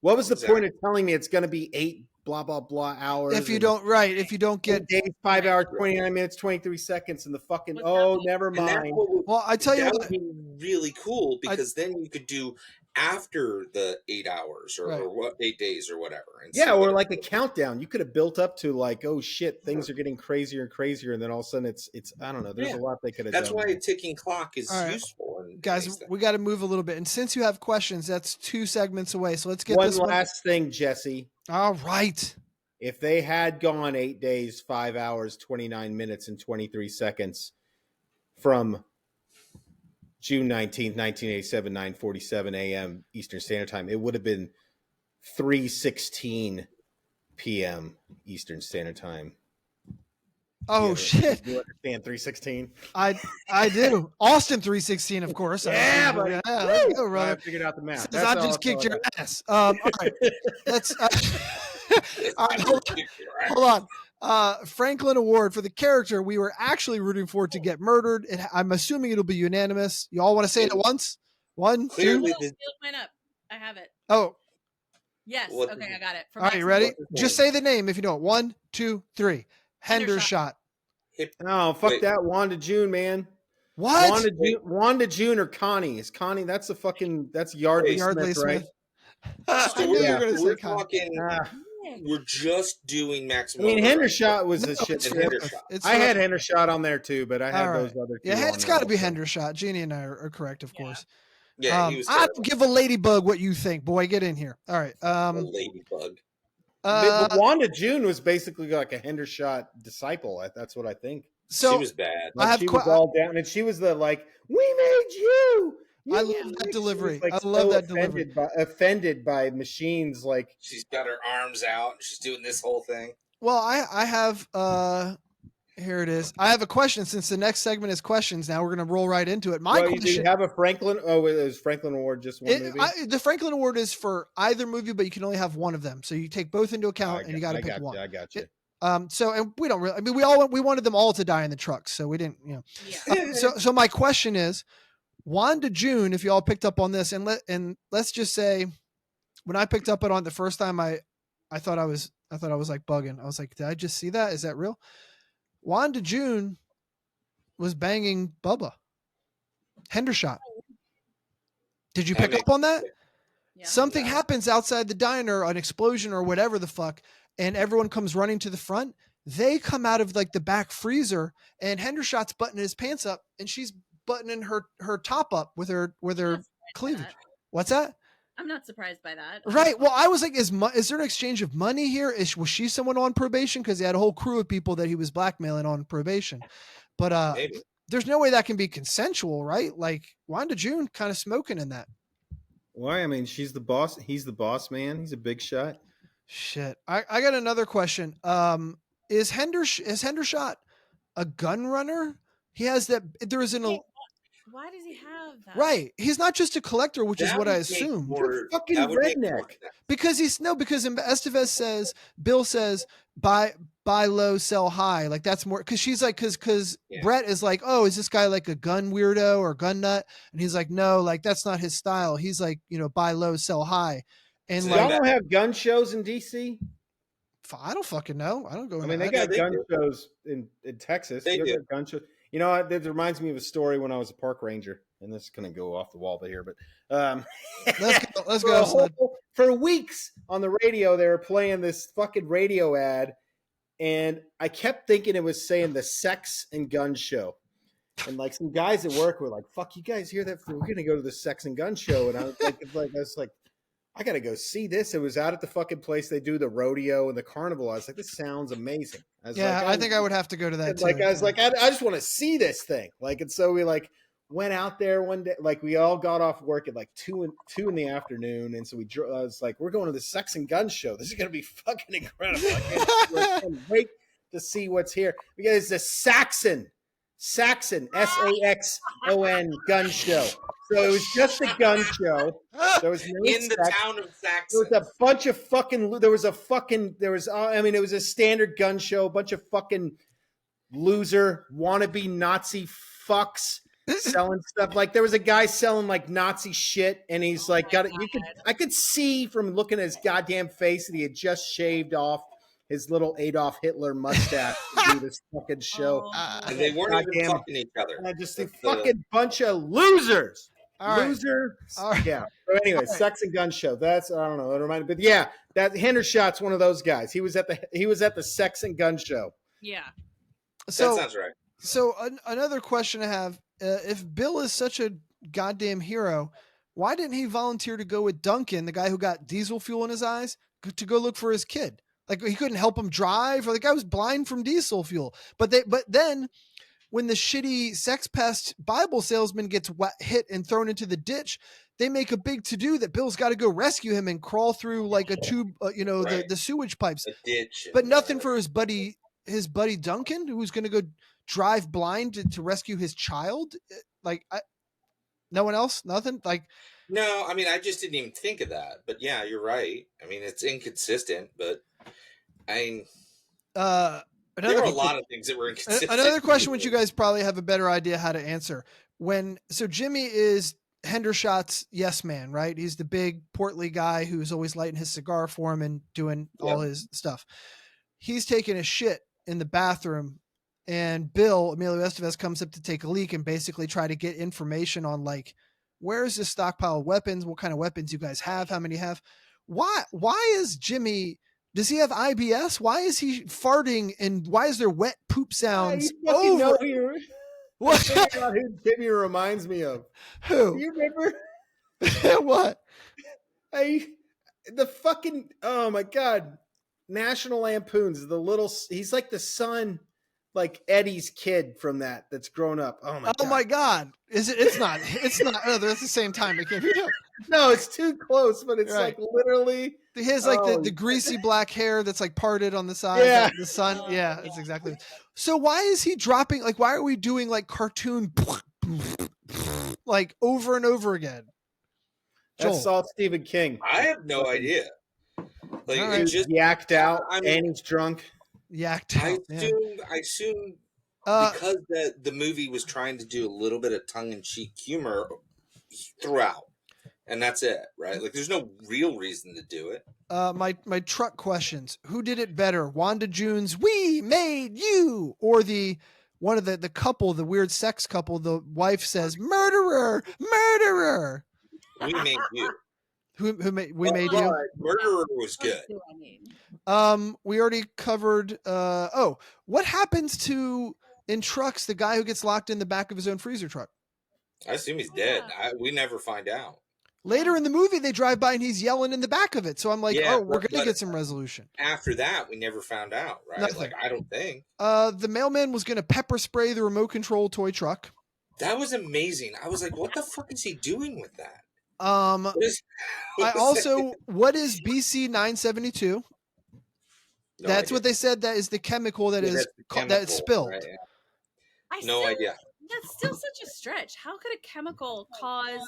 What was the Exactly. point of telling me it's going to be 8 blah blah blah hours? If you don't get 8 days, 5 hours, 29 minutes, 23 seconds, and the fucking What's happening? never And that's mind. what would, well, I tell you that what, would be really cool because then you could do after the 8 hours or, Right. or what 8 days or whatever. And Yeah, see or what- like a countdown. You could have built up to like, oh shit, things are getting crazier and crazier, and then all of a sudden it's I don't know. There's Yeah. a lot they could have That's done. why a ticking clock is All right. useful. In guys, these things. we got to move a little bit. And since you have questions, that's 2 segments away. So let's get One this last thing, Jesse. All right. If they had gone 8 days, 5 hours, 29 minutes, and 23 seconds from June 19th, 1987, 9:47 a.m. Eastern Standard Time, it would have been 3:16 p.m. Eastern Standard Time. Oh shit. You understand 3:16? I do. Austin 316, of course. Yeah, buddy. Yeah, let's go, I brother. figured out the math. Since I just kicked your ass. All right. Let's all right, hold on. Franklin Award for the character we were actually rooting for to get murdered. I'm assuming it'll be unanimous. You all want to say it at once? 1, 2. Clearly, Look mine up. I have it. Oh, Yes. What Okay, is it? I got it. all right. You ready? Just say the name if you know it. 1, 2, 3. Hendershot. No, fuck Wait. that. Wanda June, man. What? Wanda June or Connie? Is Connie? That's that's Yardley Yardley Smith, right? Smith. So I knew you were going to say we're Connie. talking. Ah, We're just doing I maximum. mean, Overdrive. Hendershot was a No, shit. it's and script. Hendershot. It's I had Hendershot on there too, but I had All those other two. Yeah, on it's there got to be also. Hendershot. Jeannie and I are correct, of Yeah. course. Yeah, he was I terrible. give a ladybug what you think, boy. Get in here. All right. A ladybug. But Wanda June was basically like a Hendershot disciple. That's what I think. so she was bad. I have she was all down, and she was the like, "We made you." I You love made that me." delivery. She was, I love so that delivery. Offended by machines, like She's got her arms out. And she's doing this whole thing. Well, I have here it is. I have a question since the next segment is questions. Now we're going to roll right into it. My do you question. have a Franklin? Oh, is Franklin Award just one movie? The Franklin Award is for either movie, but you can only have one of them. So you take both into account, and you got to pick one. I got you. So and we don't really. I mean, we wanted them all to die in the truck, so we didn't. You know. Yeah. So my question is, Wanda June, if you all picked up on this, and let's just say, when I picked up on it the first time, I thought I was like bugging. I was like, did I just see that? Is that real? Wanda June was banging Bubba Hendershot. Did you pick up on that? Yeah. Something happens outside the diner, an explosion or whatever the fuck, and everyone comes running to the front. They come out of like the back freezer, and Hendershot's buttoning his pants up, and she's buttoning her top up with her cleavage. What's that? I'm not surprised by that. Right. Well, I was like, is there an exchange of money here? Was she someone on probation? Because he had a whole crew of people that he was blackmailing on probation. But Maybe. there's no way that can be consensual, right? Like Wanda June kind of smoking in that. Why? I mean, she's the boss. He's the boss man. He's a big shot. Shit. I got another question. Is Hendershot a gun runner? He has that. There is an. Why does he have that? Right. He's not just a collector, which is That what I would make assumed. more- Fucking that would make more redneck. sense. Because Estevez says, Bill says, buy low, sell high. Like that's more because she's like, because Yeah. Brett is like, oh, is this guy like a gun weirdo or gun nut? And he's like, no, like that's not his style. He's like, buy low, sell high. And So Y'all like, don't have gun shows in DC? I don't fucking know. I don't go. I mean, they into that. got they gun do. shows in Texas. They You guys do. have gun shows. You know, it reminds me of a story when I was a park ranger, and this is going to go off the wall here, but Let's go. Sled. For weeks on the radio, they were playing this fucking radio ad, and I kept thinking it was saying the sex and gun show. And like some guys at work were like, "Fuck, you guys hear that? We're going to go to the sex and gun show." And I was like, I got to go see this. It was out at the fucking place they do the rodeo and the carnival. I was like, this sounds amazing. I think I would have to go to that too. I was like, I just want to see this thing. Like, and so we like went out there one day. Like, we all got off work at like 2 in the afternoon, and so I was like, we're going to the sex and gun show. This is gonna be fucking incredible. I can't wait to see what's here because it's the Saxon Saxon gun show. So it was just a gun show. There was no In the sex. town of There Saxon. was a bunch of fucking. There was, I mean, it was a standard gun show. A bunch of fucking loser, wannabe Nazi fucks selling stuff. Like there was a guy selling like Nazi shit, and he's like, got it. I could see from looking at his goddamn face that he had just shaved off his little Adolf Hitler mustache to do this fucking show. And they weren't even fucking each other. Just a fucking bunch of losers. All right. Loser. All right. Yeah. So anyway, sex and gun show. That's, I don't know. It reminded, but yeah, that Hendershot's one of those guys. He was at the sex and gun show. Yeah. So, that sounds right. So another question I have: if Bill is such a goddamn hero, why didn't he volunteer to go with Duncan, the guy who got diesel fuel in his eyes, to go look for his kid? Like he couldn't help him drive, or the guy was blind from diesel fuel. But then when the shitty sex pest Bible salesman gets hit and thrown into the ditch, they make a big to-do that Bill's got to go rescue him and crawl through like a tube, Right. the sewage pipes. A ditch. But nothing for his buddy Duncan, who's going to go drive blind to rescue his child. Like, no one else, nothing. Like, No, I mean, I just didn't even think of that. But yeah, you're right. I mean, it's inconsistent, but I mean, there were a lot of things that were inconsistent. Another question, which you guys probably have a better idea how to answer. So Jimmy is Hendershot's yes man, right? He's the big portly guy who's always lighting his cigar for him and doing all his stuff. He's taking a shit in the bathroom, and Bill, Emilio Estevez, comes up to take a leak and basically try to get information on like, where is this stockpile of weapons? What kind of weapons you guys have? How many you have? Why is Jimmy, does he have IBS? Why is he farting, and why is there wet poop sounds over? What? Who Jimmy reminds me of? Who? Do you remember? What? The fucking, oh my God. National Lampoons, he's like the son, like Eddie's kid from that's grown up. Oh my God. Oh my God. It's not, oh, they're at the same time. It can't be. No, it's too close, but it's Right. like literally. He has like the greasy black hair that's like parted on the side. Yeah. The sun. Yeah, that's exactly. So why is he dropping, like, why are we doing like cartoon like over and over again? That's all Stephen King. I have no idea. Like, All right. it just Yacked out, I mean, and he's drunk. Yacked I out. Yeah. assume Uh, because the movie was trying to do a little bit of tongue-in-cheek humor throughout, and that's it, right? Like, there's no real reason to do it. my truck questions. Who did it better? Wanda June's "We Made You" or one of the couple, the weird sex couple, the wife says "murderer, murderer." We made you. Who made We Made You? Murderer was good. That's who I mean. We already covered what happens to in trucks the guy who gets locked in the back of his own freezer truck? I assume he's dead. We never find out. Later in the movie they drive by and he's yelling in the back of it. So I'm like, Yeah, we're going to but get some resolution. After that, we never found out, right? Nothing. Like, I don't think. The mailman was going to pepper spray the remote control toy truck. That was amazing. I was like, what the fuck is he doing with that? I also, what is BC 972? That's what they said. That is the chemical that is that is spilled. Right, yeah. No idea. That's still such a stretch. How could a chemical cause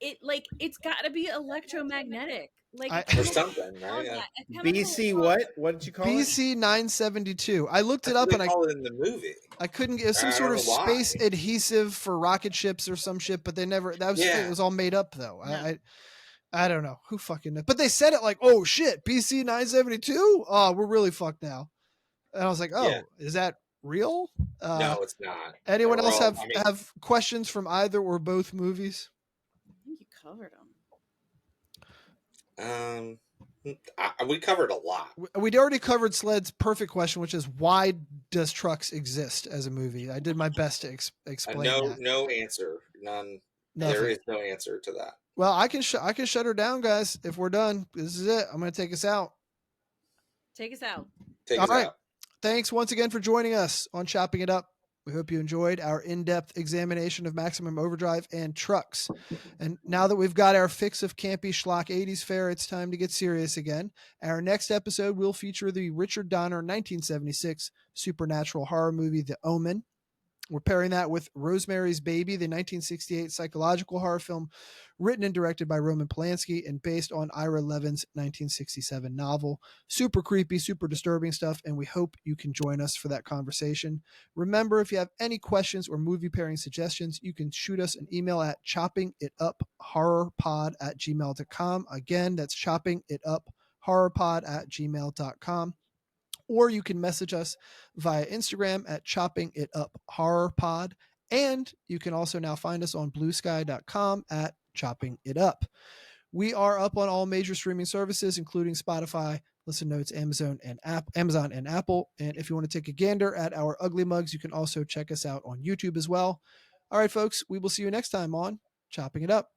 it? Like, it's got to be electromagnetic. Like, Or something, right? Yeah. BC what? What did you call it? BC 972. I looked it up and call it in the movie. I couldn't get some I sort of don't know why. space adhesive for rocket ships or some shit, but they never. It was all made up though. Yeah. I don't know who fucking knows. But they said it like, oh shit, BC 972. Oh, we're really fucked now. And I was like, is that real? No, it's not. Anyone else They're all- have questions from either or both movies? I think you covered them. We covered a lot. We'd already covered Sled's perfect question, which is why does Trucks exist as a movie? I did my best to explain that. No answer. None. Nothing. There is no answer to that. Well, I can shut her down, guys. If we're done, this is it. I'm going to take us out. Take us out. Take All us right. out. Thanks once again for joining us on Chopping It Up. We hope you enjoyed our in-depth examination of Maximum Overdrive and Trucks. And now that we've got our fix of campy schlock 80s fare, it's time to get serious again. Our next episode will feature the Richard Donner 1976 supernatural horror movie, The Omen. We're pairing that with Rosemary's Baby, the 1968 psychological horror film written and directed by Roman Polanski and based on Ira Levin's 1967 novel. Super creepy, super disturbing stuff, and we hope you can join us for that conversation. Remember, if you have any questions or movie pairing suggestions, you can shoot us an email at choppingituphorrorpod@gmail.com. Again, that's choppingituphorrorpod@gmail.com. Or you can message us via Instagram at choppingituphorrorpod. And you can also now find us on bluesky.com at choppingitup. We are up on all major streaming services, including Spotify, Listen Notes, Amazon, and Apple. And if you want to take a gander at our ugly mugs, you can also check us out on YouTube as well. All right, folks, we will see you next time on Chopping It Up.